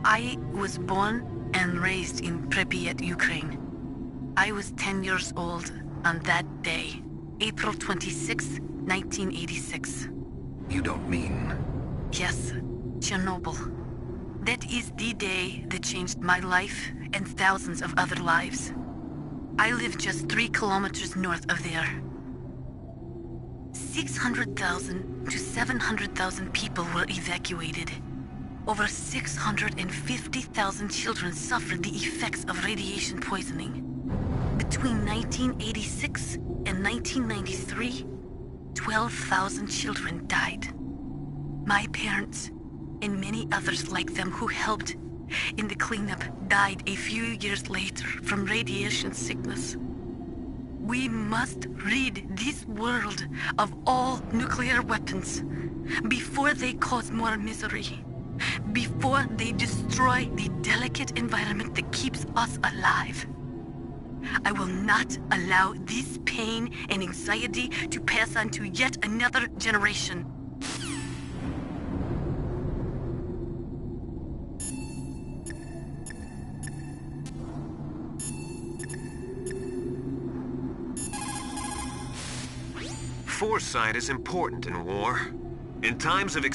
I was born and raised in Pripyat, Ukraine. I was 10 years old on that day, April 26, 1986. You don't mean... Yes, Chernobyl. That is the day that changed my life and thousands of other lives. I live just 3 kilometers north of there. 600,000 to 700,000 people were evacuated. Over 650,000 children suffered the effects of radiation poisoning. Between 1986 and 1993, 12,000 children died. My parents, and many others like them who helped in the cleanup, died a few years later from radiation sickness. We must rid this world of all nuclear weapons before they cause more misery, before they destroy the delicate environment that keeps us alive. I will not allow this pain and anxiety to pass on to yet another generation. Foresight is important in war. In times of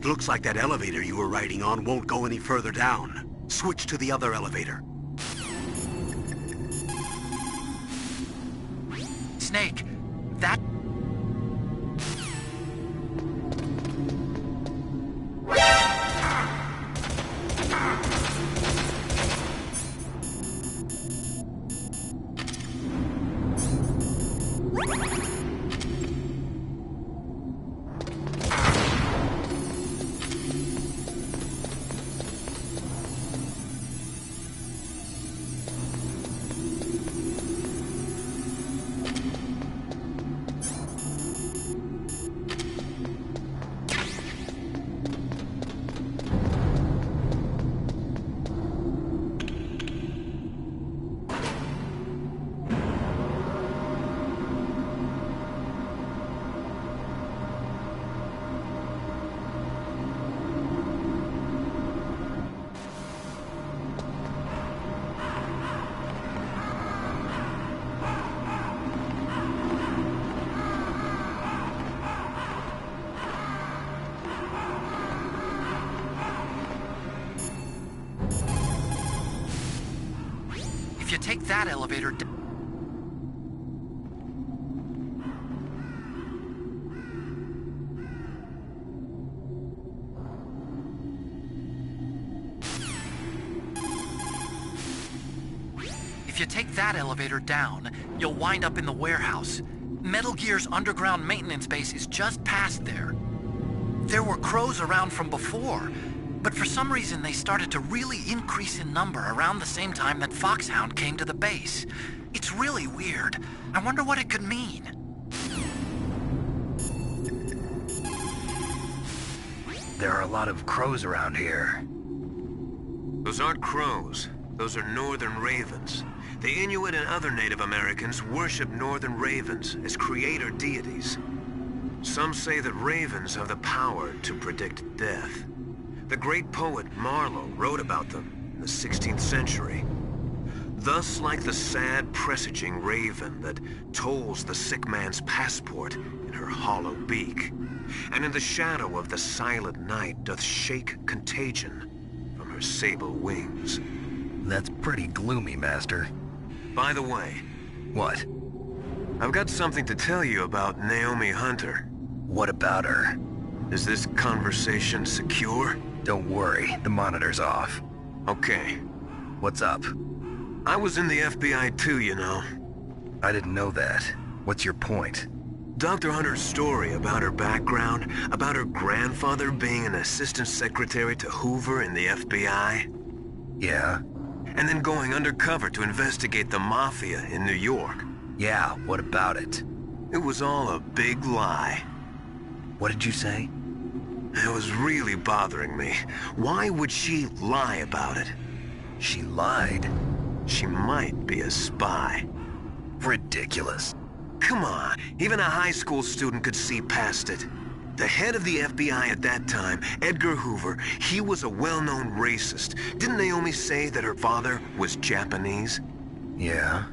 Looks like that elevator you were riding on won't go any further down. Switch to the other elevator. Snake, that... If you take that elevator... If you take that elevator down, you'll wind up in the warehouse. Metal Gear's underground maintenance base is just past there. There were crows around from before, but for some reason they started to really increase in number around the same time that Foxhound came to the base. It's really weird. I wonder what it could mean. There are a lot of crows around here. Those aren't crows. Those are northern ravens. The Inuit and other Native Americans worship northern ravens as creator deities. Some say that ravens have the power to predict death. The great poet Marlowe wrote about them in the 16th century. Thus, like the sad presaging raven that tolls the sick man's passport in her hollow beak, and in the shadow of the silent night doth shake contagion from her sable wings. That's pretty gloomy, Master. By the way... What? I've got something to tell you about Naomi Hunter. What about her? Is this conversation secure? Don't worry, the monitor's off. Okay. What's up? I was in the FBI too, you know. I didn't know that. What's your point? Dr. Hunter's story about her background, about her grandfather being an assistant secretary to Hoover in the FBI. Yeah? And then going undercover to investigate the Mafia in New York. Yeah, what about it? It was all a big lie. What did you say? It was really bothering me. Why would she lie about it? She lied? She might be a spy. Ridiculous. Come on, even a high school student could see past it. The head of the FBI at that time, Edgar Hoover, he was a well-known racist. Didn't Naomi say that her father was Japanese? Yeah.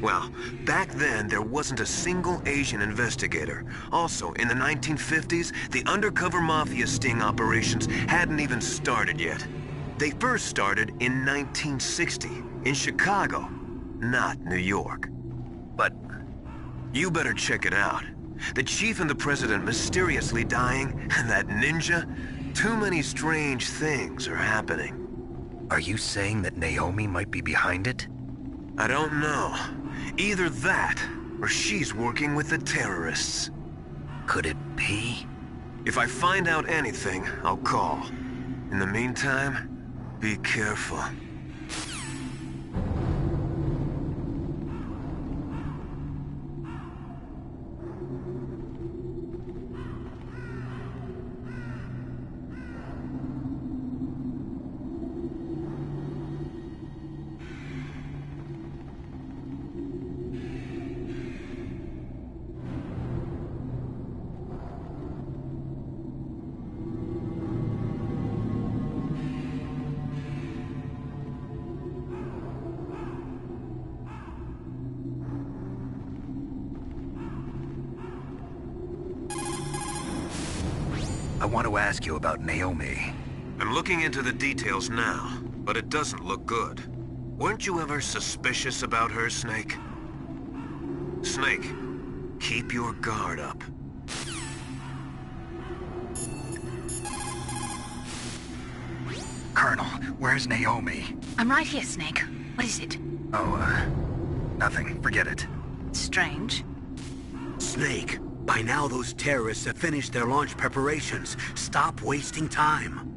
Well, back then, there wasn't a single Asian investigator. Also, in the 1950s, the undercover mafia sting operations hadn't even started yet. They first started in 1960, in Chicago, not New York. But... You better check it out. The chief and the president mysteriously dying, and that ninja? Too many strange things are happening. Are you saying that Naomi might be behind it? I don't know. Either that, or she's working with the terrorists. Could it be? If I find out anything, I'll call. In the meantime, be careful. I want to ask you about Naomi. I'm looking into the details now, but it doesn't look good. Weren't you ever suspicious about her, Snake? Snake, keep your guard up. Colonel, where's Naomi? I'm right here, Snake. What is it? Oh, nothing. Forget it. Strange. Snake, by now those terrorists have finished their launch preparations. Stop wasting time.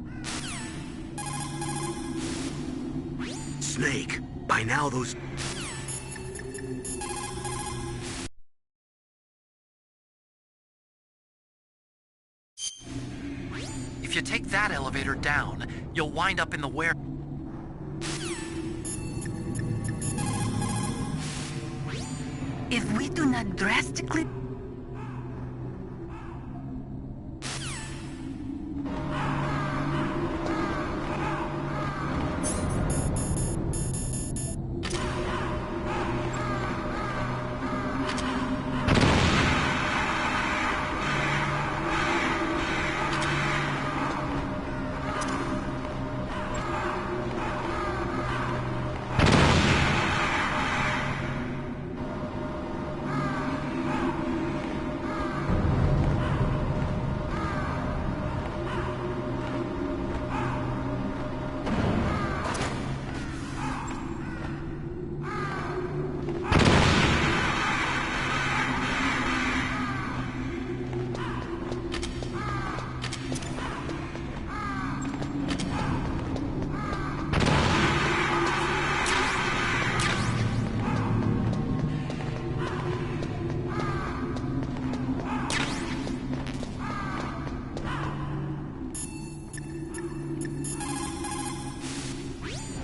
Snake, by now those... If you take that elevator down, you'll wind up in the ware... If we do not drastically...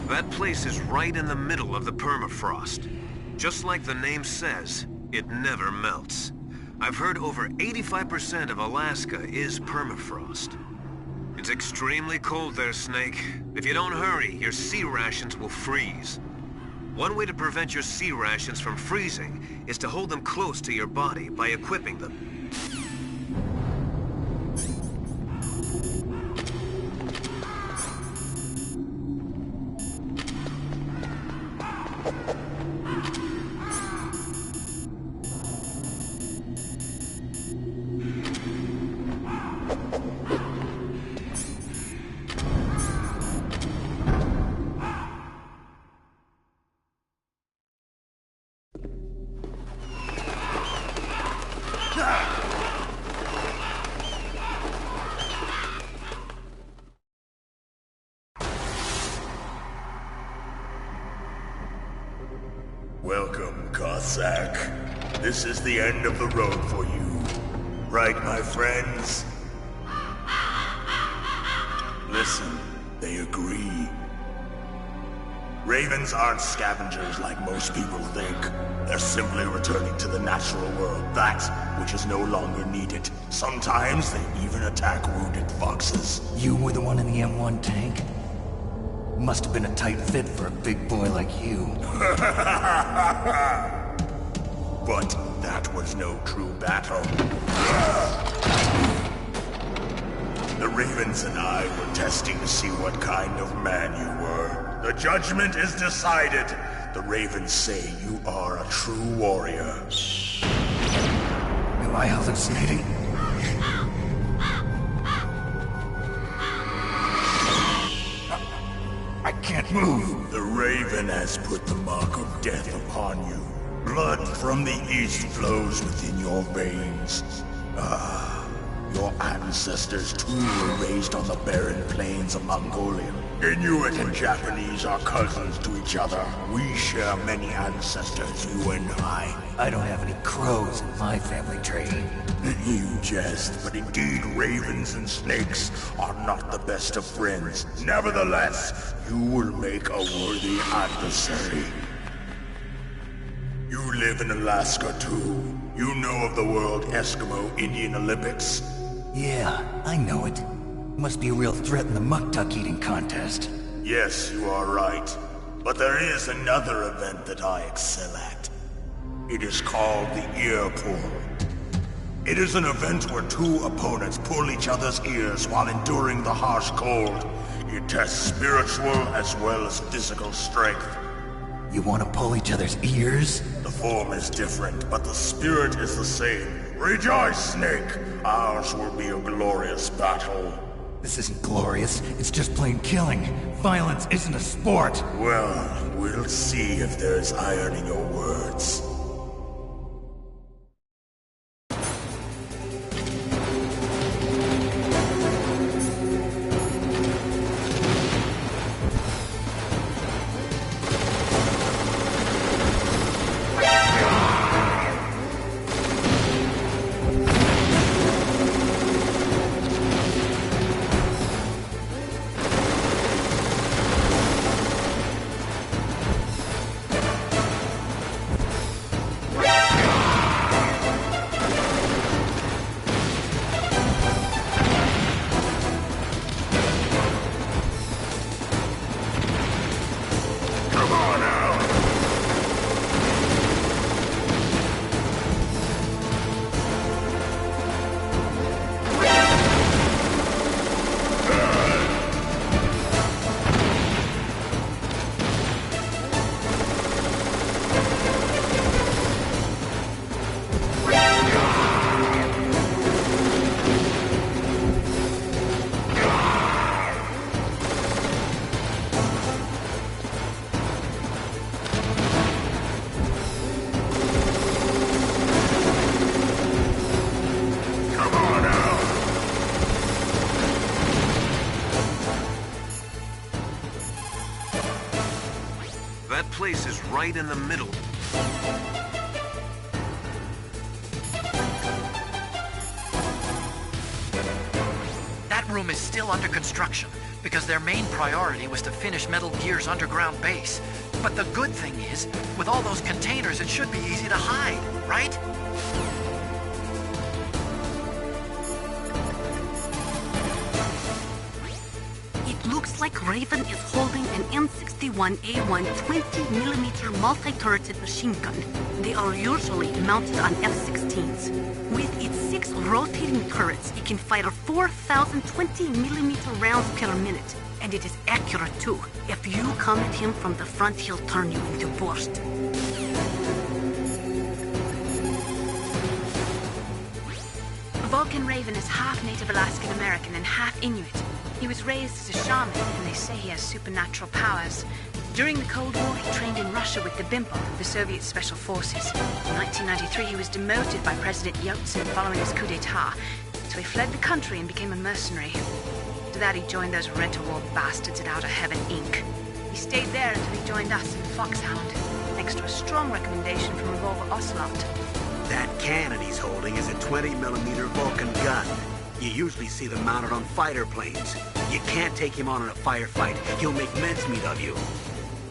That place is right in the middle of the permafrost. Just like the name says, it never melts. I've heard over 85% of Alaska is permafrost. It's extremely cold there, Snake. If you don't hurry, your sea rations will freeze. One way to prevent your sea rations from freezing is to hold them close to your body by equipping them. Welcome, Cossack. This is the end of the road for you. Right, my friends? Listen, they agree. Ravens aren't scavengers like most people think. They're simply returning to the natural world, that which is no longer needed. Sometimes they even attack wounded foxes. You were the one in the M1 tank? Must have been a tight fit for a big boy like you. But that was no true battle. The Ravens and I were testing to see what kind of man you were. The judgment is decided. The Ravens say you are a true warrior. Am I hallucinating? I can't move. The Raven has put the mark of death upon you. Blood from the east flows within your veins. Ah, your ancestors too were raised on the barren plains of Mongolia. Inuit and Japanese are cousins to each other. We share many ancestors, you and I. I don't have any crows in my family tree. You jest, but indeed ravens and snakes are not the best of friends. Nevertheless, you will make a worthy adversary. You live in Alaska too. You know of the World Eskimo Indian Olympics? Yeah, I know it. Must be a real threat in the muck-duck eating contest. Yes, you are right. But there is another event that I excel at. It is called the Ear Pull. It is an event where two opponents pull each other's ears while enduring the harsh cold. It tests spiritual as well as physical strength. You want to pull each other's ears? The form is different, but the spirit is the same. Rejoice, Snake! Ours will be a glorious battle. This isn't glorious, it's just plain killing. Violence isn't a sport. Well, we'll see if there's iron in your words. That place is right in the middle. That room is still under construction, because their main priority was to finish Metal Gear's underground base. But the good thing is, with all those containers, it should be easy to hide, right? It looks like Raven is holding an M61A1 20mm multi-turreted machine gun. They are usually mounted on F-16s. With its 6 rotating turrets, it can fire 4,000 20mm rounds per minute. And it is accurate too. If you come at him from the front, he'll turn you into borscht. Vulcan Raven is half Native Alaskan American and half Inuit. He was raised as a shaman, and they say he has supernatural powers. During the Cold War, he trained in Russia with the BIMPO, the Soviet Special Forces. In 1993, he was demoted by President Yeltsin following his coup d'etat, so he fled the country and became a mercenary. After that, he joined those rent-a-war bastards at Outer Heaven, Inc. He stayed there until he joined us in Foxhound, next to a strong recommendation from Revolver Ocelot. That cannon he's holding is a 20mm Vulcan gun. You usually see them mounted on fighter planes. You can't take him on in a firefight. He'll make mincemeat of you.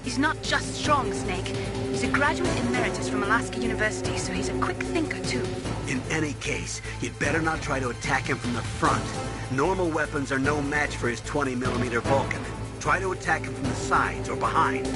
He's not just strong, Snake. He's a graduate emeritus from Alaska University, so he's a quick thinker, too. In any case, you'd better not try to attack him from the front. Normal weapons are no match for his 20mm Vulcan. Try to attack him from the sides or behind.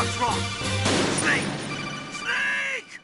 What's wrong? Snake! Snake!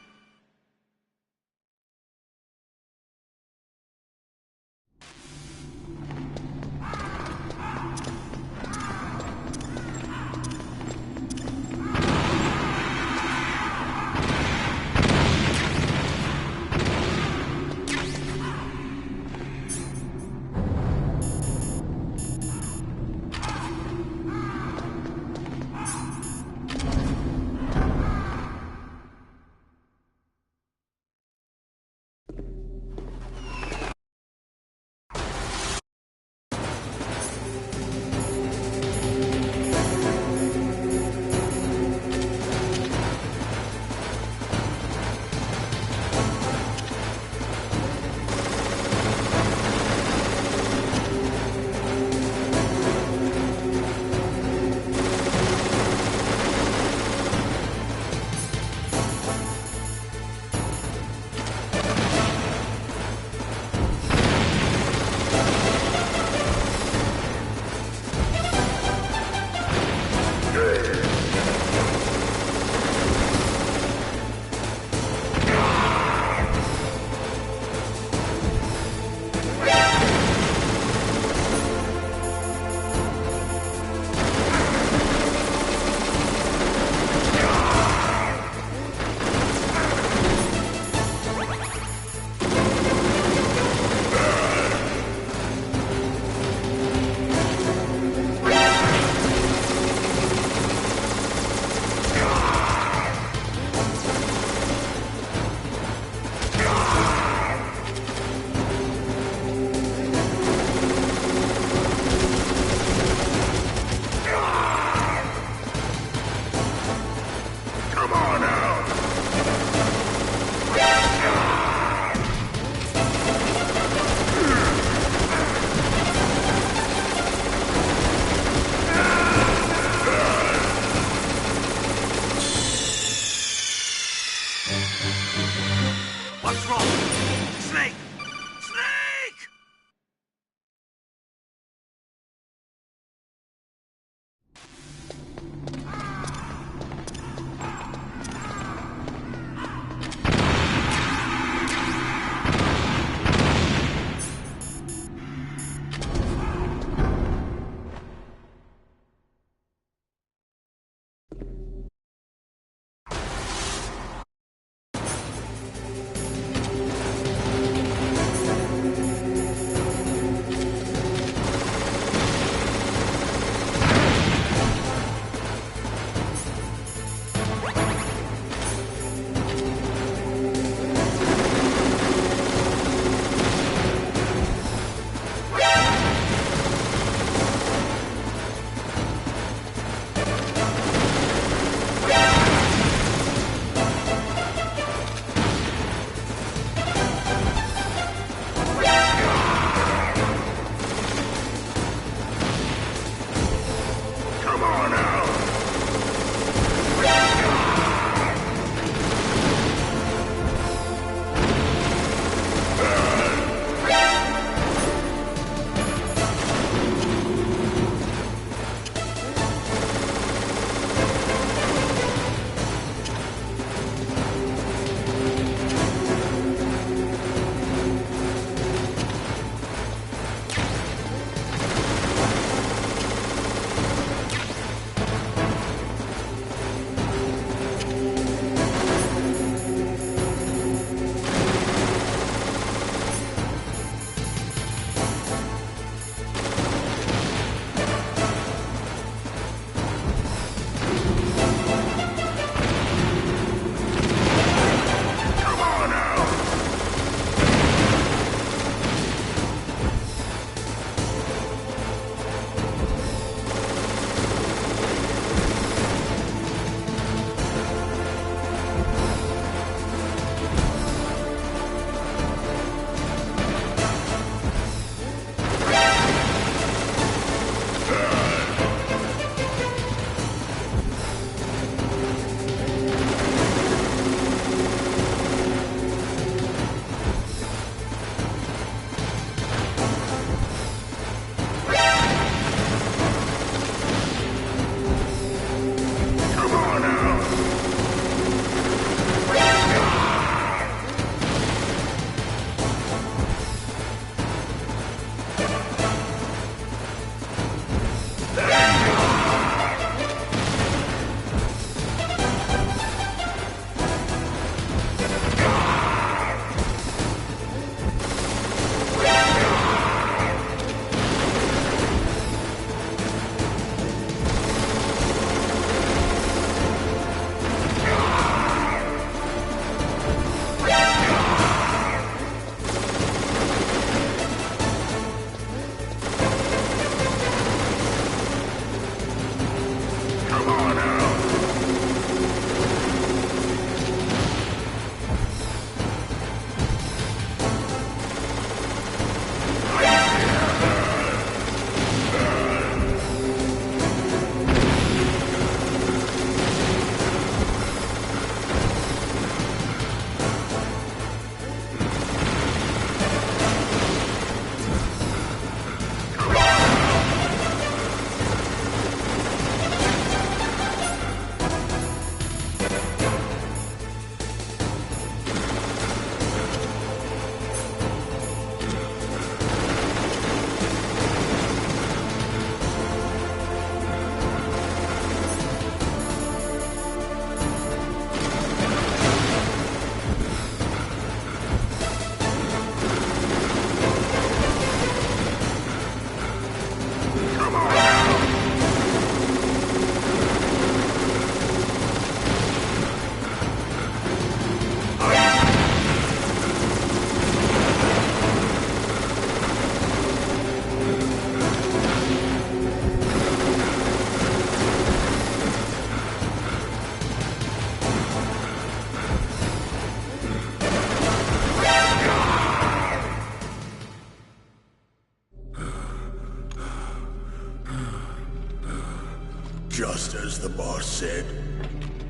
just as the boss said.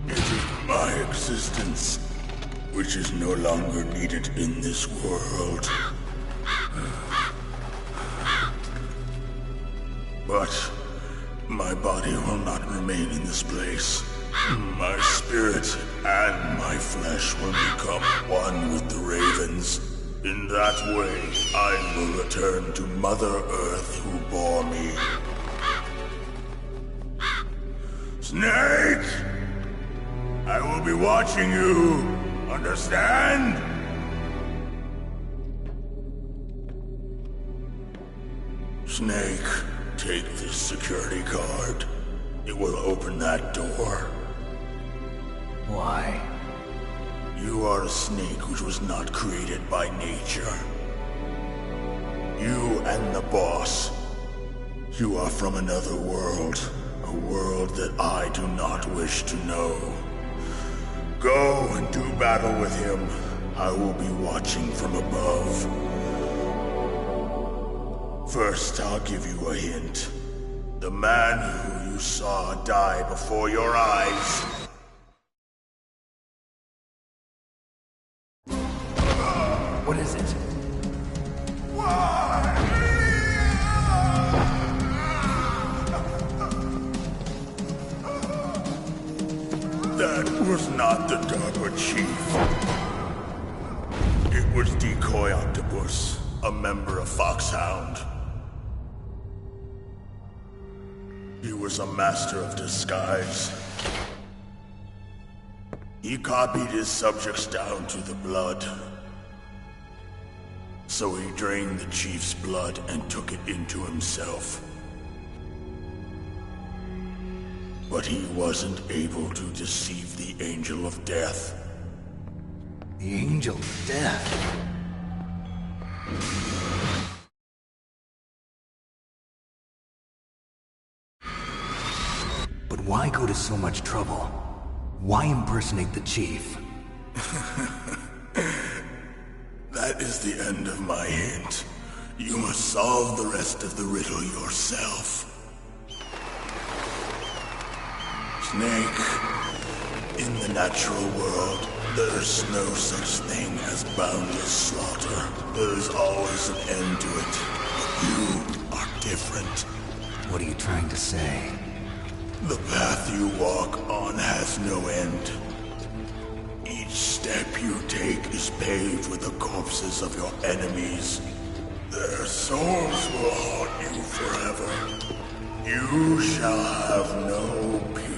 It is my existence, which is no longer needed in this world. But my body will not remain in this place. My spirit and my flesh will become one with the ravens. In that way, I will return to Mother Earth who bore me. Snake! I will be watching you. Understand? Snake, take this security card. It will open that door. Why? You are a snake which was not created by nature. You and the boss. You are from another world. A world that I do not wish to know. Go and do battle with him. I will be watching from above. First, I'll give you a hint. The man who you saw die before your eyes. What is it? That was not the DARPA chief. It was Decoy Octopus, a member of Foxhound. He was a master of disguise. He copied his subjects down to the blood. So he drained the chief's blood and took it into himself. But he wasn't able to deceive the Angel of Death. The Angel of Death? But why go to so much trouble? Why impersonate the chief? That is the end of my hint. You must solve the rest of the riddle yourself. Snake, in the natural world, there's no such thing as boundless slaughter. There's always an end to it. But you are different. What are you trying to say? The path you walk on has no end. Each step you take is paved with the corpses of your enemies. Their souls will haunt you forever. You shall have no peace.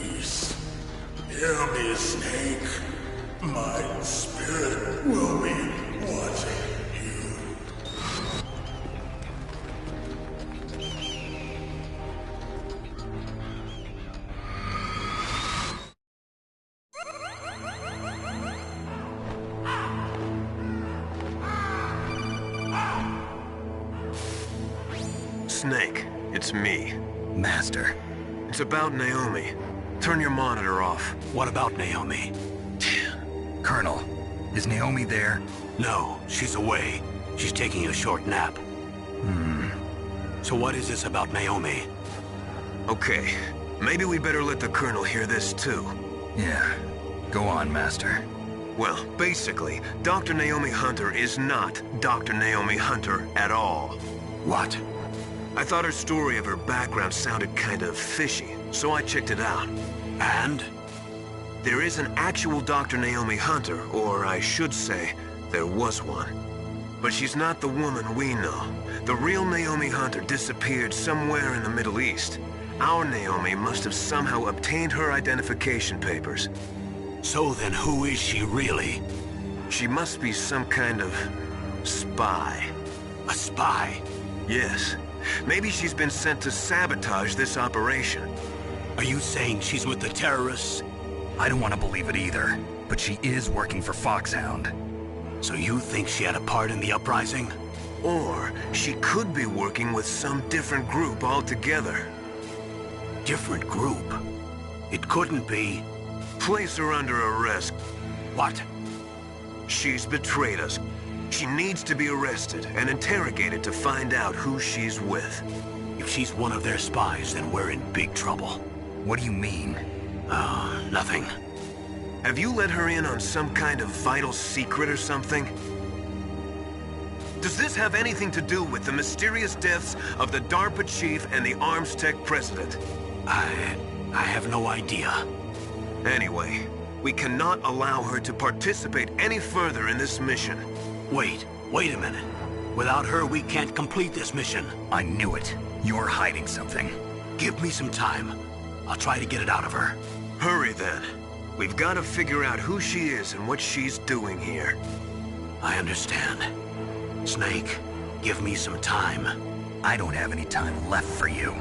Hear me, Snake. My spirit will be watching you. Snake, it's me. Master. It's about Naomi. Turn your monitor off. What about Naomi? Colonel, is Naomi there? No, she's away. She's taking a short nap. So what is this about Naomi? Okay, maybe we better let the Colonel hear this too. Yeah, go on, Master. Well, basically, Dr. Naomi Hunter is not Dr. Naomi Hunter at all. What? I thought her story of her background sounded kind of fishy, so I checked it out. And? There is an actual Dr. Naomi Hunter, or I should say, there was one. But she's not the woman we know. The real Naomi Hunter disappeared somewhere in the Middle East. Our Naomi must have somehow obtained her identification papers. So then who is she really? She must be some kind of spy. A spy? Yes. Maybe she's been sent to sabotage this operation. Are you saying she's with the terrorists? I don't want to believe it either, but she is working for Foxhound. So you think she had a part in the uprising? Or she could be working with some different group altogether. Different group? It couldn't be. Place her under arrest. What? She's betrayed us. She needs to be arrested and interrogated to find out who she's with. If she's one of their spies, then we're in big trouble. What do you mean? Oh, nothing. Have you let her in on some kind of vital secret or something? Does this have anything to do with the mysterious deaths of the DARPA chief and the Arms Tech president? I have no idea. Anyway, we cannot allow her to participate any further in this mission. Wait a minute. Without her, we can't complete this mission. I knew it. You're hiding something. Give me some time. I'll try to get it out of her. Hurry then. We've got to figure out who she is and what she's doing here. I understand. Snake, give me some time. I don't have any time left for you.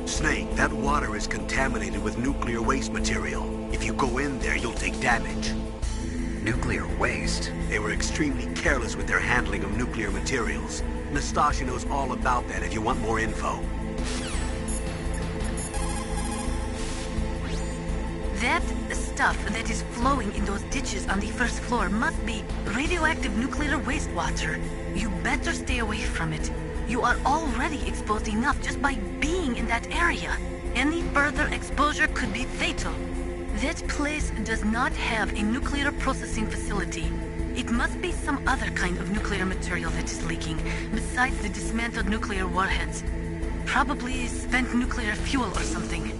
Snake, that water is contaminated with nuclear waste material. If you go in there, you'll take damage. Nuclear waste? They were extremely careless with their handling of nuclear materials. Nastasha knows all about that if you want more info. That stuff that is flowing in those ditches on the first floor must be radioactive nuclear wastewater. You better stay away from it. You are already exposed enough just by being in that area. Any further exposure could be fatal. That place does not have a nuclear processing facility. It must be some other kind of nuclear material that is leaking, besides the dismantled nuclear warheads. Probably spent nuclear fuel or something.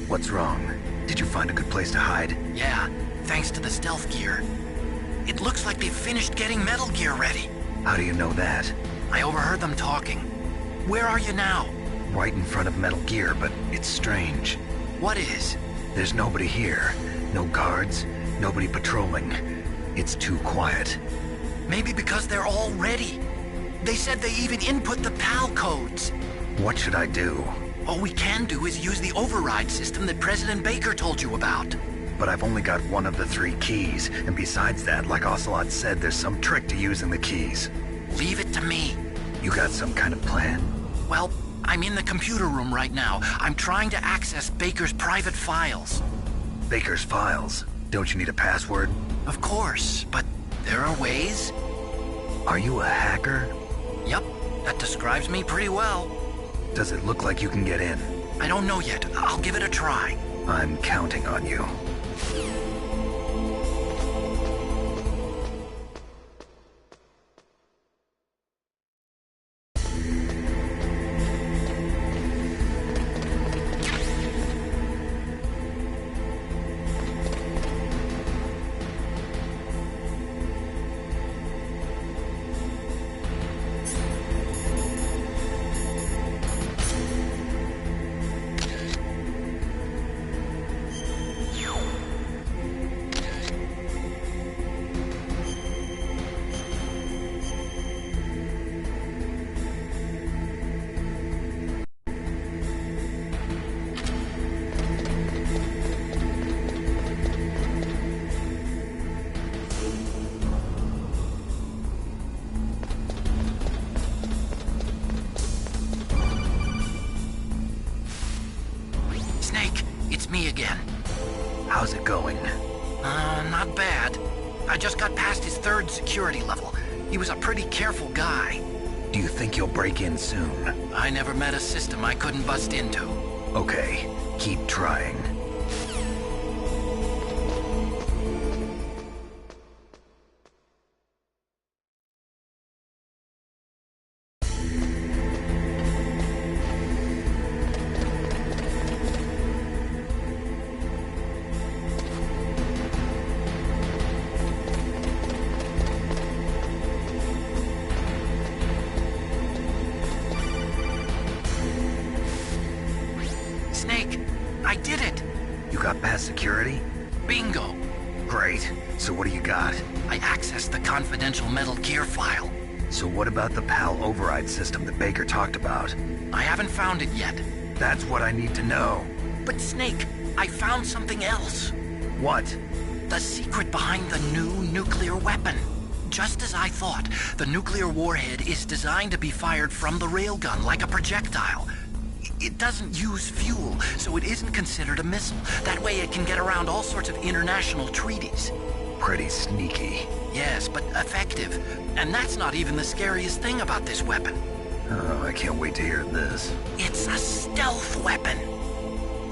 What's wrong? Did you find a good place to hide? Yeah, thanks to the stealth gear. It looks like they've finished getting Metal Gear ready. How do you know that? I overheard them talking. Where are you now? Right in front of Metal Gear, but it's strange. What is? There's nobody here. No guards, nobody patrolling. It's too quiet. Maybe because they're all ready. They said they even input the PAL codes. What should I do? All we can do is use the override system that President Baker told you about. But I've only got one of the 3 keys, and besides that, like Ocelot said, there's some trick to using the keys. Leave it to me. You got some kind of plan? Well, I'm in the computer room right now. I'm trying to access Baker's private files. Baker's files? Don't you need a password? Of course, but there are ways. Are you a hacker? Yep, that describes me pretty well. Does it look like you can get in? I don't know yet. I'll give it a try. I'm counting on you. It's me again. How's it going? Not bad. I just got past his 3rd security level. He was a pretty careful guy. Do you think you'll break in soon? I never met a system I couldn't bust into. Okay, keep trying. Snake, I did it! You got past security? Bingo! Great. So what do you got? I accessed the confidential Metal Gear file. So what about the PAL override system that Baker talked about? I haven't found it yet. That's what I need to know. But Snake, I found something else. What? The secret behind the new nuclear weapon. Just as I thought, the nuclear warhead is designed to be fired from the railgun like a projectile. It doesn't use fuel, so it isn't considered a missile. That way it can get around all sorts of international treaties. Pretty sneaky. Yes, but effective. And that's not even the scariest thing about this weapon. Oh, I can't wait to hear this. It's a stealth weapon.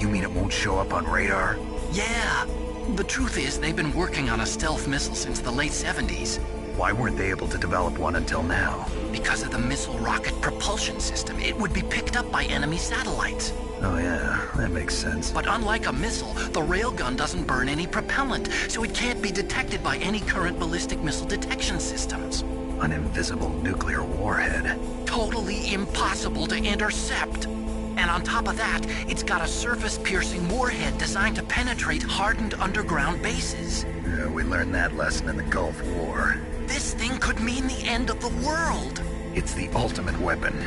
You mean it won't show up on radar? Yeah. The truth is, they've been working on a stealth missile since the late 70s. Why weren't they able to develop one until now? Because of the missile rocket propulsion system. It would be picked up by enemy satellites. Oh yeah, that makes sense. But unlike a missile, the railgun doesn't burn any propellant, so it can't be detected by any current ballistic missile detection systems. An invisible nuclear warhead. Totally impossible to intercept. And on top of that, it's got a surface-piercing warhead designed to penetrate hardened underground bases. Yeah, we learned that lesson in the Gulf War. This thing could mean the end of the world. It's the ultimate weapon.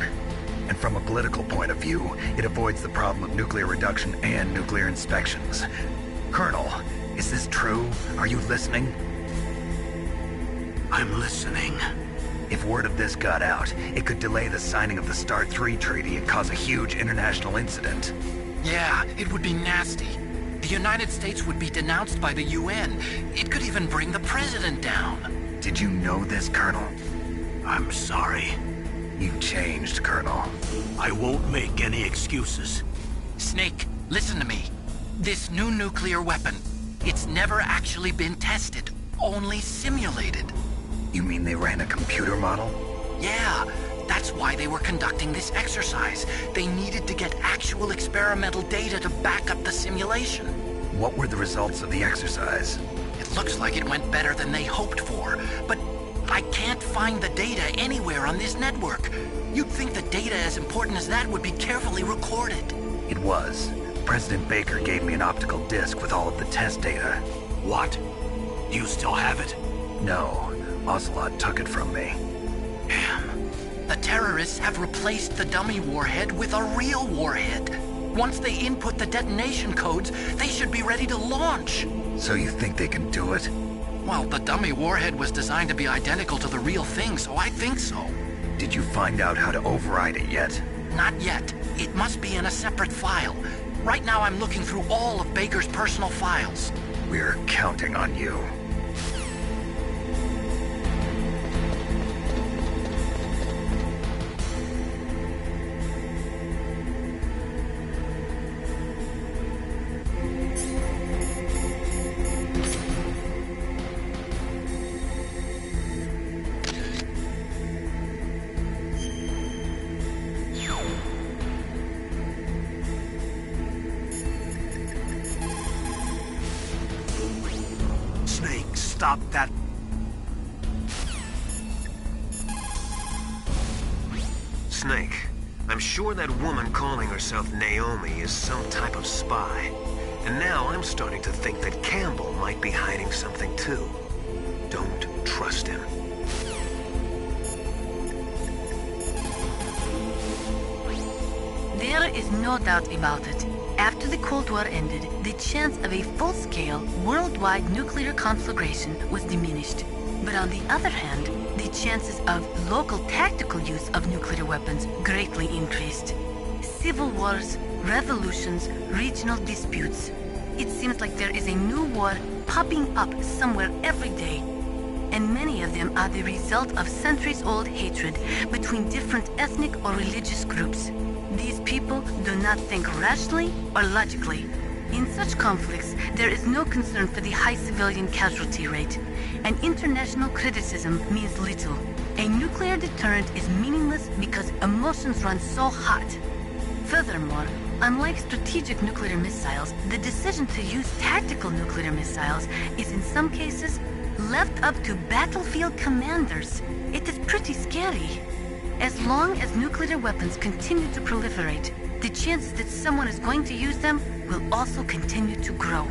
And from a political point of view, it avoids the problem of nuclear reduction and nuclear inspections. Colonel, is this true? Are you listening? I'm listening. If word of this got out, it could delay the signing of the START 3 treaty and cause a huge international incident. Yeah, it would be nasty. The United States would be denounced by the UN. It could even bring the president down. Did you know this, Colonel? I'm sorry. You've changed, Colonel. I won't make any excuses. Snake, listen to me. This new nuclear weapon, it's never actually been tested, only simulated. You mean they ran a computer model? Yeah, that's why they were conducting this exercise. They needed to get actual experimental data to back up the simulation. What were the results of the exercise? It looks like it went better than they hoped for, but I can't find the data anywhere on this network. You'd think the data as important as that would be carefully recorded. It was. President Baker gave me an optical disc with all of the test data. What? Do you still have it? No. Ocelot took it from me. Damn. The terrorists have replaced the dummy warhead with a real warhead. Once they input the detonation codes, they should be ready to launch. So you think they can do it? Well, the dummy warhead was designed to be identical to the real thing, so I think so. Did you find out how to override it yet? Not yet. It must be in a separate file. Right now I'm looking through all of Baker's personal files. We're counting on you. Stop that. Snake, I'm sure that woman calling herself Naomi is some type of spy. And now I'm starting to think that Campbell might be hiding something too. Don't trust him. There is no doubt about it. After the Cold War ended, the chance of a full-scale, worldwide nuclear conflagration was diminished. But on the other hand, the chances of local tactical use of nuclear weapons greatly increased. Civil wars, revolutions, regional disputes. It seems like there is a new war popping up somewhere every day. And many of them are the result of centuries-old hatred between different ethnic or religious groups. These people do not think rationally or logically. In such conflicts, there is no concern for the high civilian casualty rate, and international criticism means little. A nuclear deterrent is meaningless because emotions run so hot. Furthermore, unlike strategic nuclear missiles, the decision to use tactical nuclear missiles is in some cases left up to battlefield commanders. It is pretty scary. As long as nuclear weapons continue to proliferate, the chances that someone is going to use them will also continue to grow.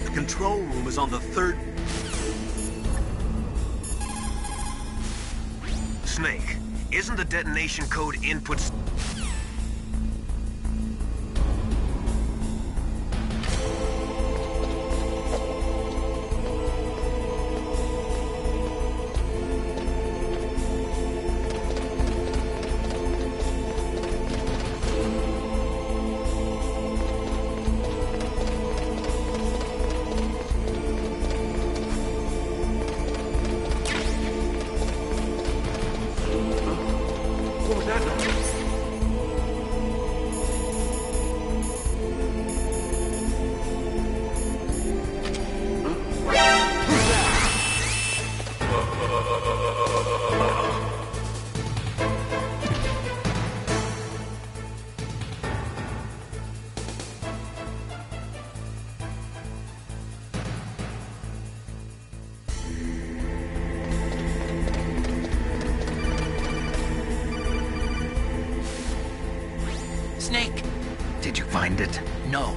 The control room is on the third... Snake, isn't the detonation code inputs... find it? No,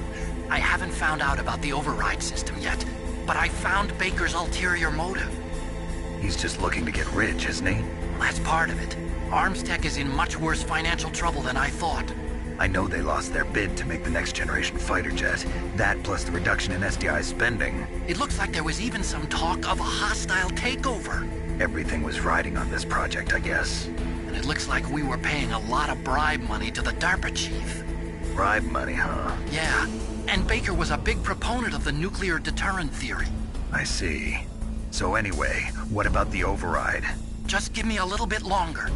I haven't found out about the override system yet, but I found Baker's ulterior motive. He's just looking to get rich, isn't he? That's part of it. Armstech is in much worse financial trouble than I thought. I know they lost their bid to make the next generation fighter jet. That plus the reduction in SDI spending. It looks like there was even some talk of a hostile takeover. Everything was riding on this project, I guess. And it looks like we were paying a lot of bribe money to the DARPA chief. Bribe money, huh? Yeah, and Baker was a big proponent of the nuclear deterrent theory. I see. So anyway, what about the override? Just give me a little bit longer.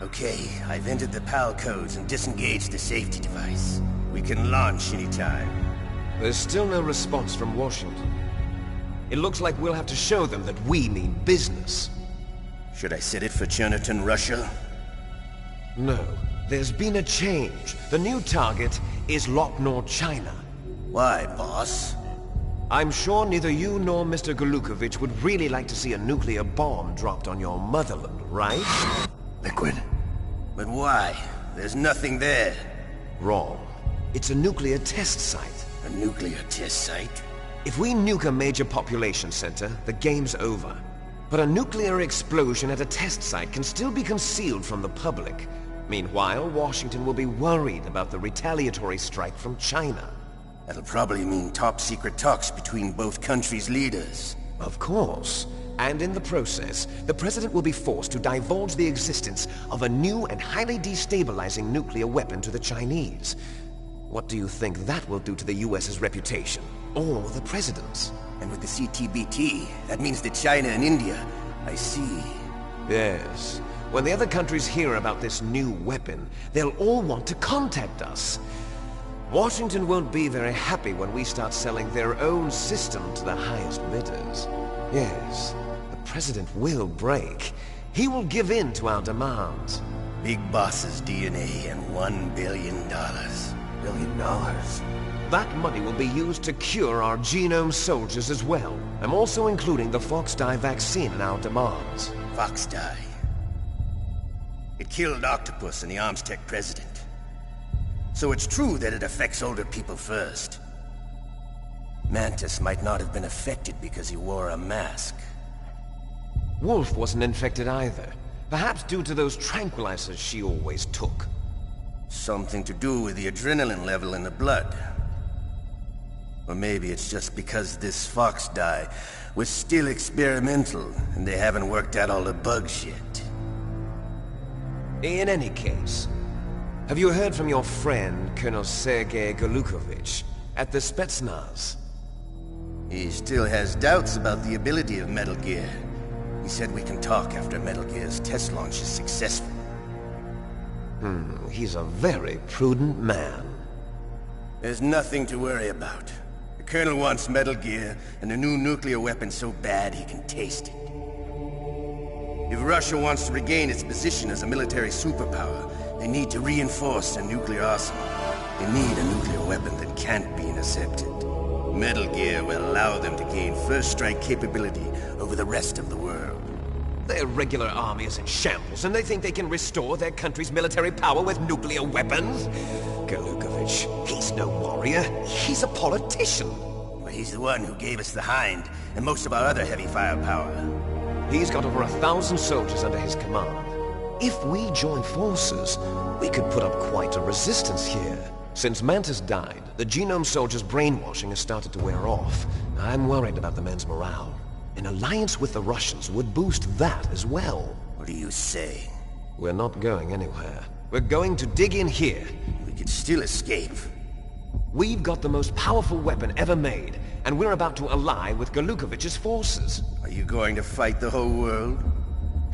Okay, I've entered the PAL codes and disengaged the safety device. We can launch anytime. There's still no response from Washington. It looks like we'll have to show them that we mean business. Should I set it for Chernobyl, Russia? No. There's been a change. The new target is Lochner, China. Why, boss? I'm sure neither you nor Mr. Golukovich would really like to see a nuclear bomb dropped on your motherland, right? Liquid. But why? There's nothing there. Wrong. It's a nuclear test site. A nuclear test site? If we nuke a major population center, the game's over. But a nuclear explosion at a test site can still be concealed from the public. Meanwhile, Washington will be worried about the retaliatory strike from China. That'll probably mean top-secret talks between both countries' leaders. Of course. And in the process, the President will be forced to divulge the existence of a new and highly destabilizing nuclear weapon to the Chinese. What do you think that will do to the US's reputation? Or the President's? And with the CTBT, that means that China and India... I see. Yes. When the other countries hear about this new weapon, they'll all want to contact us. Washington won't be very happy when we start selling their own system to the highest bidders. Yes, the President will break. He will give in to our demands. Big Boss's DNA and $1 billion. $1 billion? That money will be used to cure our genome soldiers as well. I'm also including the Fox-Die vaccine in our demands. Fox-Die? It killed Octopus and the Armstech president. So it's true that it affects older people first. Mantis might not have been affected because he wore a mask. Wolf wasn't infected either. Perhaps due to those tranquilizers she always took. Something to do with the adrenaline level in the blood. Or maybe it's just because this Fox-Die was still experimental, and they haven't worked out all the bugs yet. In any case, have you heard from your friend, Colonel Sergei Golukovich, at the Spetsnaz? He still has doubts about the ability of Metal Gear. He said we can talk after Metal Gear's test launch is successful. He's a very prudent man. There's nothing to worry about. The Colonel wants Metal Gear and a new nuclear weapon so bad he can taste it. If Russia wants to regain its position as a military superpower, they need to reinforce their nuclear arsenal. They need a nuclear weapon that can't be intercepted. Metal Gear will allow them to gain first strike capability over the rest of the world. Their regular army is in shambles, and they think they can restore their country's military power with nuclear weapons? Golukovich, he's no warrior. He's a politician. Well, he's the one who gave us the Hind and most of our other heavy firepower. He's got over 1,000 soldiers under his command. If we join forces, we could put up quite a resistance here. Since Mantis died, the genome soldiers' brainwashing has started to wear off. I'm worried about the men's morale. An alliance with the Russians would boost that as well. What are you saying? We're not going anywhere. We're going to dig in here. We could still escape. We've got the most powerful weapon ever made, and we're about to ally with Galukovich's forces. Are you going to fight the whole world?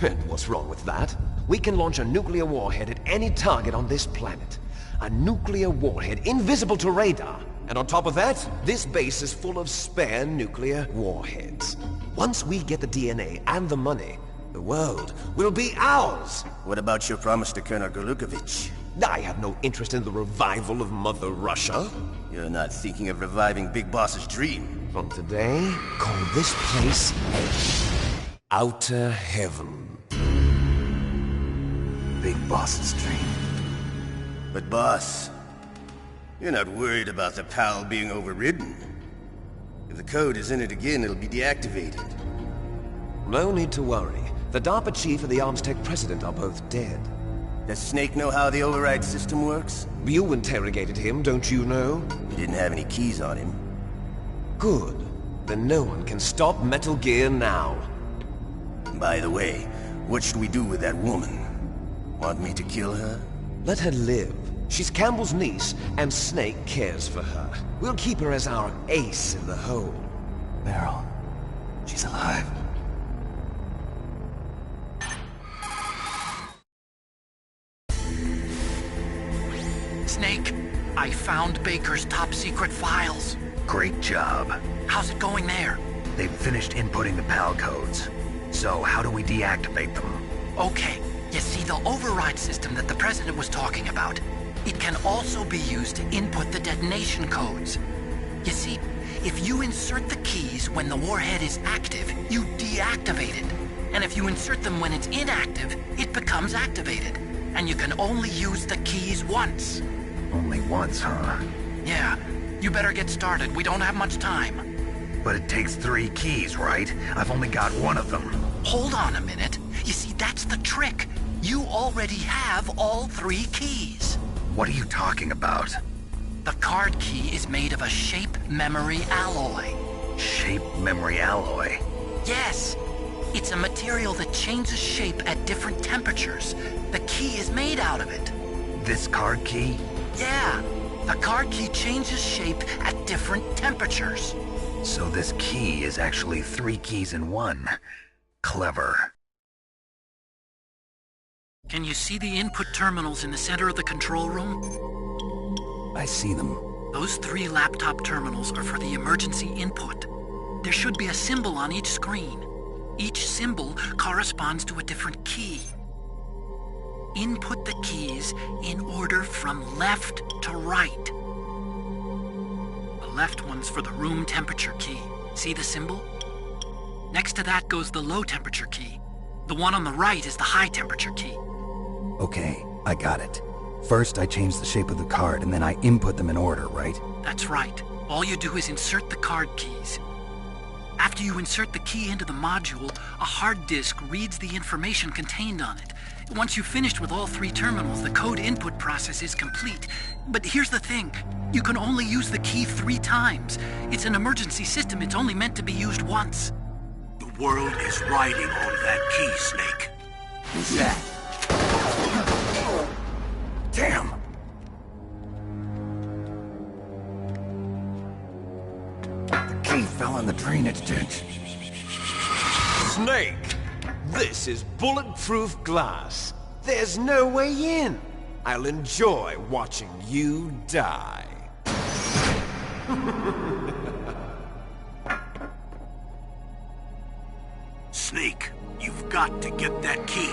And what's wrong with that? We can launch a nuclear warhead at any target on this planet. A nuclear warhead invisible to radar. And on top of that, this base is full of spare nuclear warheads. Once we get the DNA and the money, the world will be ours. What about your promise to Colonel Galukovich? I have no interest in the revival of Mother Russia. You're not thinking of reviving Big Boss's dream. From today, call this place Outer Heaven. Big Boss's dream. But boss, you're not worried about the PAL being overridden. If the code is in it again, it'll be deactivated. No need to worry. The DARPA chief and the Armstech president are both dead. Does Snake know how the override system works? You interrogated him, don't you know? He didn't have any keys on him. Good. Then no one can stop Metal Gear now. By the way, what should we do with that woman? Want me to kill her? Let her live. She's Campbell's niece, and Snake cares for her. We'll keep her as our ace in the hole. Meryl, she's alive. Snake, I found Baker's top-secret files. Great job. How's it going there? They've finished inputting the PAL codes. So how do we deactivate them? Okay, you see the override system that the President was talking about? It can also be used to input the detonation codes. You see, if you insert the keys when the warhead is active, you deactivate it. And if you insert them when it's inactive, it becomes activated. And you can only use the keys once. Only once, huh? Yeah. You better get started. We don't have much time. But it takes 3 keys, right? I've only got 1 of them. Hold on a minute. You see, that's the trick. You already have all 3 keys. What are you talking about? The card key is made of a shape memory alloy. Shape memory alloy? Yes. It's a material that changes shape at different temperatures. The key is made out of it. This card key? Yeah. The card key changes shape at different temperatures. So this key is actually 3 keys in 1. Clever. Can you see the input terminals in the center of the control room? I see them. Those 3 laptop terminals are for the emergency input. There should be a symbol on each screen. Each symbol corresponds to a different key. Input the keys in order from left to right. The left one's for the room temperature key. See the symbol? Next to that goes the low temperature key. The one on the right is the high temperature key. Okay, I got it. First, I change the shape of the card, and then I input them in order, right? That's right. All you do is insert the card keys. After you insert the key into the module, a hard disk reads the information contained on it. Once you've finished with all 3 terminals, the code input process is complete. But here's the thing. You can only use the key 3 times. It's an emergency system. It's only meant to be used once. The world is riding on that key, Snake. Who's that? Damn! The key fell in the drainage ditch. Snake! This is bulletproof glass. There's no way in. I'll enjoy watching you die. Snake, you've got to get that key.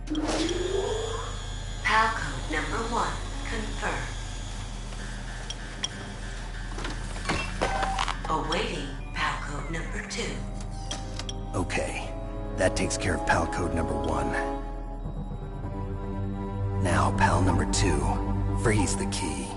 PAL code number 1 confirmed. Awaiting PAL code number 2. Okay, that takes care of PAL code number 1. Now, PAL number 2, freeze the key.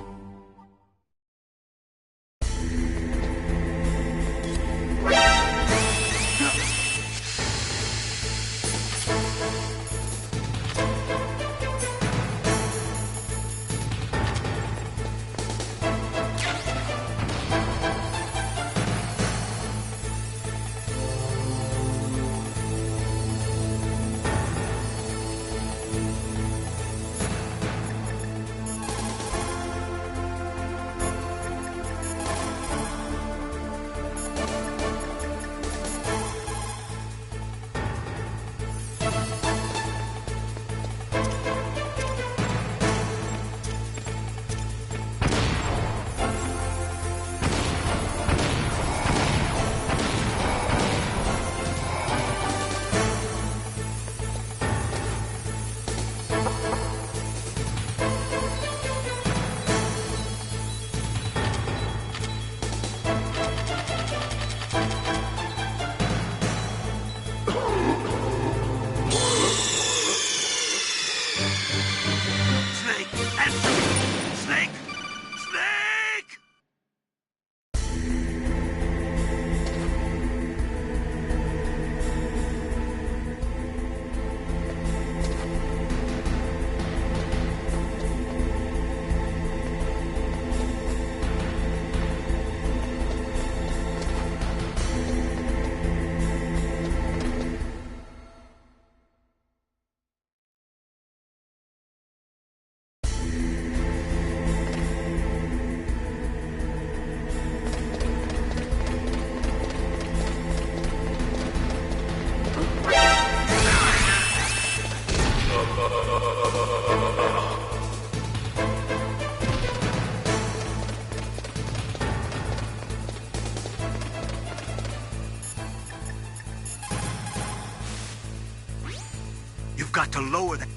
You've got to lower that.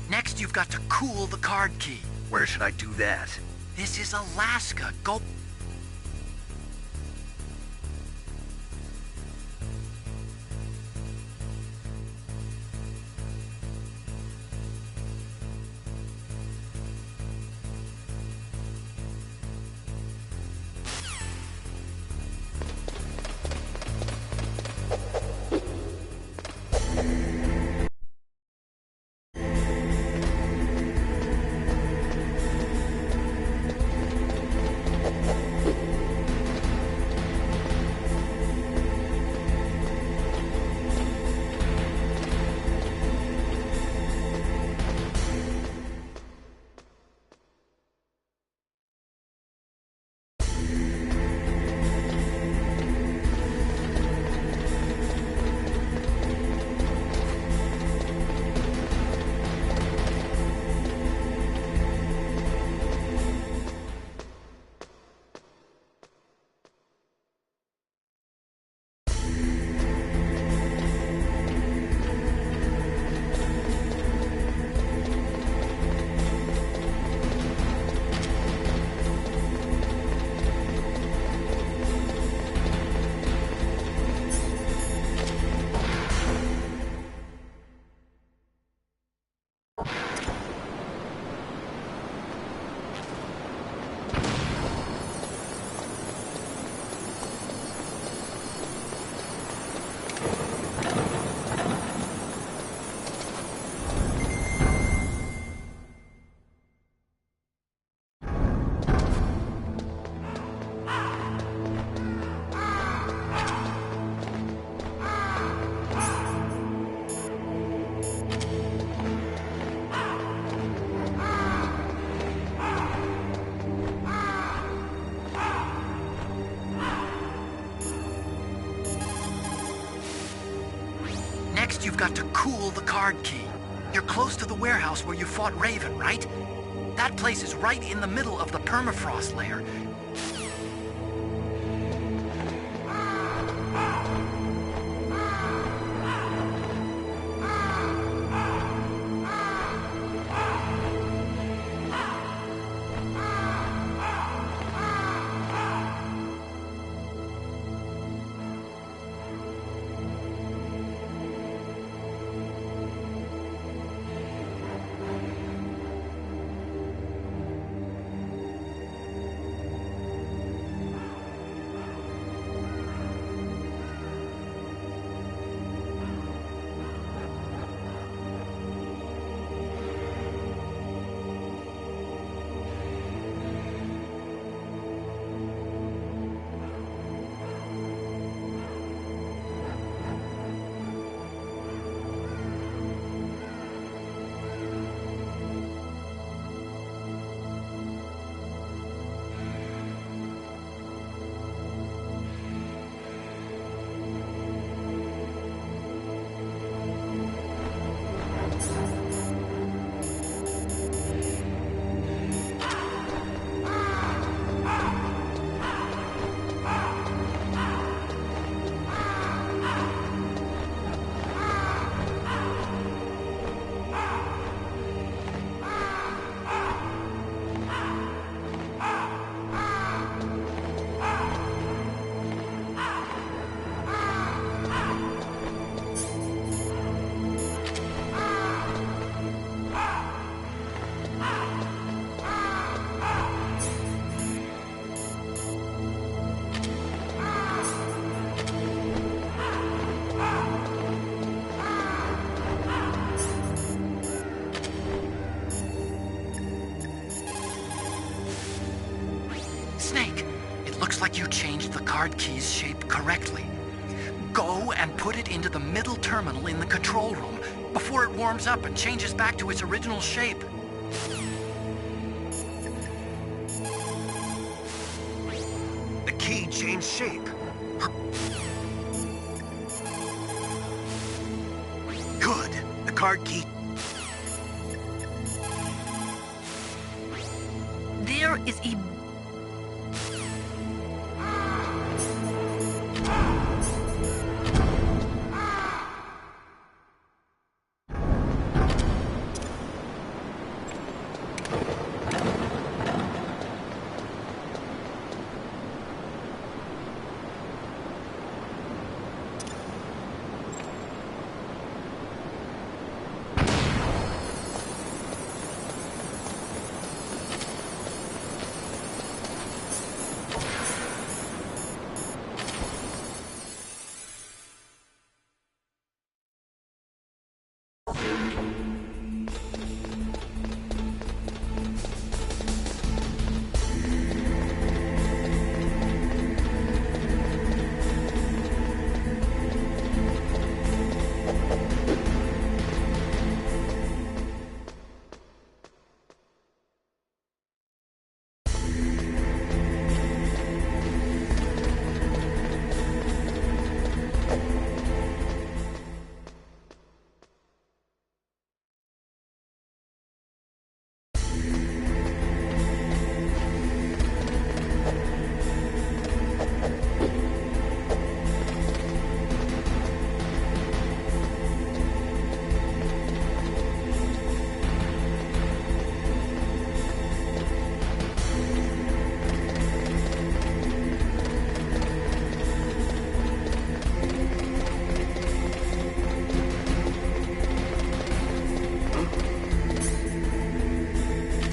Next, you've got to cool the card key. Where should I do that? This is Alaska. Go... Next, you've got to cool the card key. You're close to the warehouse where you fought Raven, right? That place is right in the middle of the permafrost layer. you changed the card key's shape correctly. Go and put it into the middle terminal in the control room before it warms up and changes back to its original shape. The key changed shape. Good. The card key... There is a...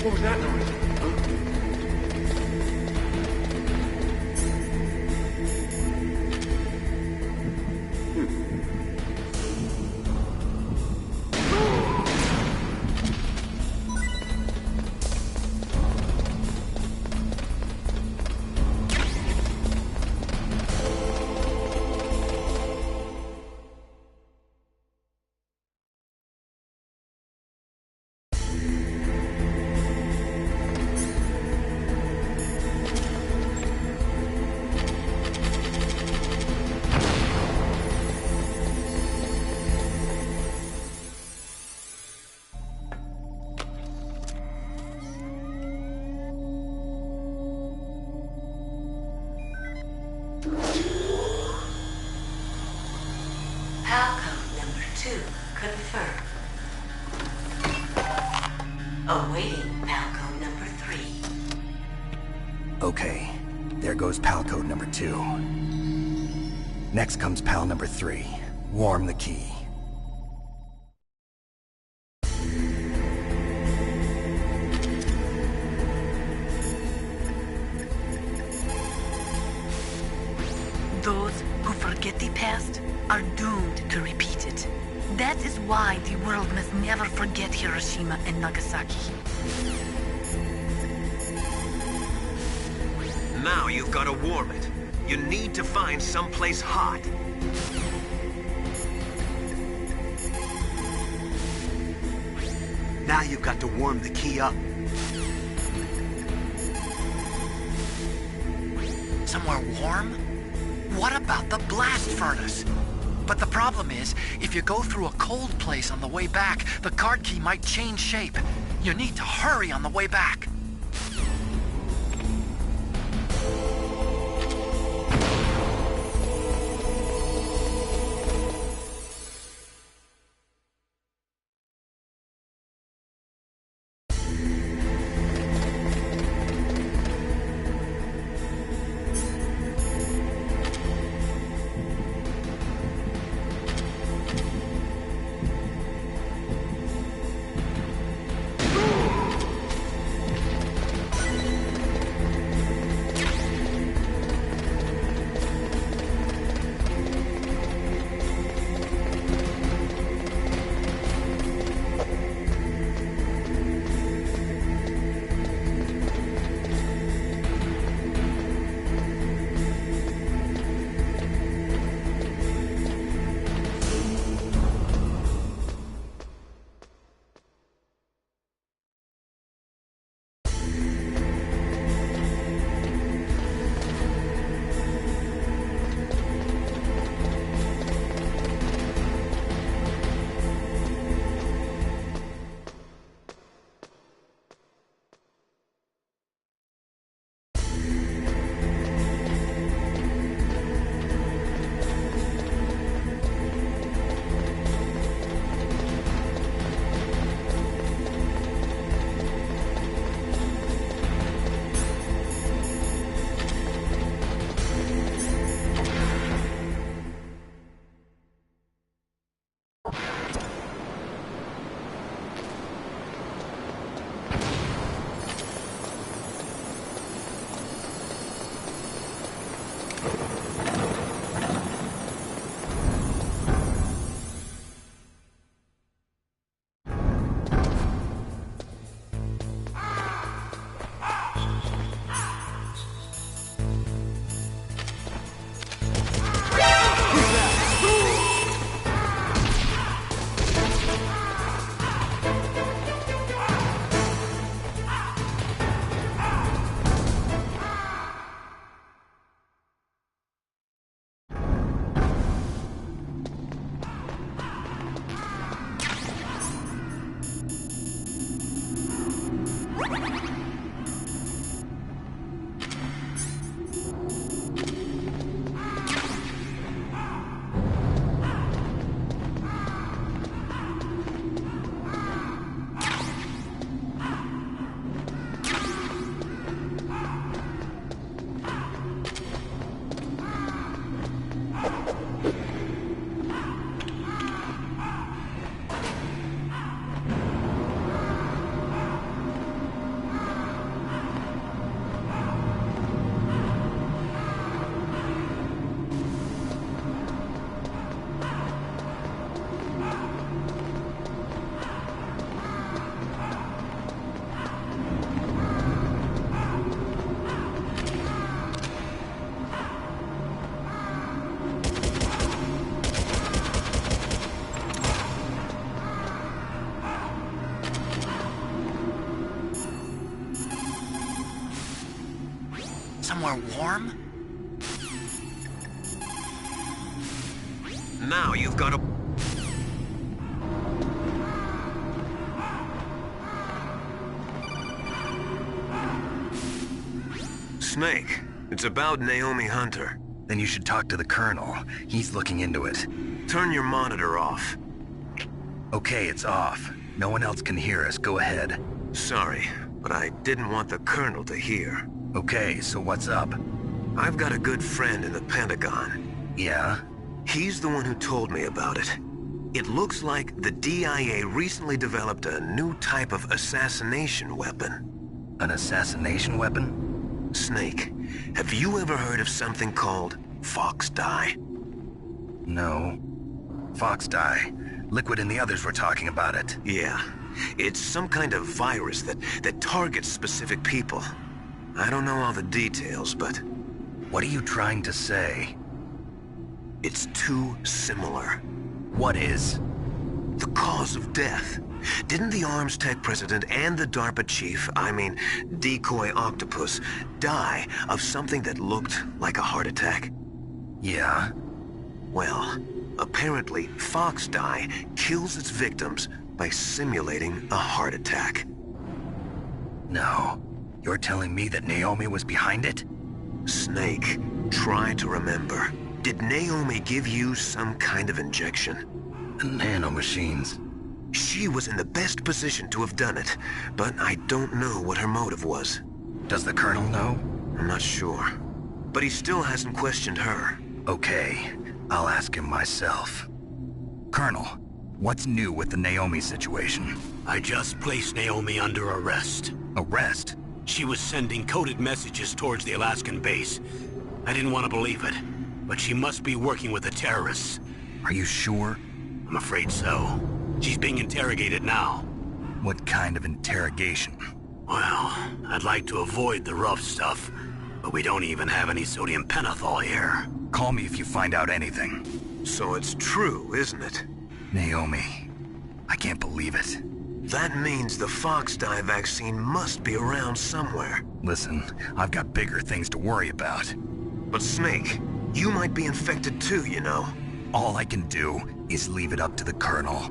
What was that noise? Palcode number 2 confirmed. Awaiting Palcode number 3. Okay, there goes pal code number 2. Next comes pal number 3. Warm the key. Those who forget the past are doomed to repeat it. That is why the world must never forget Hiroshima and Nagasaki. Now you've got to warm it. You need to find someplace hot. Now you've got to warm the key up. Somewhere warm? What about the blast furnace? But the problem is, if you go through a cold place on the way back, the card key might change shape. You need to hurry on the way back. are warm? Now you've got to... Snake, it's about Naomi Hunter. Then you should talk to the Colonel. He's looking into it. Turn your monitor off. Okay, it's off. No one else can hear us. Go ahead. Sorry, but I didn't want the Colonel to hear. Okay, so what's up? I've got a good friend in the Pentagon. Yeah? He's the one who told me about it. It looks like the DIA recently developed a new type of assassination weapon. An assassination weapon? Snake, have you ever heard of something called Fox Dye? No. Fox Dye. Liquid and the others were talking about it. Yeah. It's some kind of virus that targets specific people. I don't know all the details, but... What are you trying to say? It's too similar. What is? The cause of death. Didn't the Arms Tech president and the DARPA chief, Decoy Octopus, die of something that looked like a heart attack? Yeah. Well, apparently Fox Dye kills its victims by simulating a heart attack. No. You're telling me that Naomi was behind it? Snake, try to remember. Did Naomi give you some kind of injection? The nanomachines. She was in the best position to have done it, but I don't know what her motive was. Does the Colonel know? I'm not sure. But he still hasn't questioned her. Okay, I'll ask him myself. Colonel, what's new with the Naomi situation? I just placed Naomi under arrest. Arrest? She was sending coded messages towards the Alaskan base. I didn't want to believe it, but she must be working with the terrorists. Are you sure? I'm afraid so. She's being interrogated now. What kind of interrogation? Well, I'd like to avoid the rough stuff, but we don't even have any sodium pentothal here. Call me if you find out anything. So it's true, isn't it? Naomi, I can't believe it. That means the Fox Dye vaccine must be around somewhere. Listen, I've got bigger things to worry about. But Snake, you might be infected too, you know. All I can do is leave it up to the Colonel.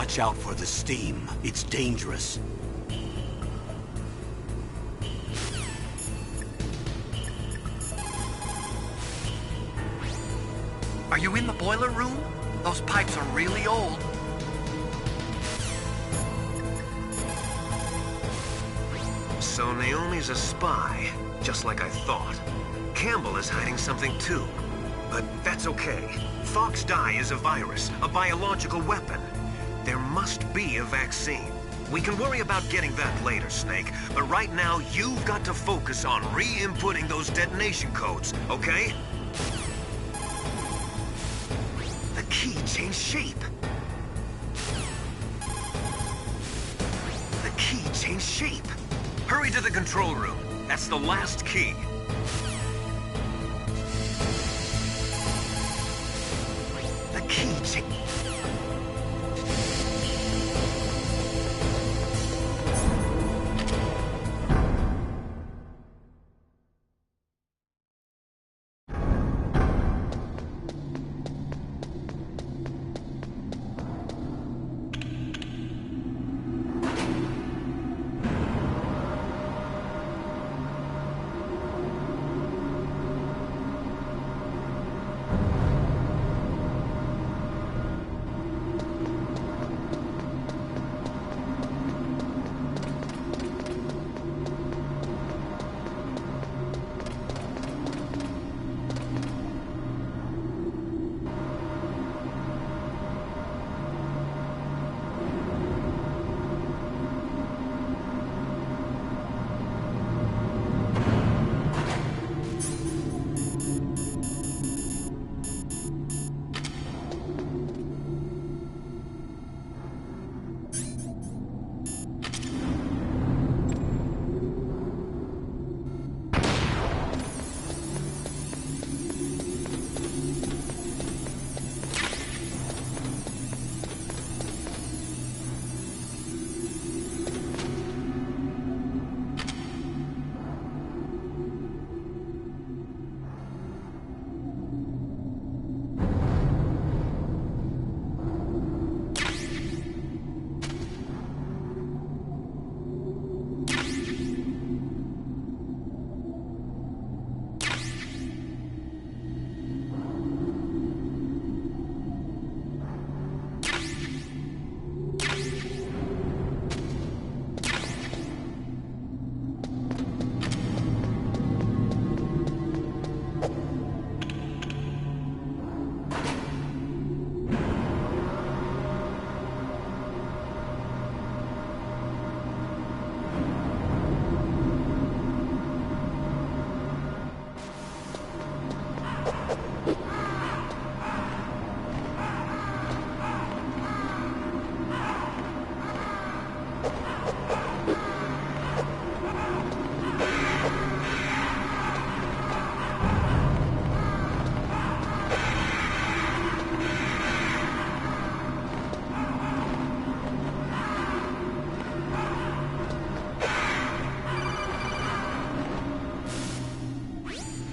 Watch out for the steam. It's dangerous. Are you in the boiler room? Those pipes are really old. So Naomi's a spy, just like I thought. Campbell is hiding something too. But that's okay. Fox dye is a virus, a biological weapon. There must be a vaccine. We can worry about getting that later, Snake. But right now, you've got to focus on re-inputting those detonation codes, okay? The key changed shape. The key changed shape. Hurry to the control room. That's the last key. The key changed...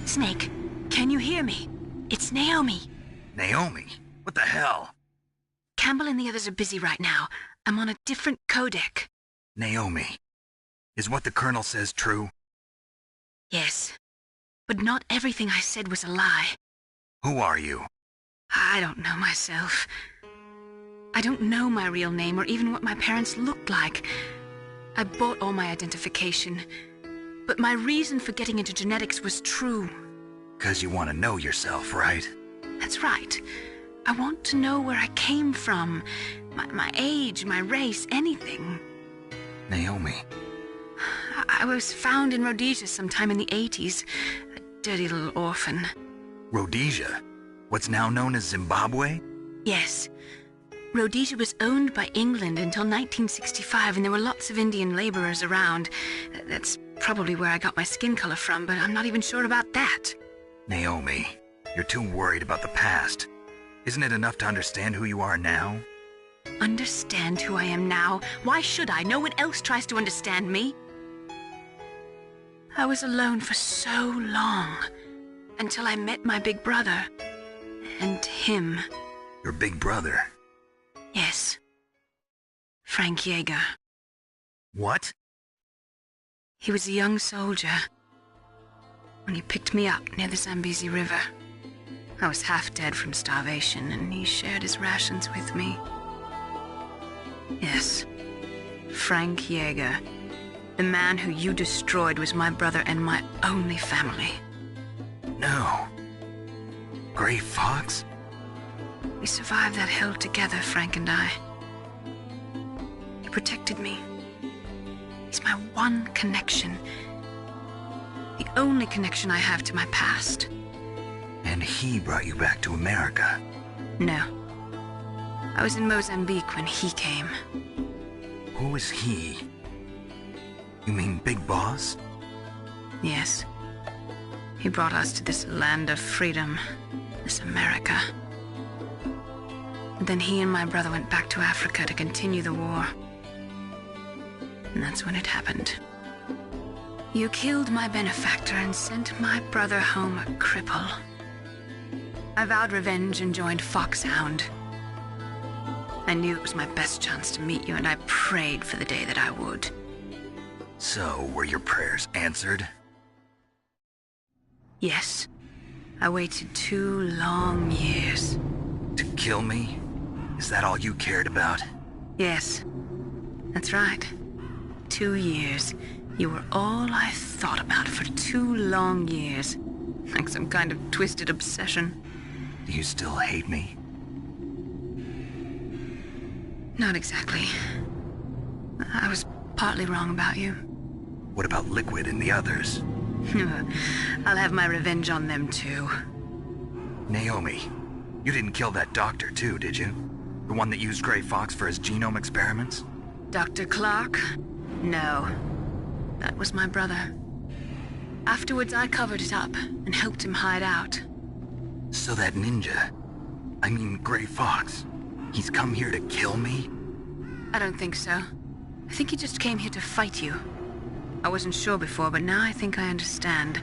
Snake, can you hear me? It's Naomi. Naomi? What the hell? Campbell and the others are busy right now. I'm on a different codec. Naomi, is what the Colonel says true? Yes, but not everything I said was a lie. Who are you? I don't know myself. I don't know my real name or even what my parents looked like. I bought all my identification. But my reason for getting into genetics was true. 'Cause you want to know yourself, right? That's right. I want to know where I came from. My age, my race, anything. Naomi. I was found in Rhodesia sometime in the 80s. A dirty little orphan. Rhodesia? What's now known as Zimbabwe? Yes. Rhodesia was owned by England until 1965, and there were lots of Indian laborers around. That's probably where I got my skin color from, but I'm not even sure about that. Naomi, you're too worried about the past. Isn't it enough to understand who you are now? Understand who I am now? Why should I? No one else tries to understand me. I was alone for so long, until I met my big brother. And him. Your big brother? Yes. Frank Yeager. What? He was a young soldier when he picked me up near the Zambezi River. I was half dead from starvation, and he shared his rations with me. Yes, Frank Yeager. The man who you destroyed was my brother and my only family. No. Gray Fox? We survived that hell together, Frank and I. He protected me. He's my one connection. The only connection I have to my past. And he brought you back to America? No. I was in Mozambique when he came. Who is he? You mean Big Boss? Yes. He brought us to this land of freedom, this America. And then he and my brother went back to Africa to continue the war. And that's when it happened. You killed my benefactor and sent my brother home a cripple. I vowed revenge and joined Foxhound. I knew it was my best chance to meet you, and I prayed for the day that I would. So, were your prayers answered? Yes. I waited 2 long years. To kill me? Is that all you cared about? Yes. That's right. 2 years. You were all I thought about for 2 long years. Like some kind of twisted obsession. Do you still hate me? Not exactly. I was partly wrong about you. What about Liquid and the others? I'll have my revenge on them too. Naomi, you didn't kill that doctor too, did you? The one that used Gray Fox for his genome experiments? Dr. Clark? No. That was my brother. Afterwards, I covered it up and helped him hide out. So that ninja, I mean Gray Fox, he's come here to kill me? I don't think so. I think he just came here to fight you. I wasn't sure before, but now I think I understand.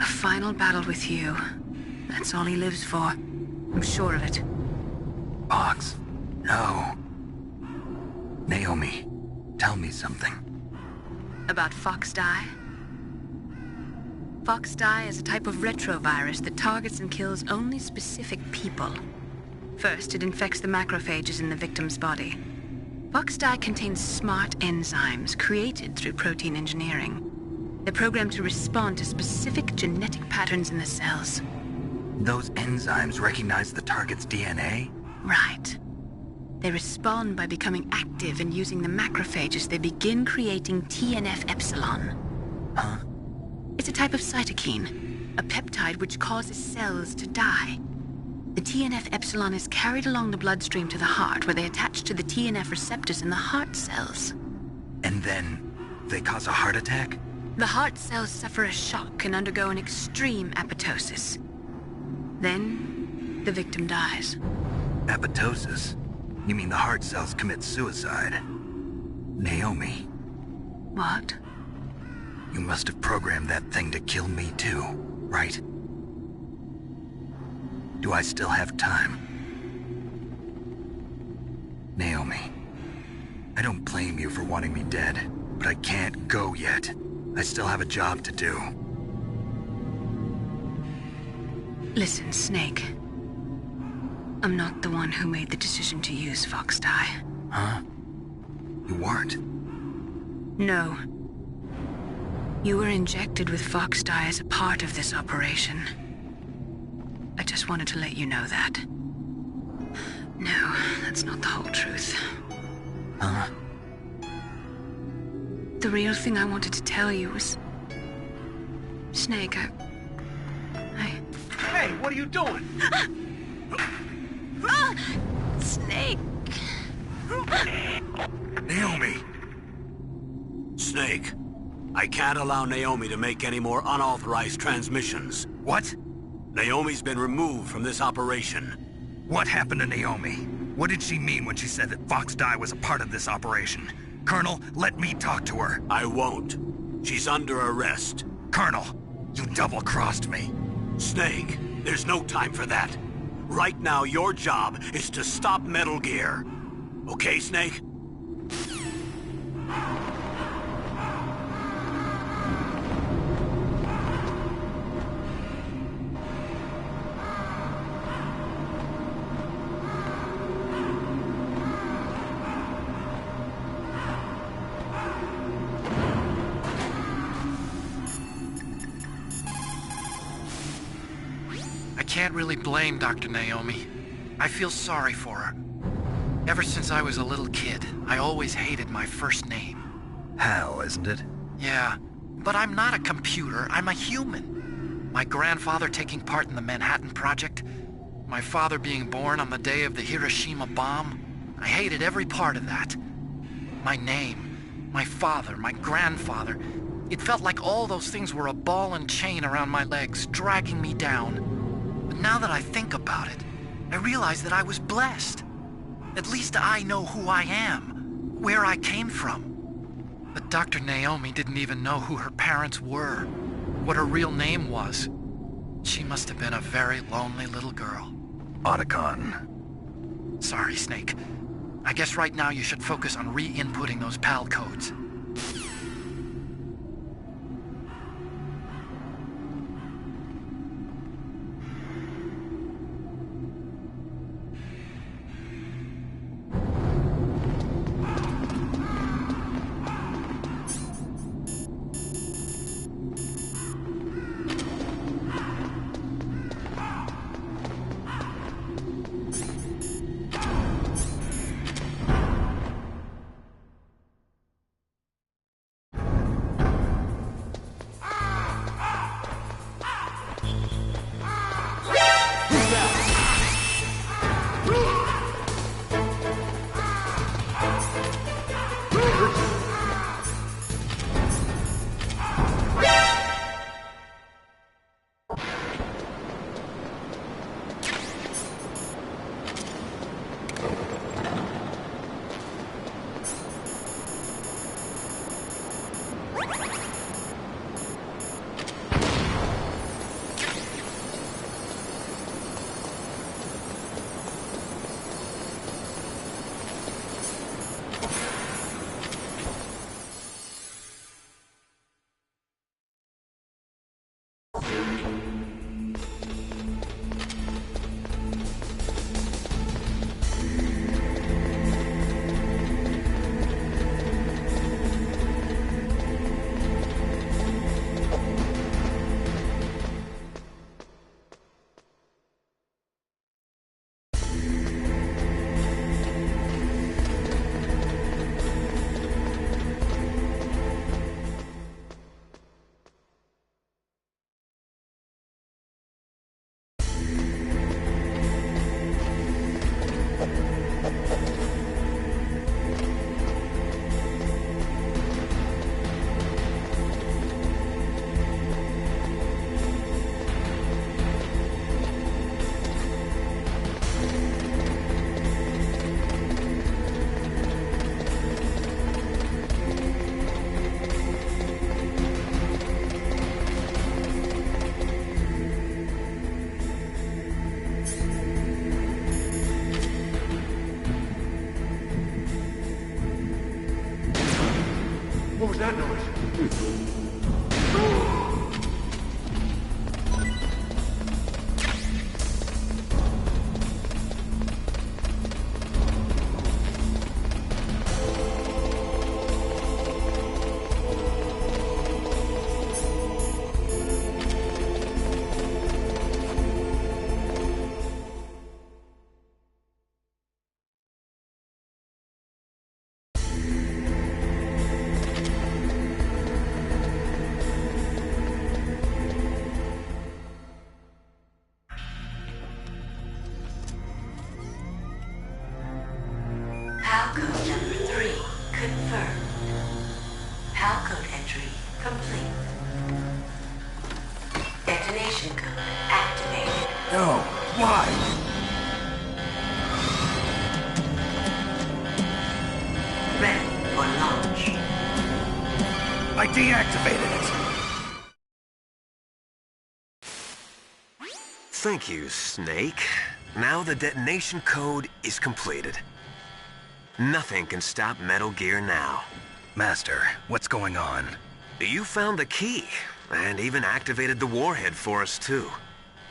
A final battle with you. That's all he lives for. I'm sure of it. Fox? No. Naomi, tell me something. About Fox Die? Fox Die is a type of retrovirus that targets and kills only specific people. First, it infects the macrophages in the victim's body. Fox Die contains smart enzymes created through protein engineering. They're programmed to respond to specific genetic patterns in the cells. Those enzymes recognize the target's DNA? Right. They respond by becoming active and using the macrophages. They begin creating TNF-epsilon. Huh? It's a type of cytokine, a peptide which causes cells to die. The TNF-epsilon is carried along the bloodstream to the heart, where they attach to the TNF receptors in the heart cells. And then they cause a heart attack? The heart cells suffer a shock and undergo an extreme apoptosis. Then, the victim dies. Apoptosis? You mean the heart cells commit suicide? Naomi. What? You must have programmed that thing to kill me too, right? Do I still have time? Naomi, I don't blame you for wanting me dead, but I can't go yet. I still have a job to do. Listen, Snake. I'm not the one who made the decision to use Fox Die. Huh? You weren't? No. You were injected with Fox Die as a part of this operation. I just wanted to let you know that. No, that's not the whole truth. Huh? The real thing I wanted to tell you was... Snake, I... Hey, what are you doing? Snake! Naomi! Snake, I can't allow Naomi to make any more unauthorized transmissions. What? Naomi's been removed from this operation. What happened to Naomi? What did she mean when she said that Fox Die was a part of this operation? Colonel, let me talk to her. I won't. She's under arrest. Colonel, you double-crossed me. Snake, there's no time for that. Right now, your job is to stop Metal Gear. Okay, Snake? can't really blame Dr. Naomi. I feel sorry for her. Ever since I was a little kid, I always hated my first name. Hal, isn't it? Yeah, but I'm not a computer, I'm a human. My grandfather taking part in the Manhattan Project, my father being born on the day of the Hiroshima bomb, I hated every part of that. My name, my father, my grandfather, it felt like all those things were a ball and chain around my legs, dragging me down. But now that I think about it, I realize that I was blessed. At least I know who I am, where I came from. But Dr. Naomi didn't even know who her parents were, what her real name was. She must have been a very lonely little girl. Otacon. Sorry, Snake. I guess right now you should focus on re-inputting those PAL codes. What was that noise? PAL code number 3 confirmed. PAL code entry complete. Detonation code activated. No, why? Ready for launch. I deactivated it. Thank you, Snake. Now the detonation code is completed. Nothing can stop Metal Gear now. Master, what's going on? You found the key, and even activated the warhead for us, too.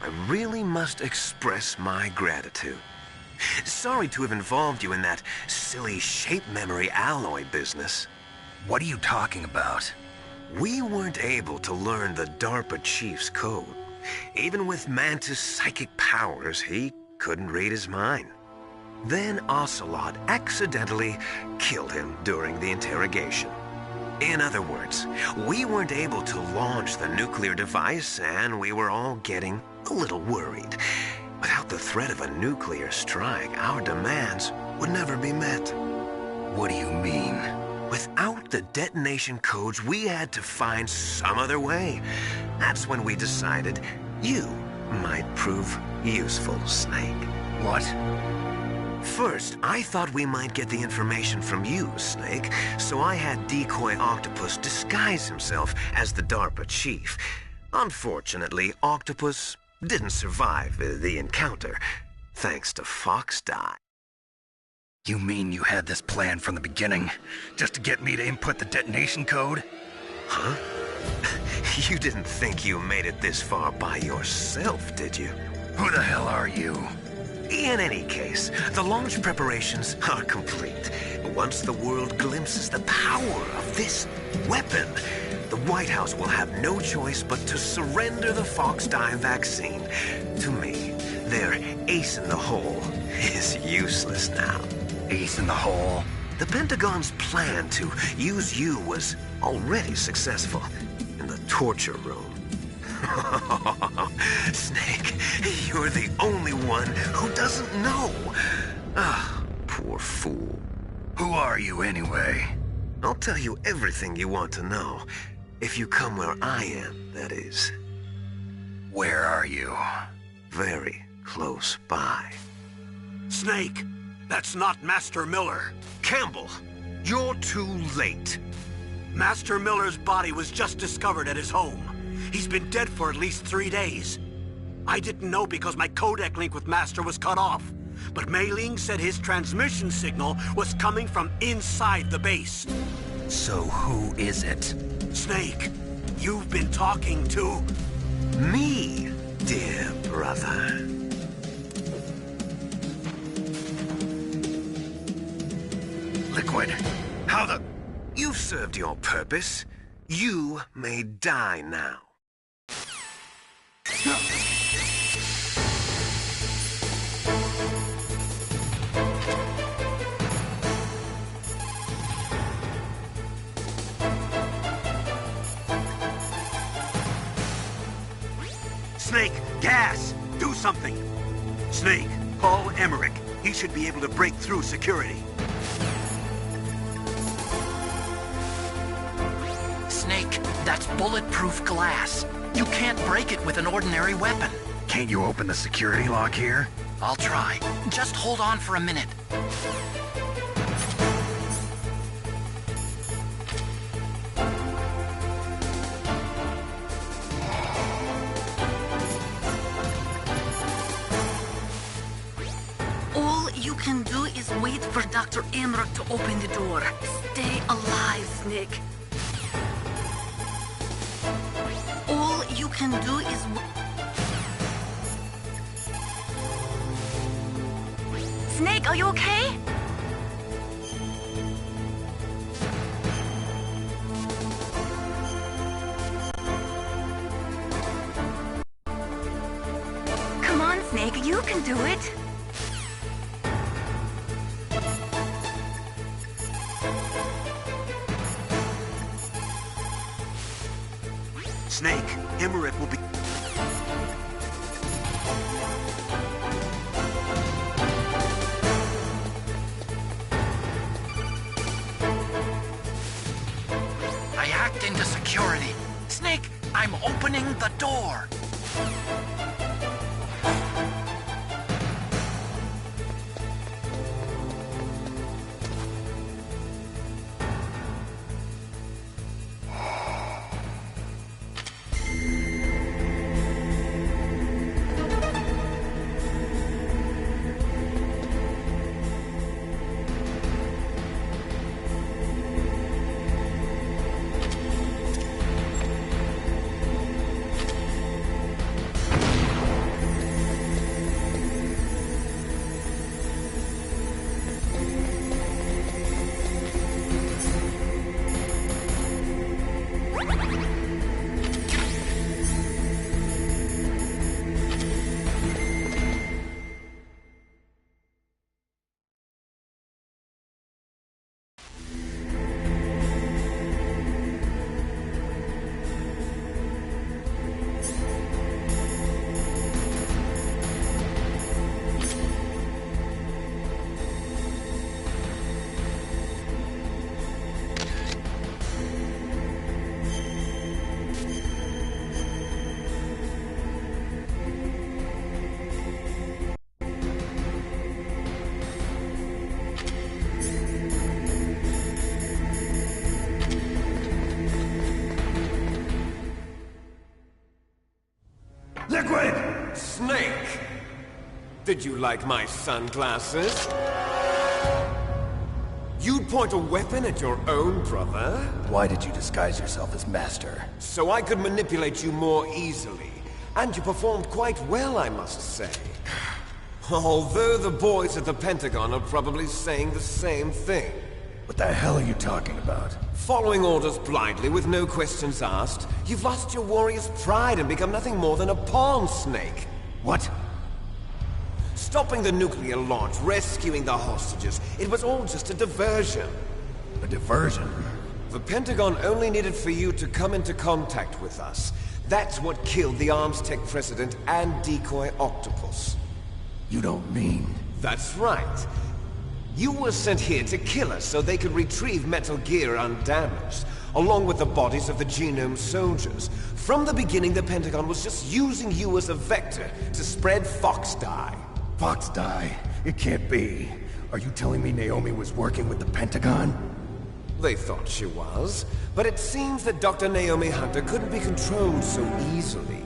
I really must express my gratitude. Sorry to have involved you in that silly shape memory alloy business. What are you talking about? We weren't able to learn the DARPA chief's code, Even with Mantis' psychic powers, he couldn't read his mind. Then Ocelot accidentally killed him during the interrogation. In other words, we weren't able to launch the nuclear device, and we were all getting a little worried. Without the threat of a nuclear strike, our demands would never be met. What do you mean? Without the detonation codes, we had to find some other way. That's when we decided you might prove useful, Snake. What? First, I thought we might get the information from you, Snake, so I had Decoy Octopus disguise himself as the DARPA chief. Unfortunately, Octopus didn't survive the encounter, thanks to Fox Die. You mean you had this plan from the beginning, just to get me to input the detonation code? Huh? You didn't think you made it this far by yourself, did you? Who the hell are you? In any case, the launch preparations are complete. Once the world glimpses the power of this weapon, the White House will have no choice but to surrender the Fox Die vaccine. To me, their ace in the hole is useless now. Ace in the hole? The Pentagon's plan to use you was already successful in the torture room. Snake, you're the only one who doesn't know. Ah, poor fool. Who are you anyway? I'll tell you everything you want to know. If you come where I am, that is. Where are you? Very close by. Snake, that's not Master Miller. Campbell, you're too late. Master Miller's body was just discovered at his home. He's been dead for at least 3 days. I didn't know because my codec link with Master was cut off. But Mei Ling said his transmission signal was coming from inside the base. So who is it? Snake, you've been talking to... me, dear brother. Liquid, how the... You've served your purpose. You may die now. Snake, gas! Do something! Snake, call Emmerich. He should be able to break through security. Snake, that's bulletproof glass. You can't break it with an ordinary weapon. Can't you open the security lock here? I'll try. Just hold on for a minute. All you can do is wait for Dr. Emmerich to open the door. Stay alive, Snake. All you can do is... Snake, are you okay? Come on, Snake, you can do it. Snake, Emmerich will be... I hacked into security. Snake, I'm opening the door. Liquid! Snake! Did you like my sunglasses? You'd point a weapon at your own brother? Why did you disguise yourself as Master? So I could manipulate you more easily. And you performed quite well, I must say. Although the boys at the Pentagon are probably saying the same thing. What the hell are you talking about? Following orders blindly with no questions asked, you've lost your warrior's pride and become nothing more than a pawn, Snake. What? Stopping the nuclear launch, rescuing the hostages, it was all just a diversion. A diversion? The Pentagon only needed for you to come into contact with us. That's what killed the Arms Tech president and decoy octopus. You don't mean... That's right. You were sent here to kill us so they could retrieve Metal Gear undamaged, along with the bodies of the Genome soldiers. From the beginning, the Pentagon was just using you as a vector to spread Fox dye. Fox dye? It can't be. Are you telling me Naomi was working with the Pentagon? They thought she was, but it seems that Dr. Naomi Hunter couldn't be controlled so easily.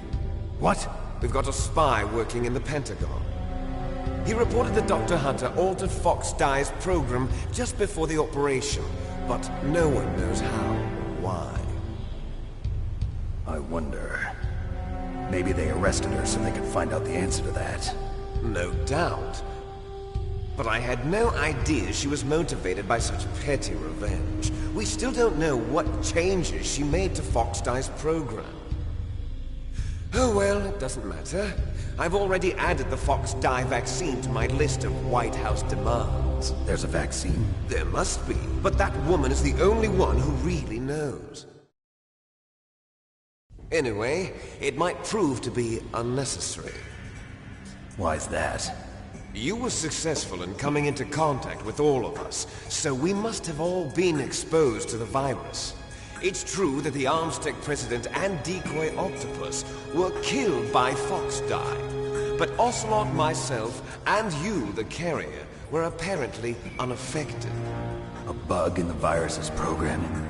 What? We've got a spy working in the Pentagon. He reported that Dr. Hunter altered Fox Dye's program just before the operation, but no one knows how or why. I wonder... Maybe they arrested her so they could find out the answer to that. No doubt. But I had no idea she was motivated by such petty revenge. We still don't know what changes she made to Fox Dye's program. Oh well, it doesn't matter. I've already added the Fox Dye vaccine to my list of White House demands. There's a vaccine? There must be, but that woman is the only one who really knows. Anyway, it might prove to be unnecessary. Why's that? You were successful in coming into contact with all of us, so we must have all been exposed to the virus. It's true that the Arms Tech president and decoy octopus were killed by Fox Dye, but Ocelot, myself, and you, the carrier, were apparently unaffected. A bug in the virus's programming?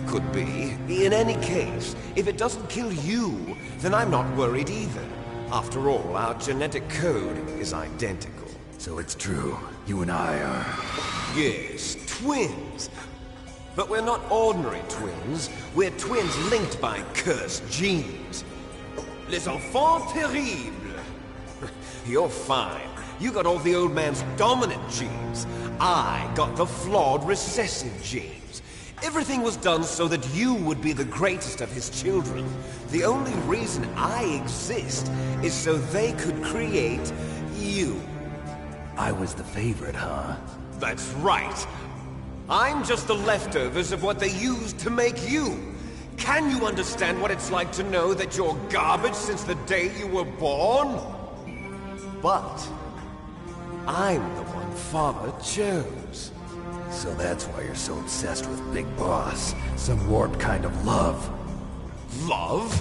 Could be. In any case, if it doesn't kill you, then I'm not worried either. After all, our genetic code is identical. So it's true. You and I are... Yes, twins. But we're not ordinary twins. We're twins linked by cursed genes. Les enfants terribles. You're fine. You got all the old man's dominant genes. I got the flawed recessive genes. Everything was done so that you would be the greatest of his children. The only reason I exist is so they could create you. I was the favorite, huh? That's right. I'm just the leftovers of what they used to make you. Can you understand what it's like to know that you're garbage since the day you were born? But I'm the one Father chose. So that's why you're so obsessed with Big Boss. Some warped kind of love. Love?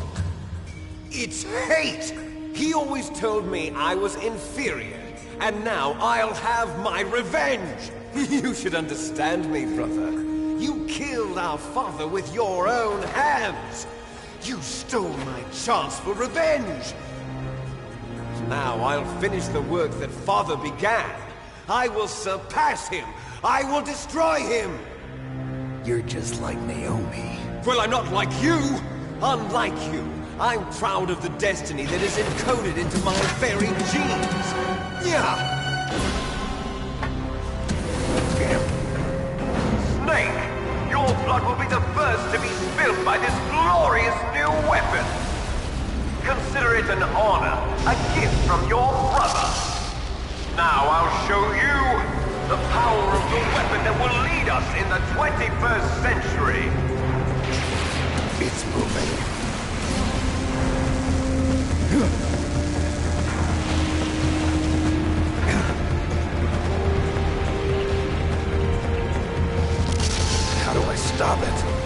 It's hate! He always told me I was inferior, and now I'll have my revenge! You should understand me, brother. You killed our father with your own hands! You stole my chance for revenge! Now I'll finish the work that Father began. I will surpass him! I will destroy him! You're just like Naomi. Well, I'm not like you! Unlike you, I'm proud of the destiny that is encoded into my very genes! Yeah! Snake, your blood will be the first to be spilled by this glorious new weapon! Consider it an honor, a gift from your brother! Now I'll show you the power of the weapon that will lead us in the 21st century! It's moving. How do I stop it?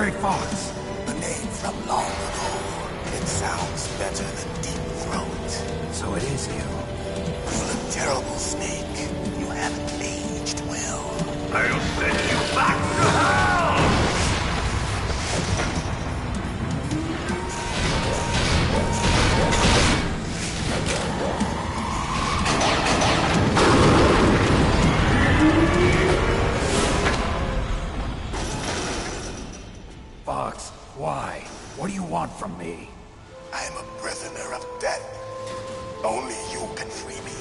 Gray Fox. A name from long ago. It sounds better than Deep Throat. So it is you. You look terrible, Snake. You haven't aged well. I'll send you back to hell! Fox, why? What do you want from me? I am a prisoner of death. Only you can free me.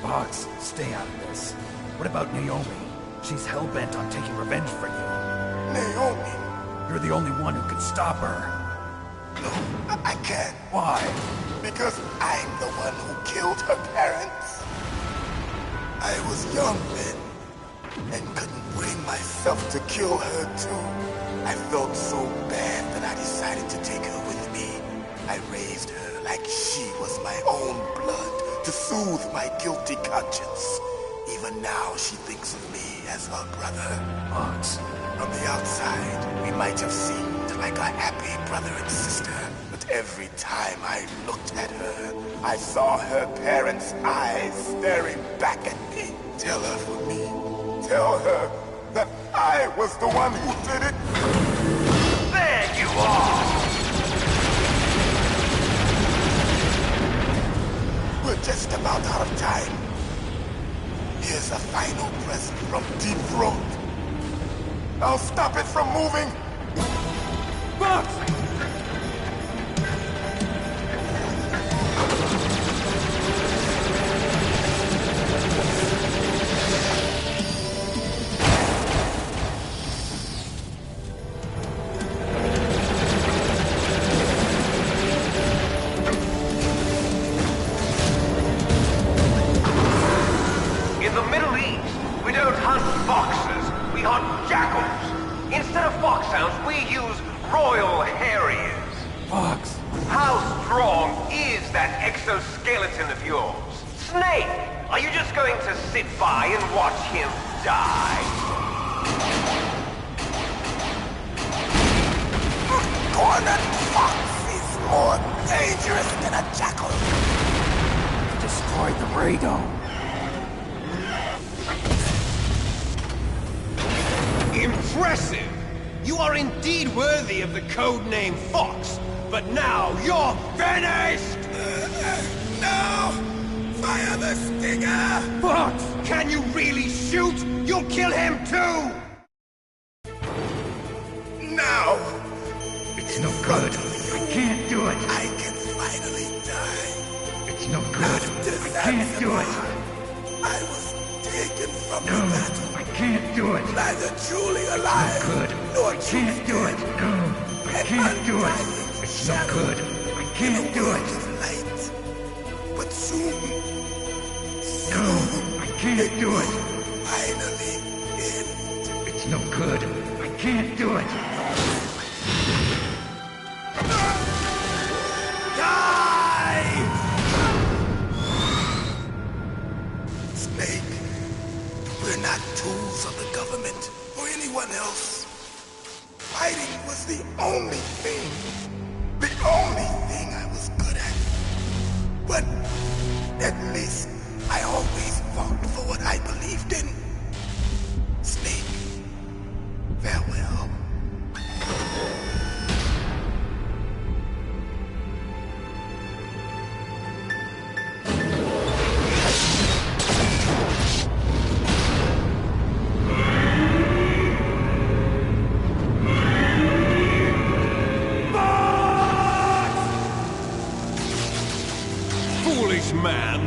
Fox, stay out of this. What about Naomi? She's hell-bent on taking revenge for you. Naomi? You're the only one who can stop her. No, I can't. Why? Because I'm the one who killed her parents. I was young then, and couldn't bring myself to kill her too. I felt so bad that I decided to take her with me. I raised her like she was my own blood to soothe my guilty conscience. Even now she thinks of me as her brother. Fox. From the outside, we might have seemed like a happy brother and sister, but every time I looked at her, I saw her parents' eyes staring back at me. Tell her for me. Tell her that I was the one who did it. There you are! We're just about out of time. Here's a final present from Deep Throat. I'll stop it from moving. Fox! In the Middle East, we don't hunt foxes, we hunt jackals. Instead of foxhounds, we use royal harriers. Fox! How strong is that exoskeleton of yours? Snake, are you just going to sit by and watch him die? Cornered fox is more dangerous than a jackal. You destroyed the radome. Impressive! You are indeed worthy of the codename Fox, but now you're finished! No! Fire the stinger! Fox! Can you really shoot? You'll kill him too! Now! It's no good. I can't do it. I can finally die. It's no good. I can't do it. I was taken from the battle. I can't do it. Neither truly alive, No good. nor I can't do it. No, I can't do it. It's no good. I can't do it. Light. But soon, No, I can't do it. finally end. It's no good. I can't do it. Snake, we're not tools of the government or anyone else. Fighting was the only thing I was good at. But at least I always fought for what I believed in. Snake, farewell. Foolish man!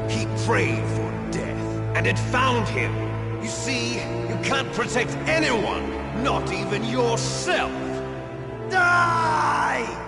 He prayed for death, and it found him. You see, you can't protect anyone, not even yourself. Die!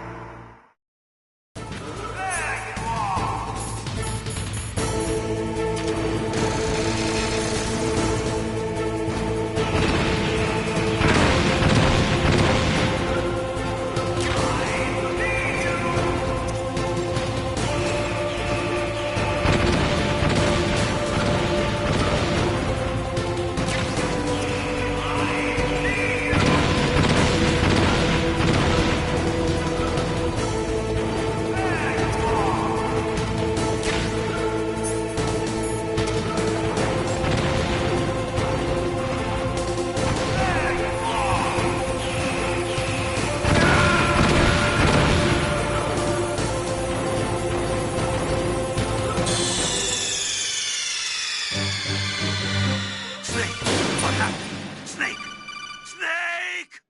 Snake! Snake!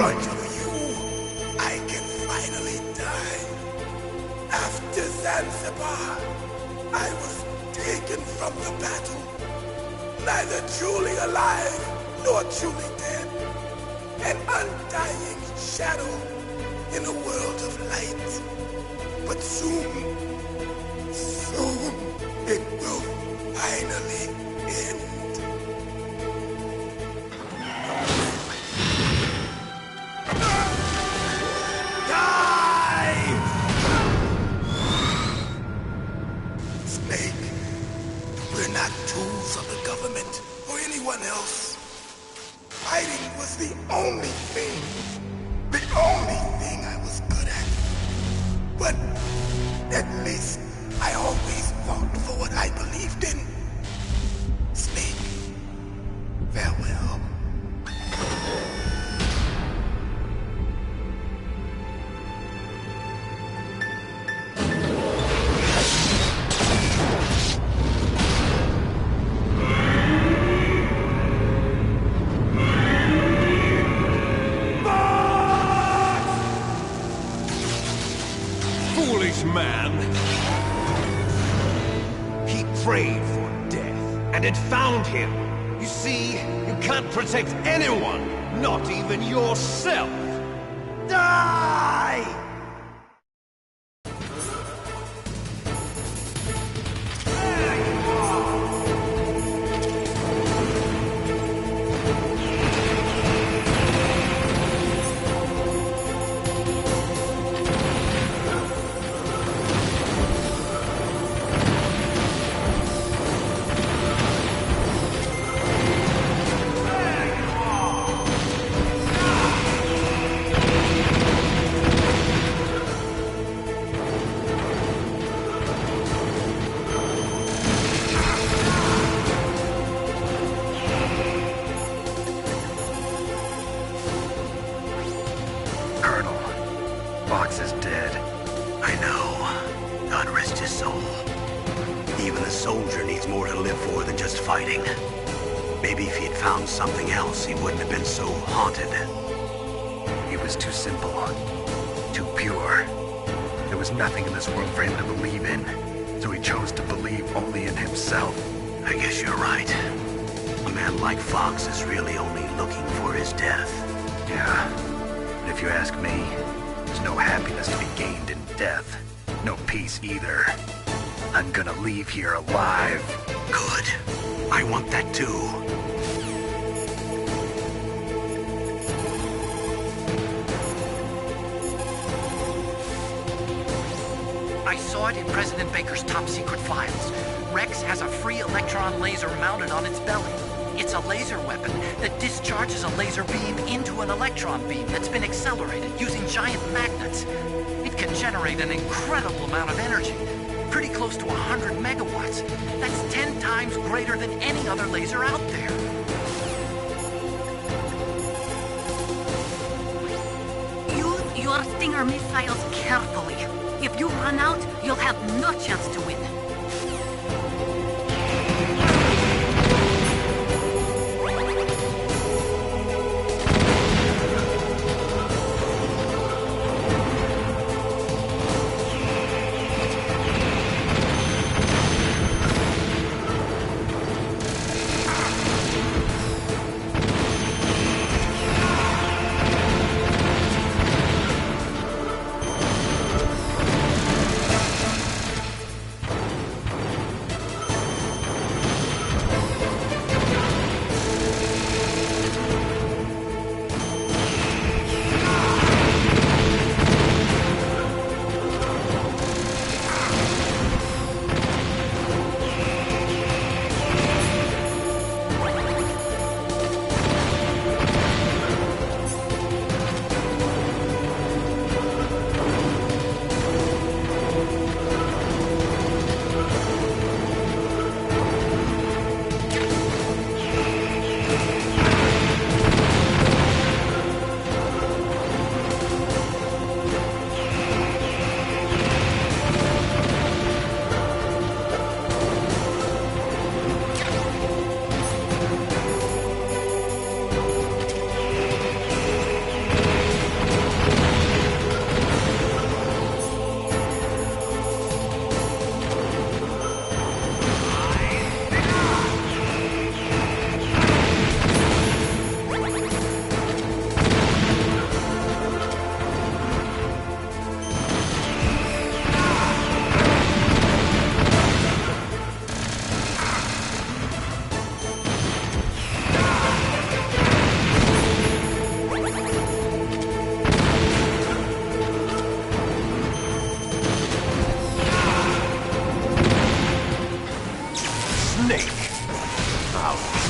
front of you, I can finally die. After Zanzibar, I was taken from the battle, neither truly alive nor truly dead, an undying shadow in a world of light. But soon it will finally end. We're not tools of the government or anyone else. Fighting was the only thing I was good at. But at least I always fought for what I believed in. Snake, farewell. Man. He prayed for death, and it found him. You see, you can't protect anyone, not even yourself. Die! Is dead. I know. God rest his soul. Even a soldier needs more to live for than just fighting. Maybe if he'd found something else, he wouldn't have been so haunted. He was too simple. Too pure. There was nothing in this world for him to believe in. So he chose to believe only in himself. I guess you're right. A man like Fox is really only looking for his death. Yeah. But if you ask me, there's no happiness to be gained in death. No peace either. I'm gonna leave here alive. Good. I want that too. I saw it in President Baker's top-secret files. Rex has a free electron laser mounted on its belly. It's a laser weapon that discharges a laser beam into an electron beam that's been accelerated using giant magnets. It can generate an incredible amount of energy, pretty close to 100 megawatts. That's 10 times greater than any other laser out there. Use your Stinger missiles carefully. If you run out, you'll have no chance to win.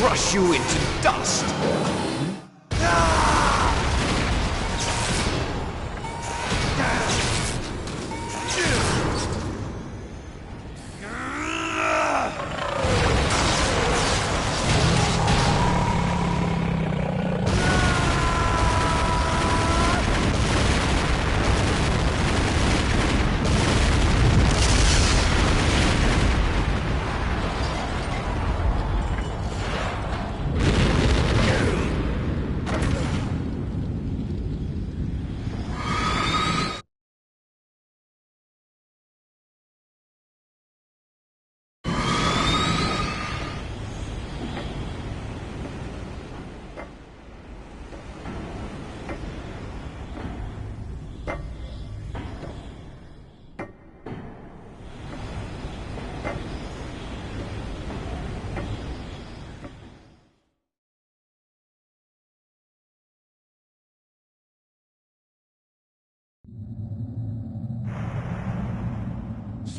Crush you into dust!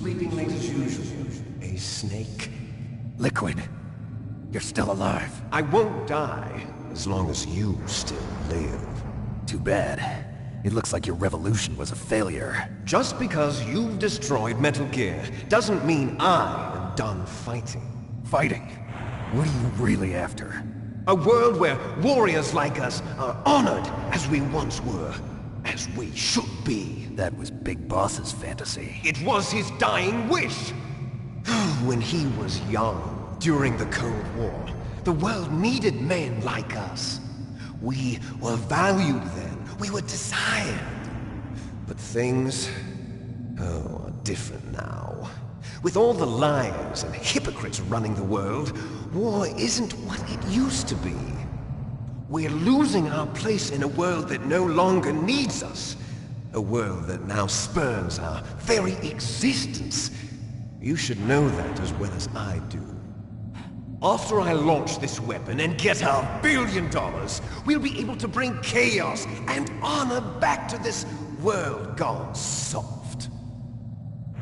Sleeping late as usual. A snake. Liquid, you're still alive. I won't die as long as you still live. Too bad. It looks like your revolution was a failure. Just because you've destroyed Metal Gear doesn't mean I am done fighting. Fighting? What are you really after? A world where warriors like us are honored as we once were. As we should be. That was Big Boss's fantasy. It was his dying wish! When he was young, during the Cold War, the world needed men like us. We were valued then. We were desired. But things, are different now. With all the liars and hypocrites running the world, war isn't what it used to be. We're losing our place in a world that no longer needs us. A world that now spurns our very existence. You should know that as well as I do. After I launch this weapon and get $1 billion, we'll be able to bring chaos and honor back to this world gone soft.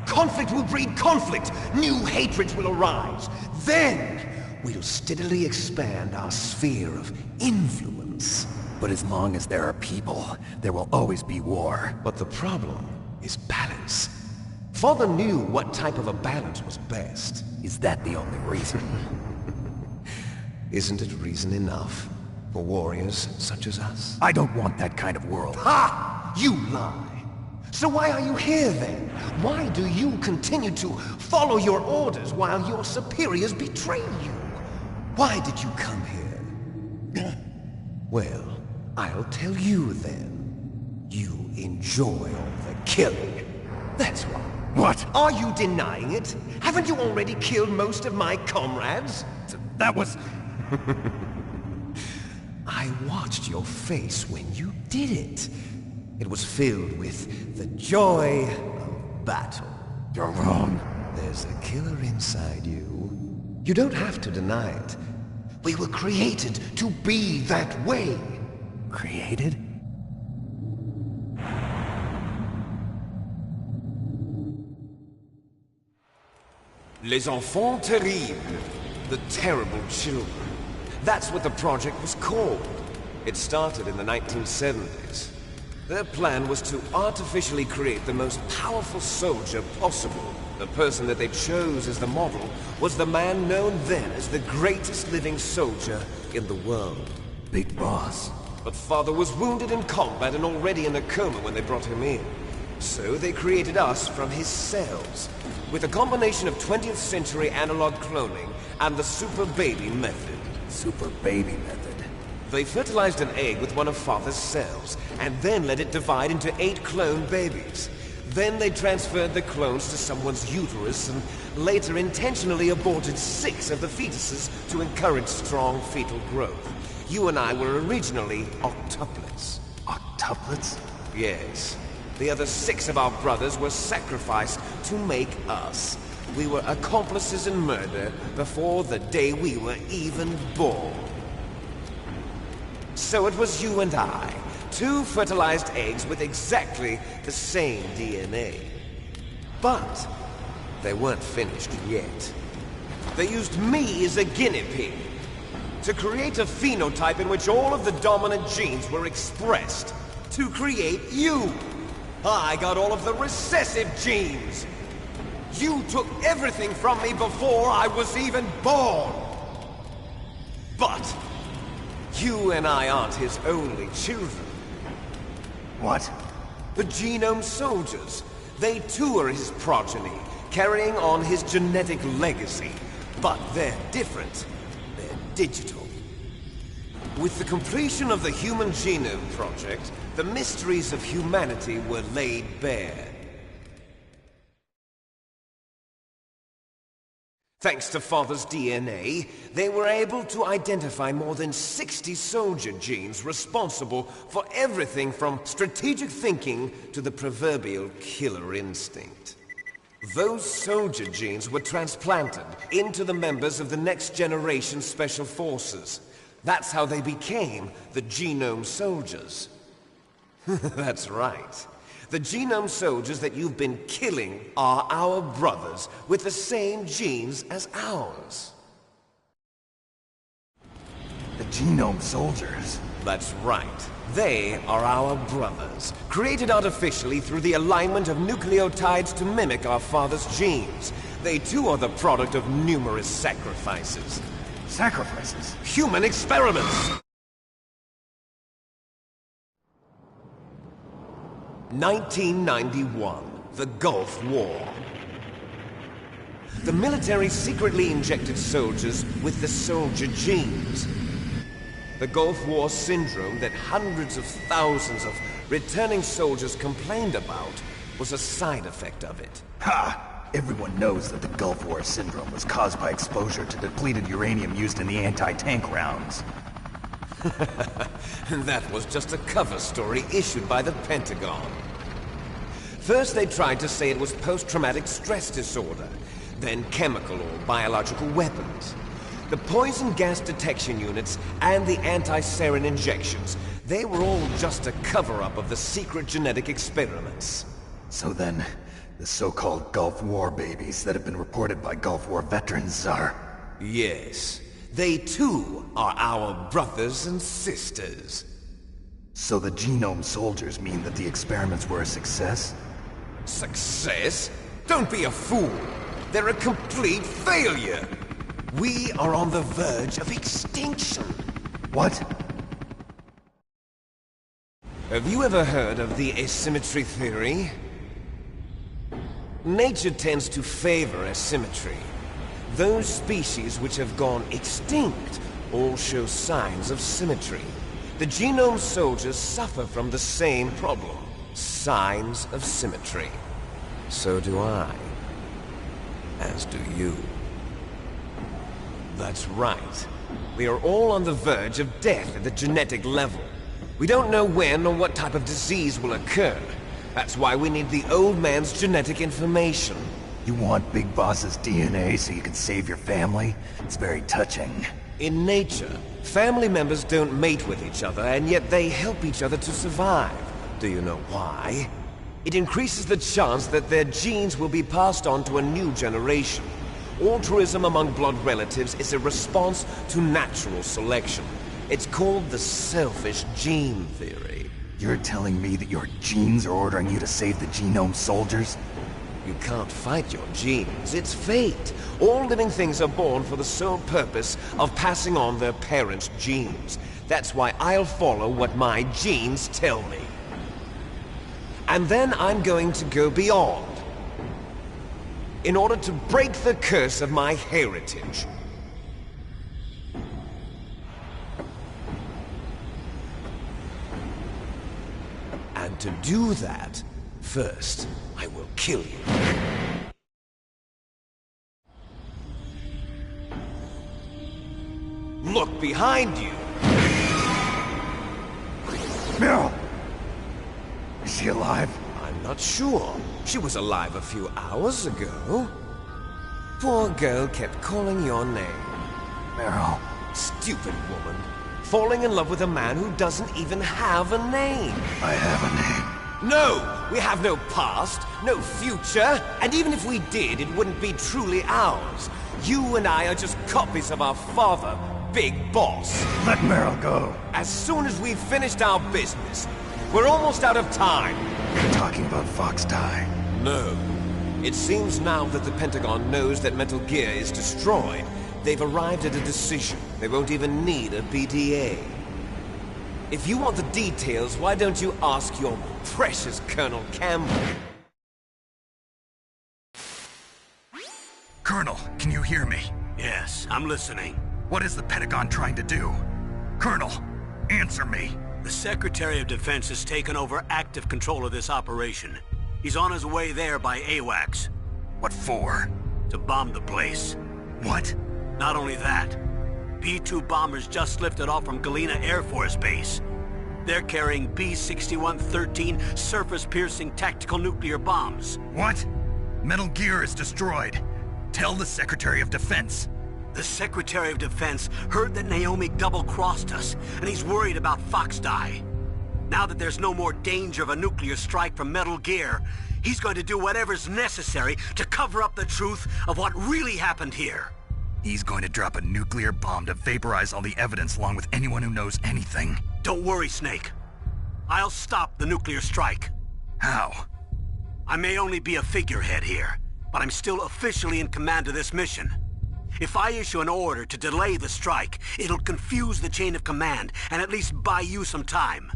Conflict will breed conflict. New hatreds will arise. Then, we'll steadily expand our sphere of influence. But as long as there are people, there will always be war. But the problem is balance. Father knew what type of a balance was best. Is that the only reason? Isn't it reason enough for warriors such as us? I don't want that kind of world. Ha! You lie! So why are you here then? Why do you continue to follow your orders while your superiors betray you? Why did you come here? Well, I'll tell you then. You enjoy all the killing. That's why. What? Are you denying it? Haven't you already killed most of my comrades? That was... I watched your face when you did it. It was filled with the joy of battle. You're wrong. There's a killer inside you. You don't have to deny it. We were created to be that way. Created? Les enfants terribles. The terrible children. That's what the project was called. It started in the 1970s. Their plan was to artificially create the most powerful soldier possible. The person that they chose as the model was the man known then as the greatest living soldier in the world. Big Boss. But Father was wounded in combat and already in a coma when they brought him in. So they created us from his cells, with a combination of 20th century analog cloning and the super baby method. Super baby method. They fertilized an egg with one of Father's cells, and then let it divide into 8 clone babies. Then they transferred the clones to someone's uterus, and later intentionally aborted 6 of the fetuses to encourage strong fetal growth. You and I were originally octuplets. Octuplets? Yes. The other 6 of our brothers were sacrificed to make us. We were accomplices in murder before the day we were even born. So it was you and I, 2 fertilized eggs with exactly the same DNA. But they weren't finished yet. They used me as a guinea pig to create a phenotype in which all of the dominant genes were expressed to create you. I got all of the recessive genes. You took everything from me before I was even born. But you and I aren't his only children. What? The Genome Soldiers. They too are his progeny, carrying on his genetic legacy. But they're different. They're digital. With the completion of the Human Genome Project, the mysteries of humanity were laid bare. Thanks to Father's DNA, they were able to identify more than 60 soldier genes responsible for everything from strategic thinking to the proverbial killer instinct. Those soldier genes were transplanted into the members of the next generation Special Forces. That's how they became the Genome Soldiers. That's right. The Genome Soldiers that you've been killing are our brothers with the same genes as ours. The Genome Soldiers? That's right. They are our brothers, created artificially through the alignment of nucleotides to mimic our father's genes. They too are the product of numerous sacrifices. Sacrifices? Human experiments! 1991, the Gulf War. The military secretly injected soldiers with the soldier genes. The Gulf War syndrome that hundreds of thousands of returning soldiers complained about was a side effect of it. Ha! Everyone knows that the Gulf War syndrome was caused by exposure to depleted uranium used in the anti-tank rounds. That was just a cover story issued by the Pentagon. First they tried to say it was post-traumatic stress disorder, then chemical or biological weapons. The poison gas detection units and the anti-sarin injections, they were all just a cover-up of the secret genetic experiments. So then, the so-called Gulf War babies that have been reported by Gulf War veterans are... Yes. They too are our brothers and sisters. So the genome soldiers mean that the experiments were a success? Success? Don't be a fool! They're a complete failure! We are on the verge of extinction. What? Have you ever heard of the asymmetry theory? Nature tends to favor asymmetry. Those species which have gone extinct all show signs of symmetry. The genome soldiers suffer from the same problem. Signs of symmetry. So do I. As do you. That's right. We are all on the verge of death at the genetic level. We don't know when or what type of disease will occur. That's why we need the old man's genetic information. You want Big Boss's DNA so you can save your family? It's very touching. In nature, family members don't mate with each other, and yet they help each other to survive. Do you know why? It increases the chance that their genes will be passed on to a new generation. Altruism among blood relatives is a response to natural selection. It's called the selfish gene theory. You're telling me that your genes are ordering you to save the genome soldiers? You can't fight your genes. It's fate. All living things are born for the sole purpose of passing on their parents' genes. That's why I'll follow what my genes tell me. And then I'm going to go beyond. In order to break the curse of my heritage. And to do that, first, I will kill you. Look behind you! Meryl! Is she alive? I'm not sure. She was alive a few hours ago. Poor girl kept calling your name. Meryl. Stupid woman. Falling in love with a man who doesn't even have a name. I have a name. No! We have no past, no future, and even if we did, it wouldn't be truly ours. You and I are just copies of our father, Big Boss. Let Meryl go. As soon as we've finished our business, we're almost out of time. You're talking about Fox Die. No. It seems now that the Pentagon knows that Metal Gear is destroyed. They've arrived at a decision. They won't even need a BDA. If you want the details, why don't you ask your precious Colonel Campbell? Colonel, can you hear me? Yes, I'm listening. What is the Pentagon trying to do? Colonel, answer me. The Secretary of Defense has taken over active control of this operation. He's on his way there by AWACS. What for? To bomb the place. What? Not only that, P-2 bombers just lifted off from Galena Air Force Base. They're carrying B-6113 surface-piercing tactical nuclear bombs. What? Metal Gear is destroyed. Tell the Secretary of Defense. The Secretary of Defense heard that Naomi double-crossed us, and he's worried about Fox Die. Now that there's no more danger of a nuclear strike from Metal Gear, he's going to do whatever's necessary to cover up the truth of what really happened here. He's going to drop a nuclear bomb to vaporize all the evidence along with anyone who knows anything. Don't worry, Snake. I'll stop the nuclear strike. How? I may only be a figurehead here, but I'm still officially in command of this mission. If I issue an order to delay the strike, it'll confuse the chain of command and at least buy you some time.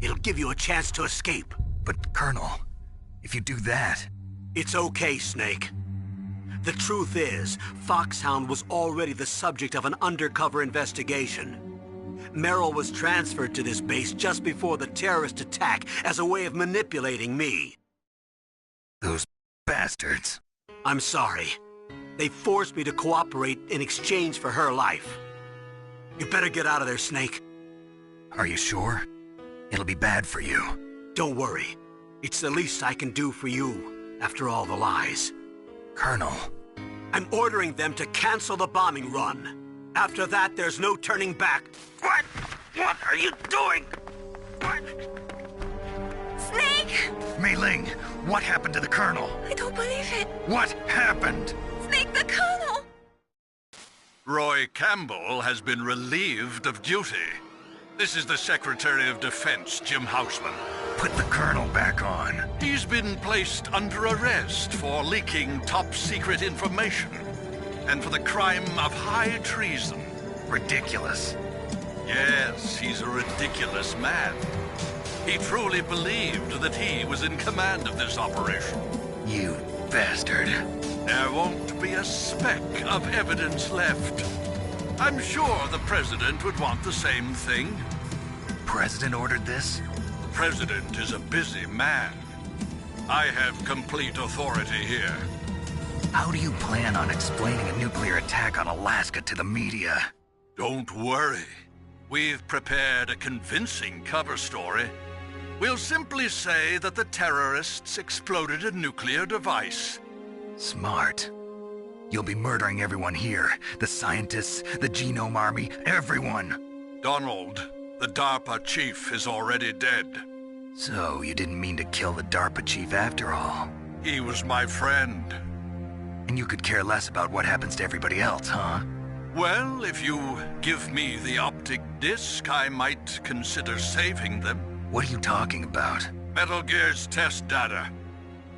It'll give you a chance to escape. But, Colonel, if you do that... It's okay, Snake. The truth is, Foxhound was already the subject of an undercover investigation. Meryl was transferred to this base just before the terrorist attack as a way of manipulating me. Those bastards. I'm sorry. They forced me to cooperate in exchange for her life. You better get out of there, Snake. Are you sure? It'll be bad for you. Don't worry. It's the least I can do for you, after all the lies. Colonel. I'm ordering them to cancel the bombing run. After that, there's no turning back. What? What are you doing? What? Snake! Mei Ling, what happened to the Colonel? I don't believe it. What happened? Snake the Colonel! Roy Campbell has been relieved of duty. This is the Secretary of Defense, Jim Houseman. Put the Colonel back on. He's been placed under arrest for leaking top-secret information and for the crime of high treason. Ridiculous. Yes, he's a ridiculous man. He truly believed that he was in command of this operation. You bastard. There won't be a speck of evidence left. I'm sure the President would want the same thing. President ordered this? The President is a busy man. I have complete authority here. How do you plan on explaining a nuclear attack on Alaska to the media? Don't worry. We've prepared a convincing cover story. We'll simply say that the terrorists exploded a nuclear device. Smart. You'll be murdering everyone here. The scientists, the Genome Army, everyone. Donald, the DARPA chief, is already dead. So, you didn't mean to kill the DARPA chief after all? He was my friend. And you could care less about what happens to everybody else, huh? Well, if you give me the optic disc, I might consider saving them. What are you talking about? Metal Gear's test data.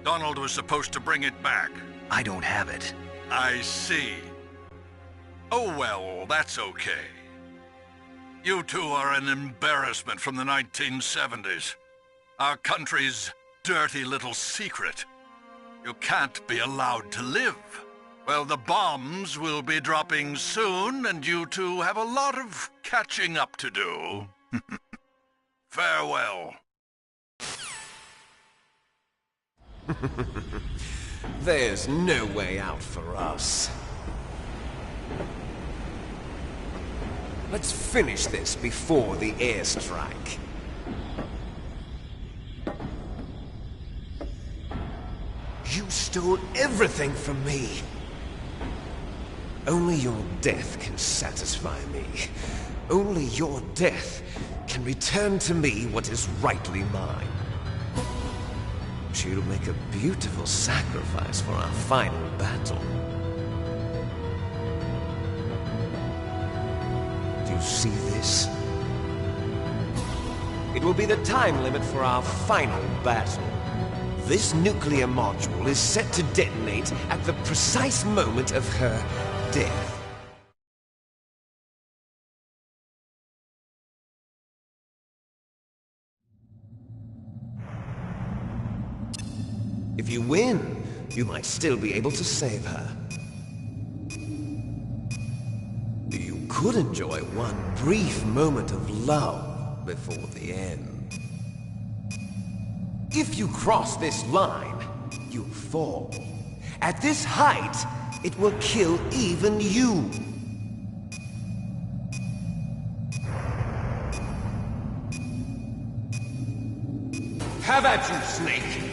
Donald was supposed to bring it back. I don't have it. I see. Oh well, that's okay. You two are an embarrassment from the 1970s. Our country's dirty little secret. You can't be allowed to live. Well, the bombs will be dropping soon, and you two have a lot of catching up to do. Farewell. There's no way out for us. Let's finish this before the airstrike. You stole everything from me. Only your death can satisfy me. Only your death can return to me what is rightly mine. She'll make a beautiful sacrifice for our final battle. Do you see this? It will be the time limit for our final battle. This nuclear module is set to detonate at the precise moment of her death. If you win, you might still be able to save her. You could enjoy one brief moment of love before the end. If you cross this line, you fall. At this height, it will kill even you. Have at you, Snake!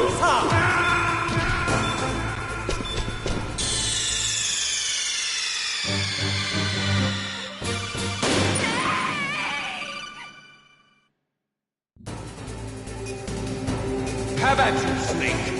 of time! Have at you, Snake!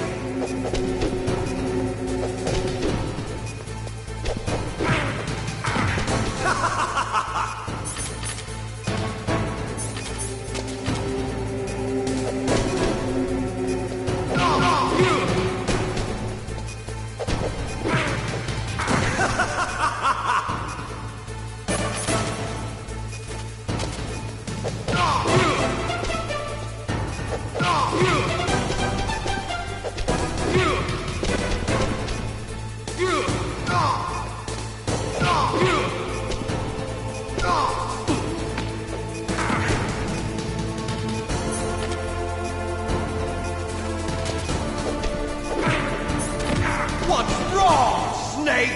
What's wrong, Snake?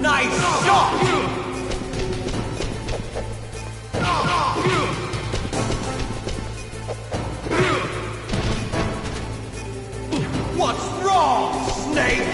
Nice shot! What's wrong, Snake?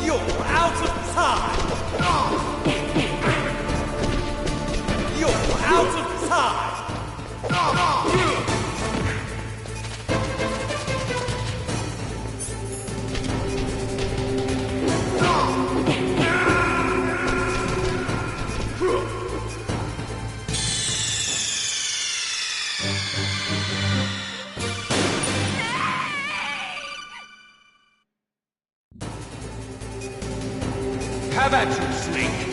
You're out of time! You're out of time! Have at you, Snake!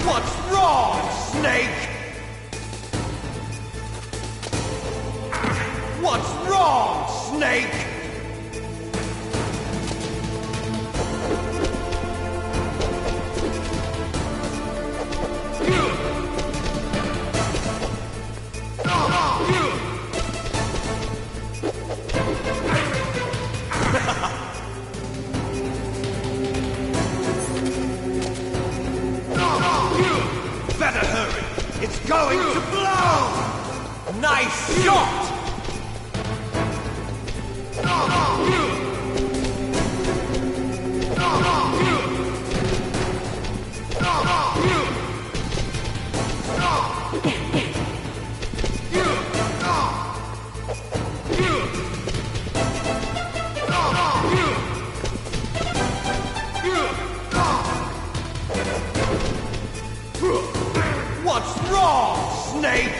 What's wrong, Snake? What's wrong, Snake? Better hurry! It's going to blow! Nice shot! What's wrong, Snake?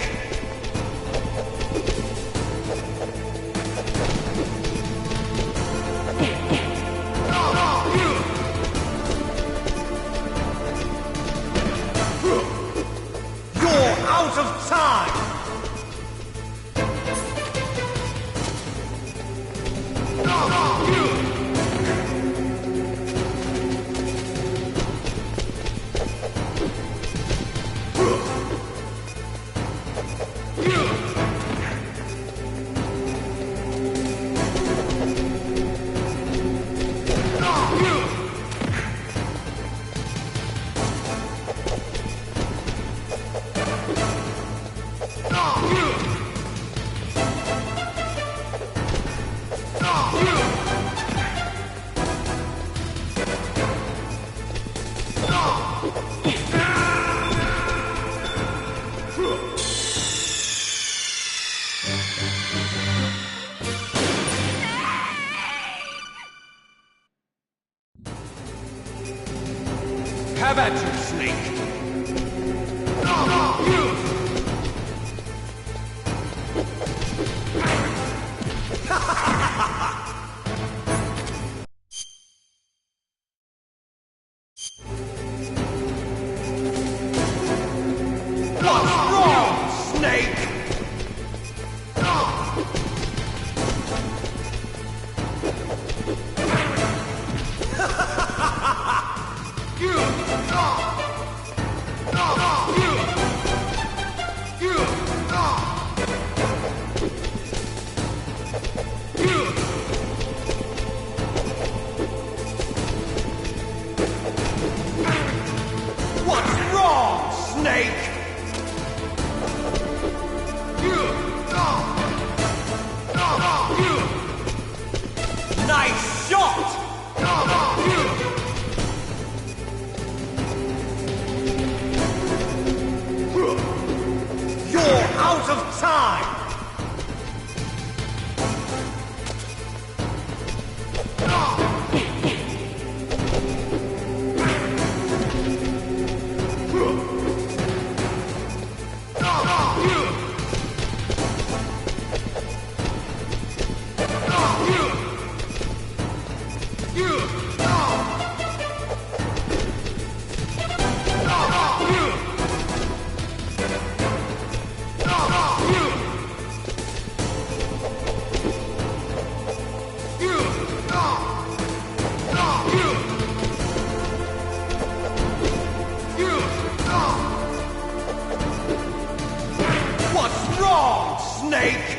Have at you, Snake! What's wrong, Snake? What's wrong, Snake? Nice shot! You're out of time! What's wrong, Snake?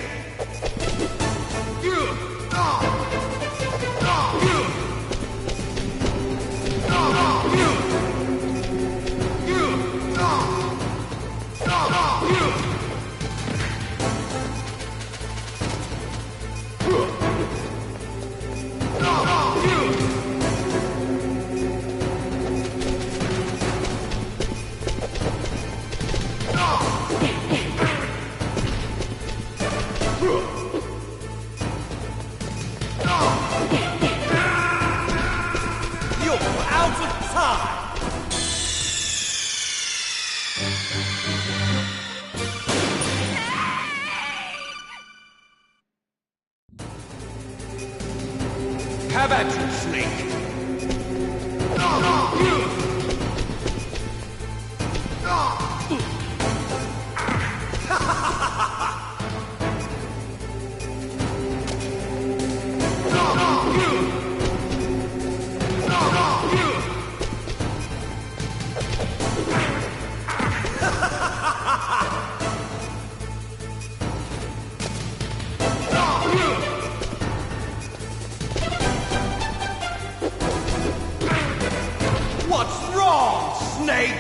You're out of time! Have at you, Snake! What's wrong, Snake?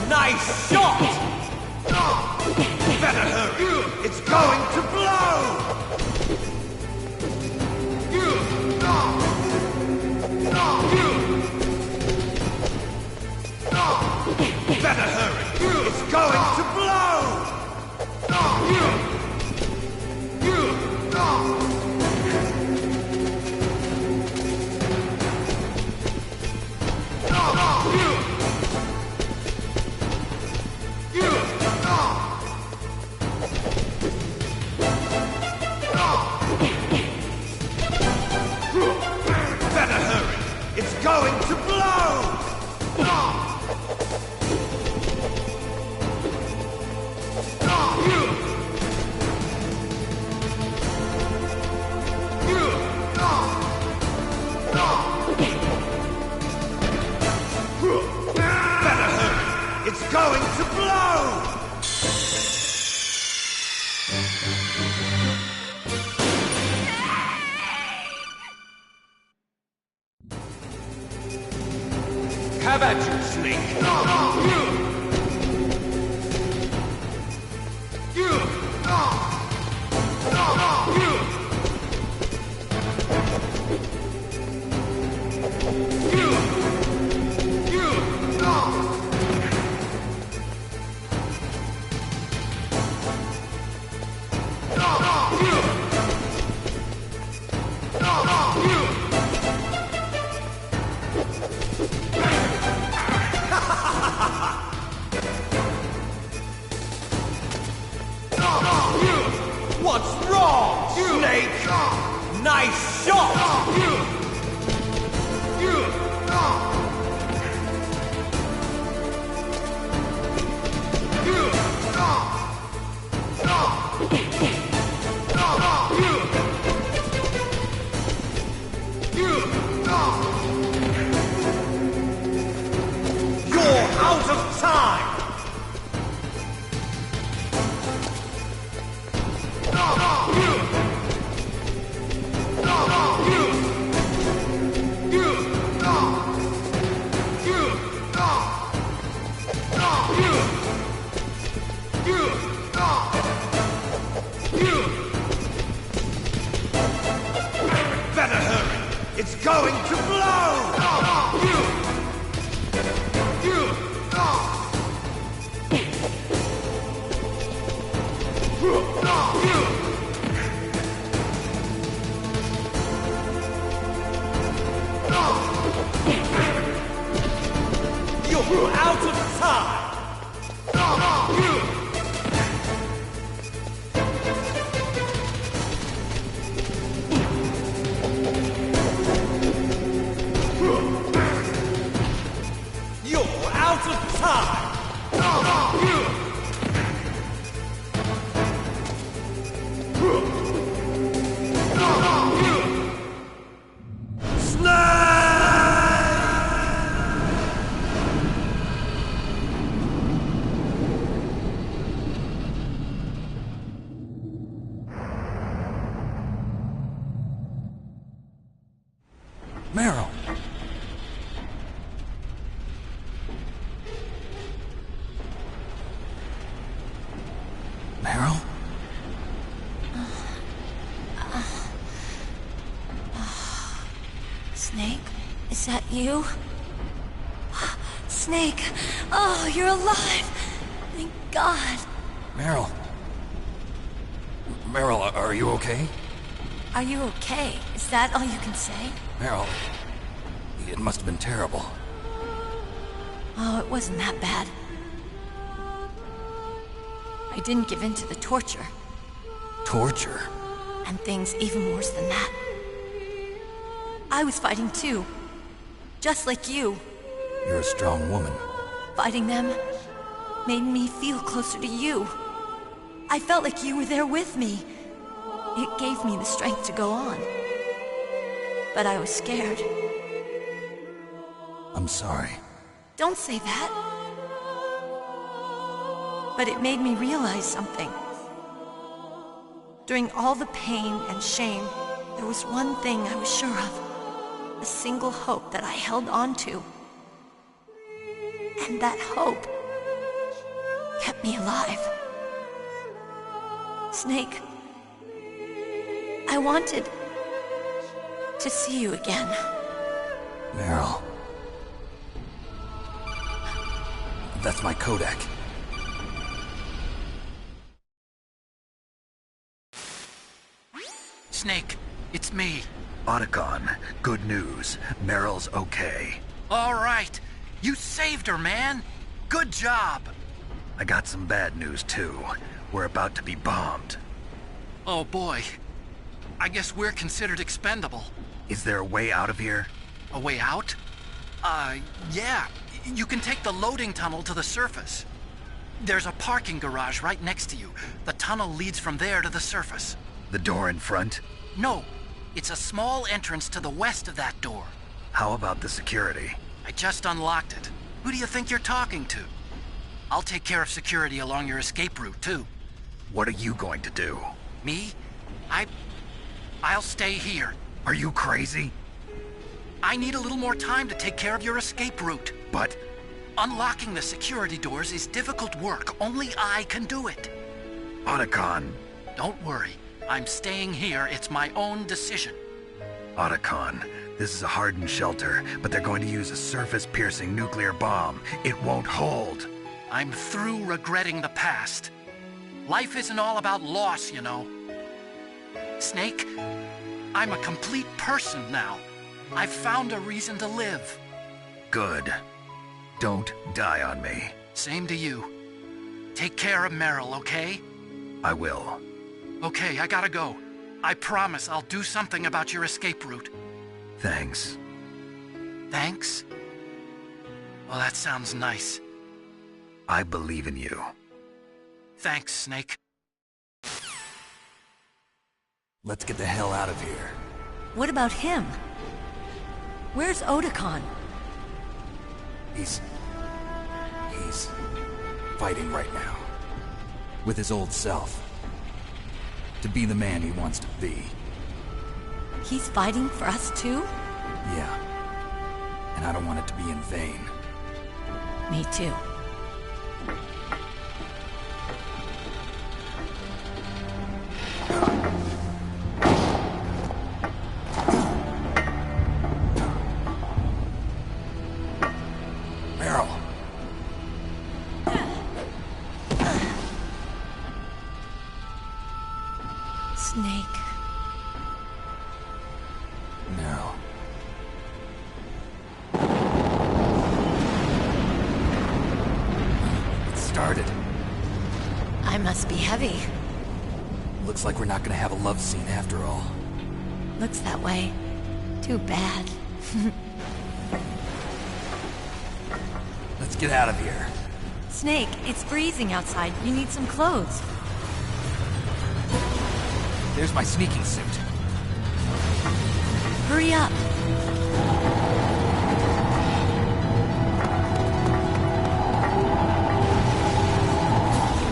Nice shot! Better hurry! It's going to blow! Better hurry! It's going to blow! Better hurry! It's going to blow! Better hurry! It's going to blow! Have at you, Snake! shot! You're out of time! Better hurry! It's going to blow! You're out of time! You're out of time! Meryl! Meryl? Snake, is that you? Snake! Oh, you're alive! Thank God! Meryl? Meryl, are you okay? Are you okay? Is that all you can say? Meryl, it must have been terrible. Oh, it wasn't that bad. I didn't give in to the torture. Torture? And things even worse than that. I was fighting too. Just like you. You're a strong woman. Fighting them made me feel closer to you. I felt like you were there with me. It gave me the strength to go on. But I was scared. I'm sorry. Don't say that. But it made me realize something. During all the pain and shame, there was one thing I was sure of. A single hope that I held on to. And that hope kept me alive. Snake, I wanted to see you again. Meryl. That's my Kodak. Snake, it's me. Otacon, good news. Meryl's okay. All right. You saved her, man. Good job. I got some bad news, too. We're about to be bombed. Oh, boy. I guess we're considered expendable. Is there a way out of here? A way out? Yeah. You can take the loading tunnel to the surface. There's a parking garage right next to you. The tunnel leads from there to the surface. The door in front? No. It's a small entrance to the west of that door. How about the security? I just unlocked it. Who do you think you're talking to? I'll take care of security along your escape route, too. What are you going to do? Me? I'll stay here. Are you crazy? I need a little more time to take care of your escape route. But... unlocking the security doors is difficult work. Only I can do it. Otacon. Don't worry. I'm staying here. It's my own decision. Otacon, this is a hardened shelter, but they're going to use a surface-piercing nuclear bomb. It won't hold. I'm through regretting the past. Life isn't all about loss, you know. Snake, I'm a complete person now. I've found a reason to live. Good. Don't die on me. Same to you. Take care of Meryl, okay? I will. Okay, I gotta go. I promise I'll do something about your escape route. Thanks. Thanks? Well, that sounds nice. I believe in you. Thanks, Snake. Let's get the hell out of here. What about him? Where's Otakon? He's fighting right now. With his old self. To be the man he wants to be. He's fighting for us too? Yeah. And I don't want it to be in vain. Me too. Snake. No. It started. I must be heavy. Looks like we're not gonna have a love scene after all. Looks that way. Too bad. Let's get out of here. Snake, it's freezing outside. You need some clothes. There's my sneaking suit. Hurry up.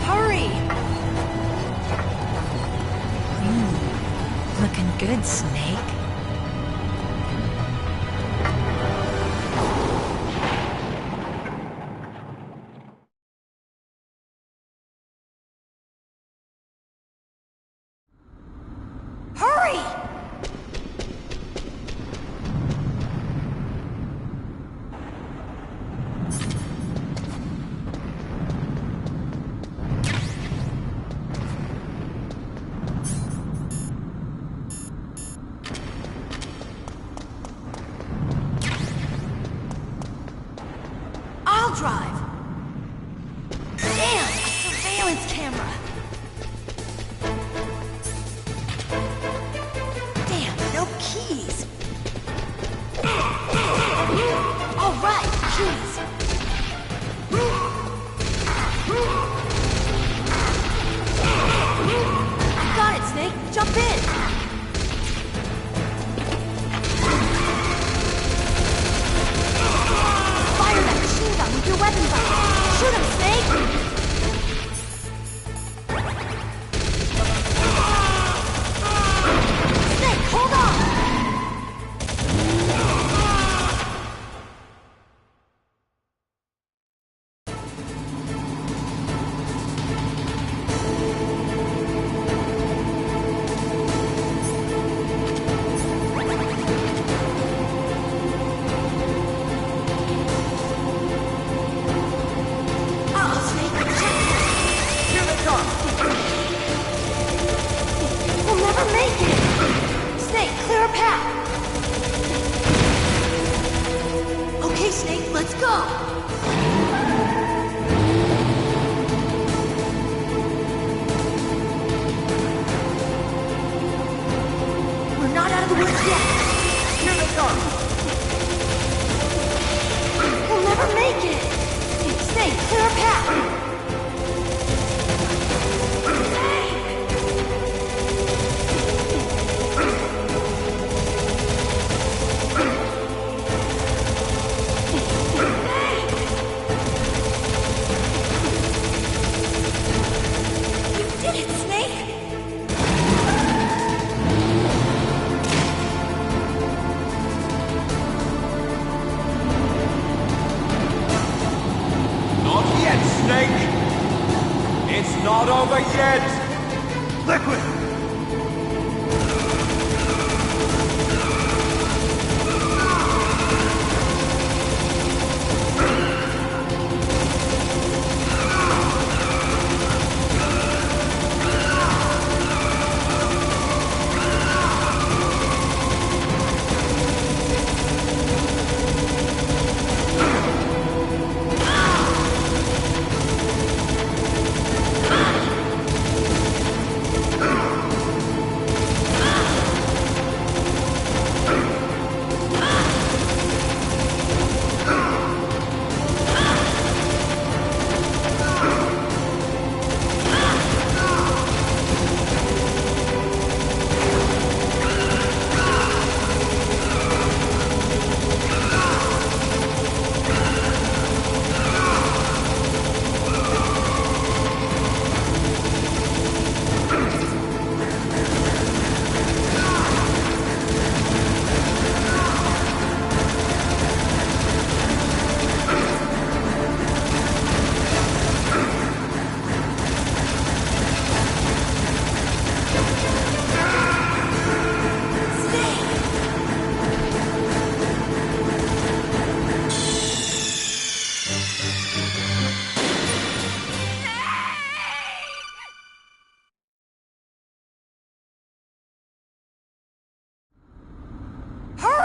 Hurry! Looking good, Snake. Hurry! I'll drive. Damn, a surveillance camera. Damn, no keys. All right, keys. Got it, Snake. Jump in. Fire that machine gun with your weapon belt. Shoot him, Snake. Snake, hold on. Okay, Snake, let's go! We're not out of the woods yet! Here they come! We'll never make it! Snake, clear a path! Not over yet! Liquid!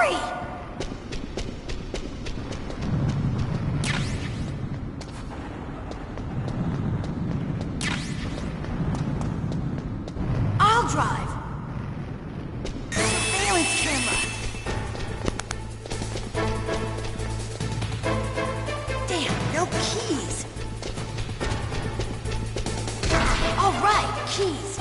Hurry! I'll drive. Surveillance camera. Damn, no keys. All right, keys.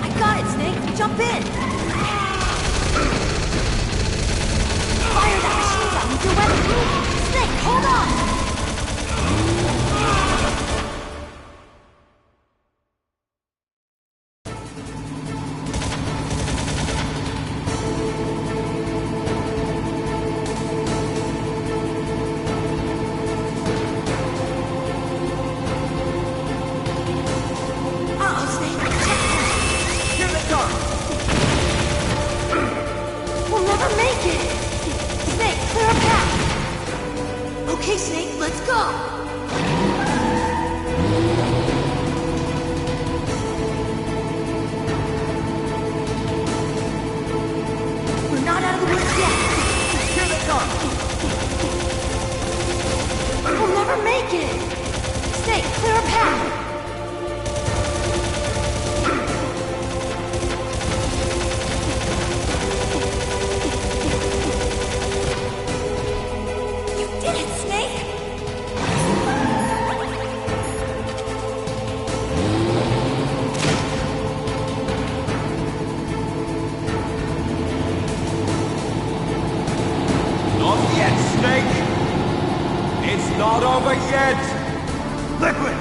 I got it, Snake. Jump in. Fire that machine gun with your weapon. Snake, hold on. Okay, Snake, let's go! We're not out of the woods yet! Here they come! We'll never make it! Snake, clear a path! Not over yet! Liquid!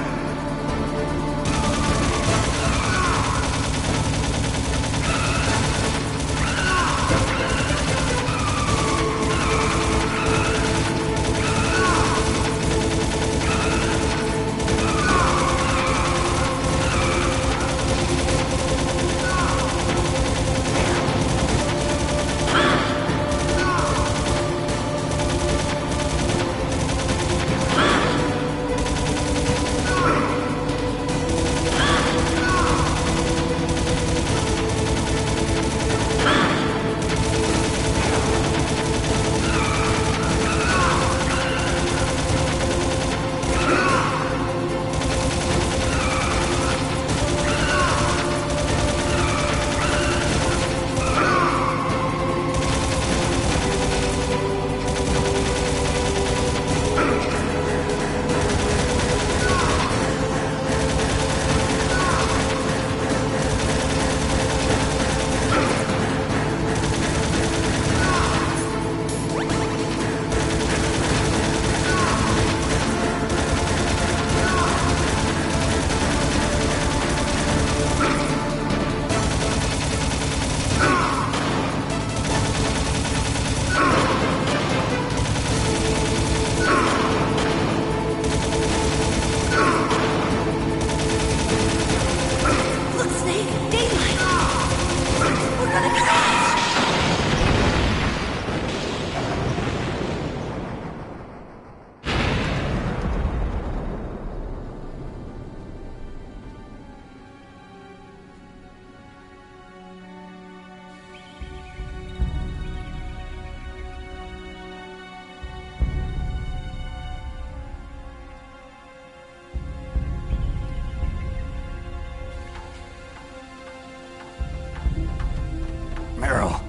Meryl.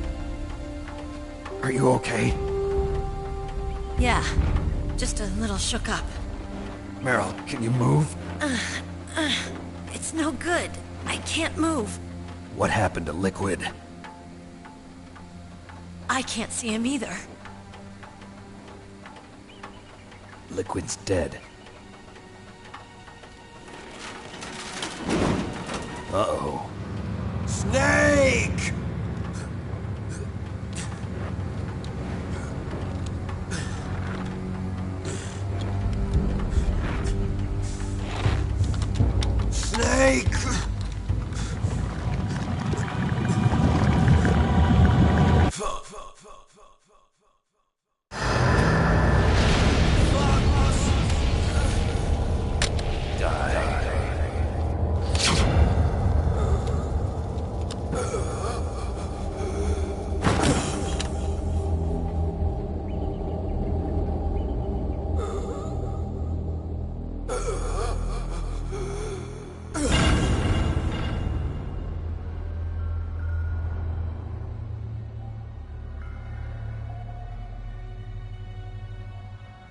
Are you okay? Yeah, just a little shook up. Meryl, can you move? It's no good. I can't move. What happened to Liquid? I can't see him either. Liquid's dead. Uh-oh. Snake! Snake!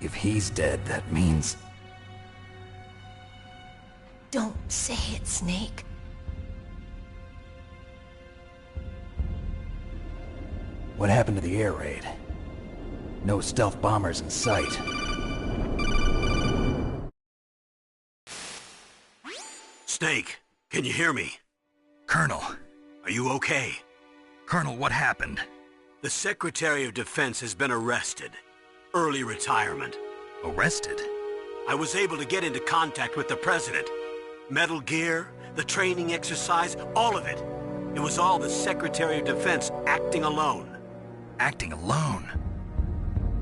If he's dead, that means... Don't say it, Snake. What happened to the air raid? No stealth bombers in sight. Snake, can you hear me? Colonel. Are you okay? Colonel, what happened? The Secretary of Defense has been arrested. Early retirement. Arrested? I was able to get into contact with the President. Metal Gear, the training exercise, all of it. It was all the Secretary of Defense acting alone. Acting alone?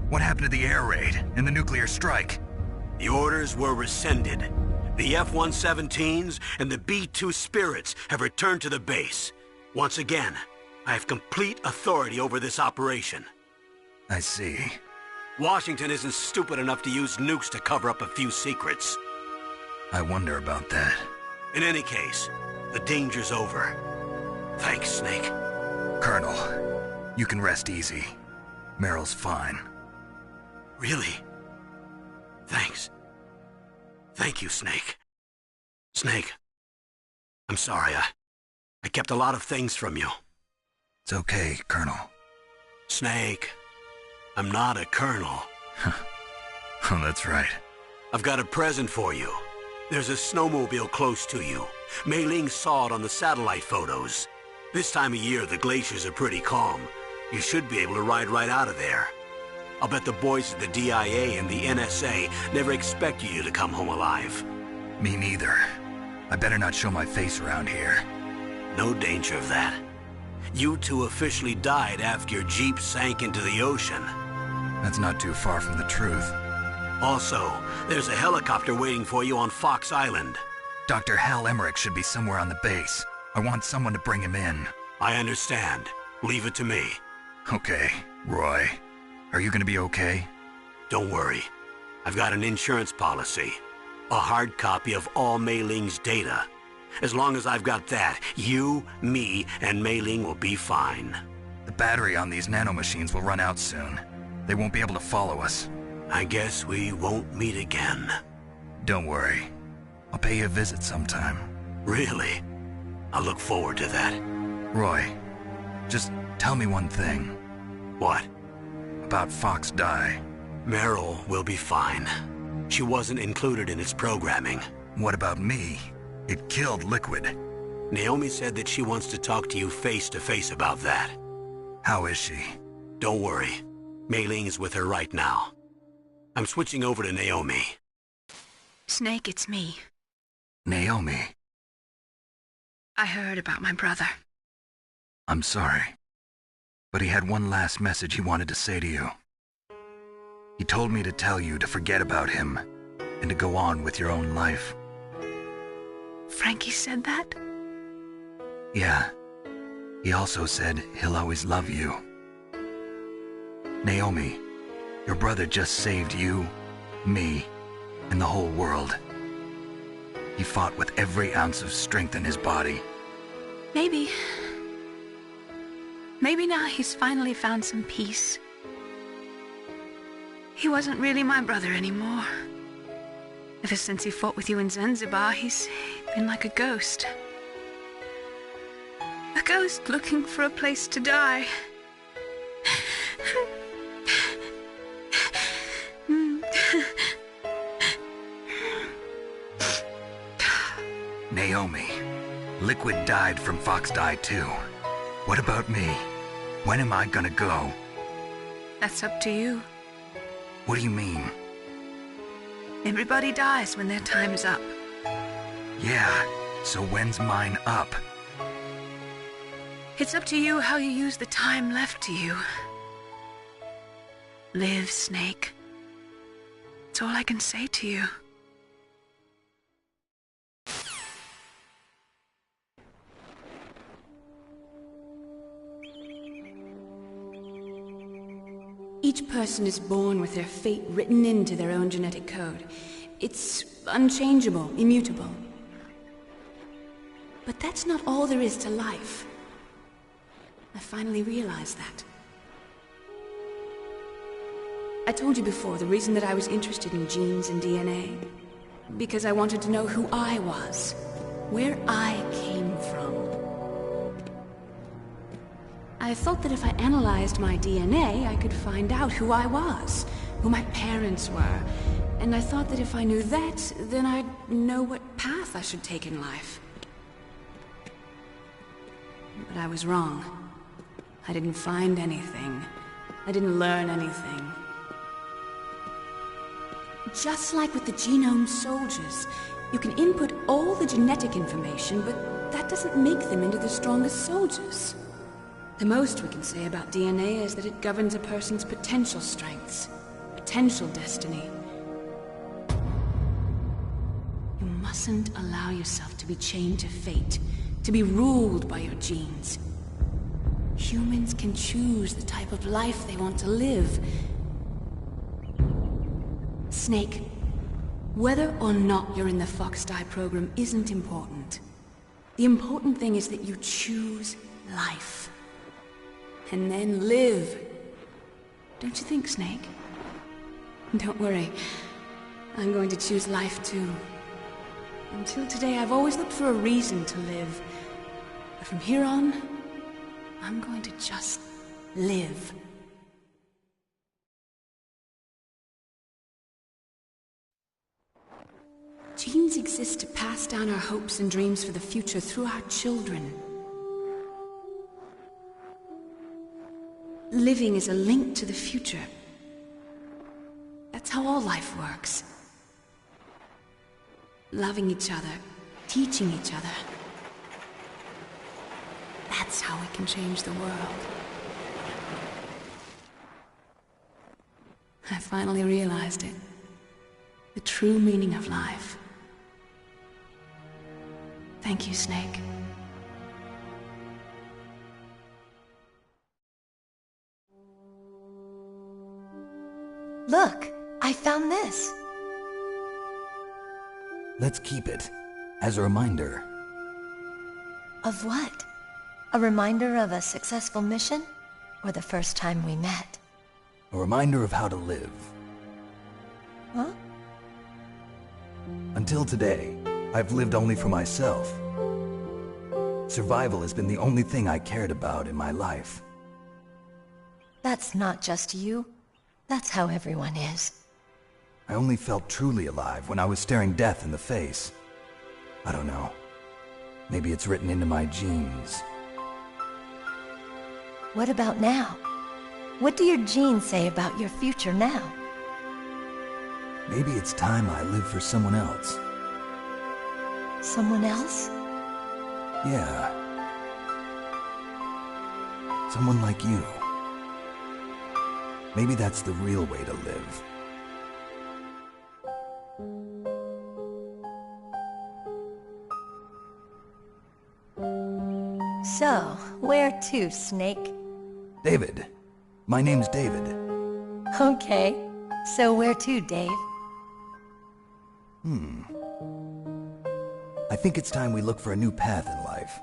What happened to the air raid and the nuclear strike? The orders were rescinded. The F-117s and the B-2 Spirits have returned to the base. Once again, I have complete authority over this operation. I see. Washington isn't stupid enough to use nukes to cover up a few secrets. I wonder about that. In any case, the danger's over. Thanks, Snake. Colonel, you can rest easy. Meryl's fine. Really? Thanks. Thank you, Snake. Snake, I'm sorry, I kept a lot of things from you. It's okay, Colonel. Snake, I'm not a colonel. Oh, that's right. I've got a present for you. There's a snowmobile close to you. Mei Ling saw it on the satellite photos. This time of year, the glaciers are pretty calm. You should be able to ride right out of there. I'll bet the boys at the DIA and the NSA never expected you to come home alive. Me neither. I better not show my face around here. No danger of that. You two officially died after your Jeep sank into the ocean. That's not too far from the truth. Also, there's a helicopter waiting for you on Fox Island. Dr. Hal Emmerich should be somewhere on the base. I want someone to bring him in. I understand. Leave it to me. Okay, Roy. Are you gonna be okay? Don't worry. I've got an insurance policy. A hard copy of all Mei Ling's data. As long as I've got that, you, me, and Mei Ling will be fine. The battery on these nanomachines will run out soon. They won't be able to follow us. I guess we won't meet again. Don't worry. I'll pay you a visit sometime. Really? I look forward to that. Roy, just tell me one thing. What? About Fox Die. Meryl will be fine. She wasn't included in its programming. What about me? It killed Liquid. Naomi said that she wants to talk to you face to face about that. How is she? Don't worry. Mei Ling is with her right now. I'm switching over to Naomi. Snake, it's me. Naomi. I heard about my brother. I'm sorry. But he had one last message he wanted to say to you. He told me to tell you to forget about him and to go on with your own life. Frankie said that? Yeah. He also said he'll always love you. Naomi, your brother just saved you, me, and the whole world. He fought with every ounce of strength in his body. Maybe. Maybe now he's finally found some peace. He wasn't really my brother anymore. Ever since he fought with you in Zanzibar, he's been like a ghost. A ghost looking for a place to die. Naomi, Liquid died from Fox Die too. What about me? When am I gonna go? That's up to you. What do you mean? Everybody dies when their time is up. Yeah, so when's mine up? It's up to you how you use the time left to you. Live, Snake. That's all I can say to you. Each person is born with their fate written into their own genetic code. It's unchangeable, immutable. But that's not all there is to life. I finally realized that. I told you before the reason that I was interested in genes and DNA. Because I wanted to know who I was. Where I came from. I thought that if I analyzed my DNA, I could find out who I was, who my parents were, and I thought that if I knew that, then I'd know what path I should take in life. But I was wrong. I didn't find anything. I didn't learn anything. Just like with the genome soldiers, you can input all the genetic information, but that doesn't make them into the strongest soldiers. The most we can say about DNA is that it governs a person's potential strengths, potential destiny. You mustn't allow yourself to be chained to fate, to be ruled by your genes. Humans can choose the type of life they want to live. Snake, whether or not you're in the Fox-Die program isn't important. The important thing is that you choose life. And then live. Don't you think, Snake? Don't worry. I'm going to choose life too. Until today, I've always looked for a reason to live. But from here on, I'm going to just live. Genes exist to pass down our hopes and dreams for the future through our children. Living is a link to the future. That's how all life works. Loving each other, teaching each other. That's how we can change the world. I finally realized it. The true meaning of life. Thank you, Snake. Look, I found this. Let's keep it, as a reminder. Of what? A reminder of a successful mission? Or the first time we met? A reminder of how to live. Huh? Until today, I've lived only for myself. Survival has been the only thing I cared about in my life. That's not just you. That's how everyone is. I only felt truly alive when I was staring death in the face. I don't know. Maybe it's written into my genes. What about now? What do your genes say about your future now? Maybe it's time I live for someone else. Someone else? Yeah. Someone like you. Maybe that's the real way to live. So, where to, Snake? David. My name's David. Okay. So where to, Dave? I think it's time we look for a new path in life.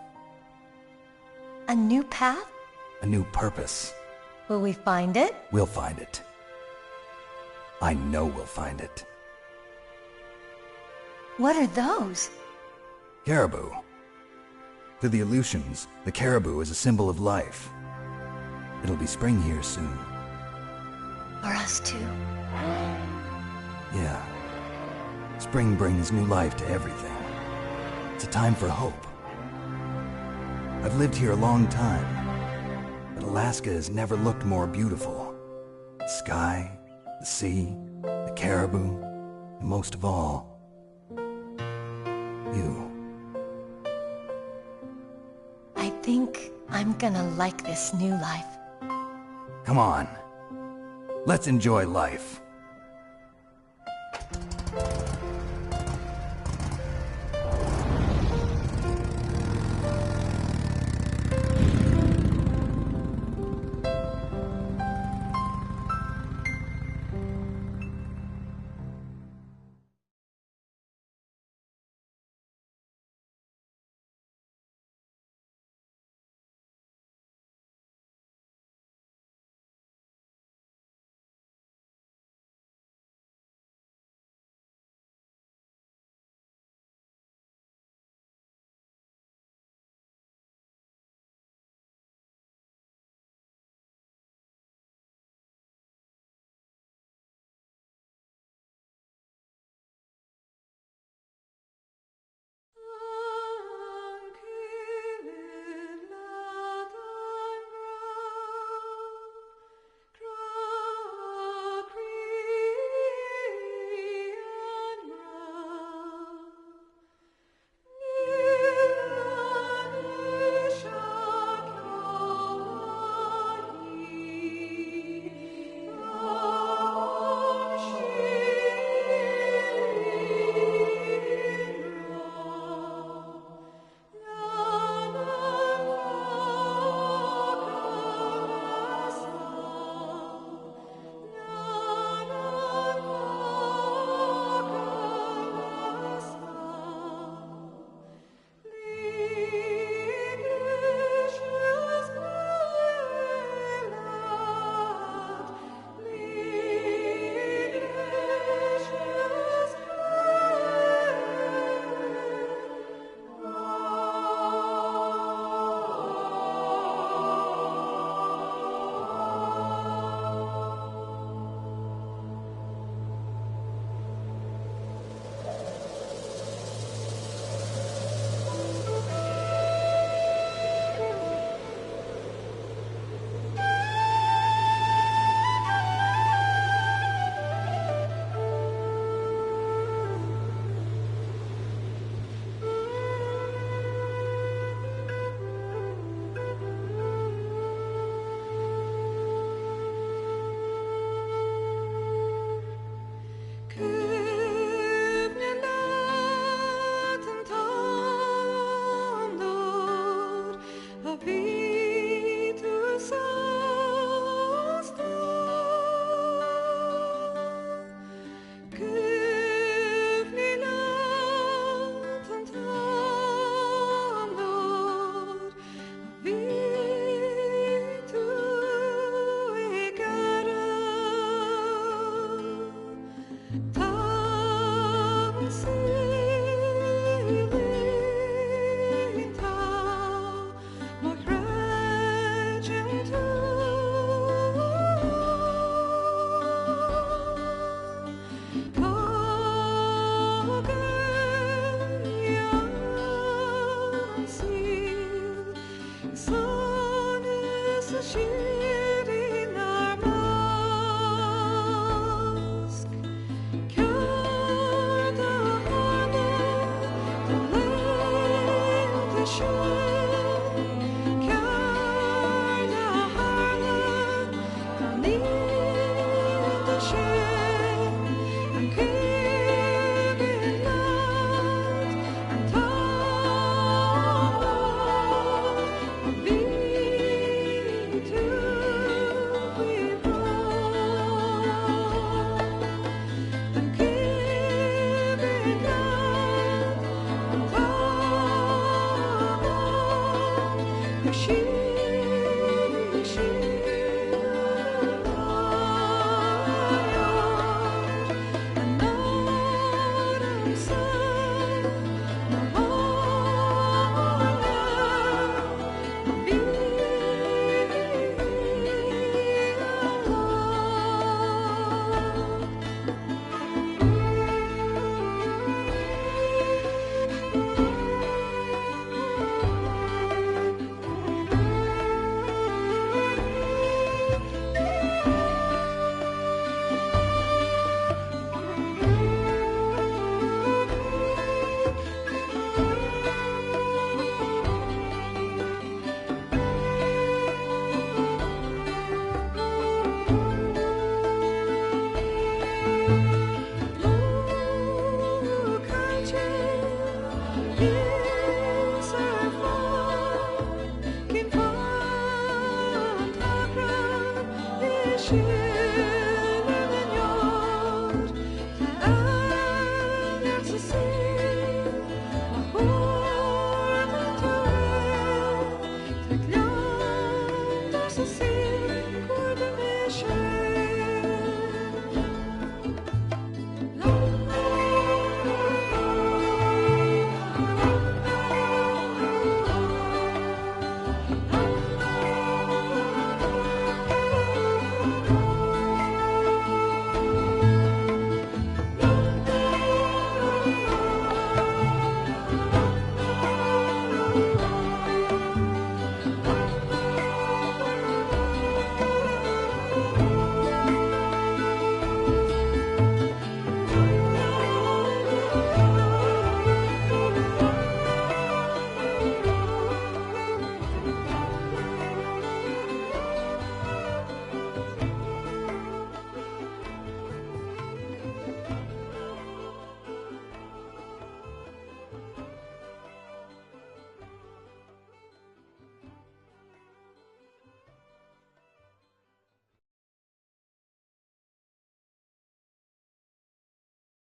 A new path? A new purpose. Will we find it? We'll find it. I know we'll find it. What are those? Caribou. To the Aleutians, the caribou is a symbol of life. It'll be spring here soon. For us too? Yeah. Spring brings new life to everything. It's a time for hope. I've lived here a long time, but Alaska has never looked more beautiful. The sky, the sea, the caribou, and most of all, you. I think I'm gonna like this new life. Come on. Let's enjoy life.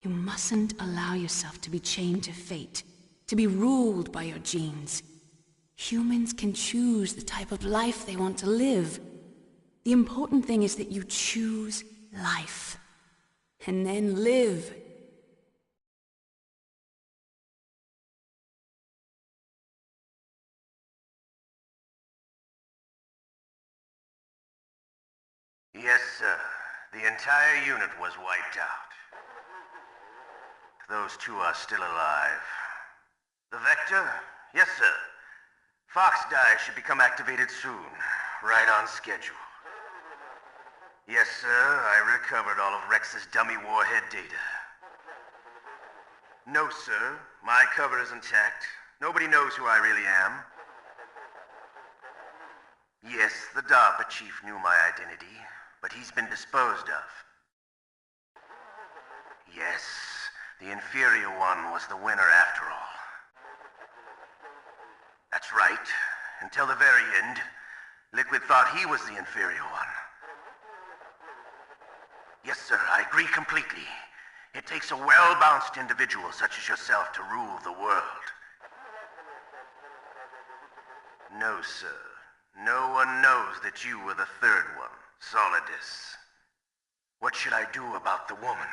You mustn't allow yourself to be chained to fate, to be ruled by your genes. Humans can choose the type of life they want to live. The important thing is that you choose life. And then live. Yes, sir. The entire unit was wiped out. Those two are still alive. The Vector? Yes, sir. Fox Die should become activated soon. Right on schedule. Yes, sir. I recovered all of Rex's dummy warhead data. No, sir. My cover is intact. Nobody knows who I really am. Yes, the DARPA chief knew my identity, but he's been disposed of. Yes, the inferior one was the winner after all. That's right. Until the very end, Liquid thought he was the inferior one. Yes, sir, I agree completely. It takes a well-balanced individual such as yourself to rule the world. No, sir. No one knows that you were the third one, Solidus. What should I do about the woman?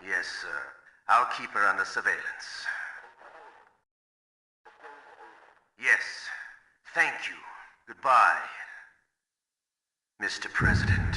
Yes, sir. I'll keep her under surveillance. Yes. Thank you. Goodbye, Mr. President.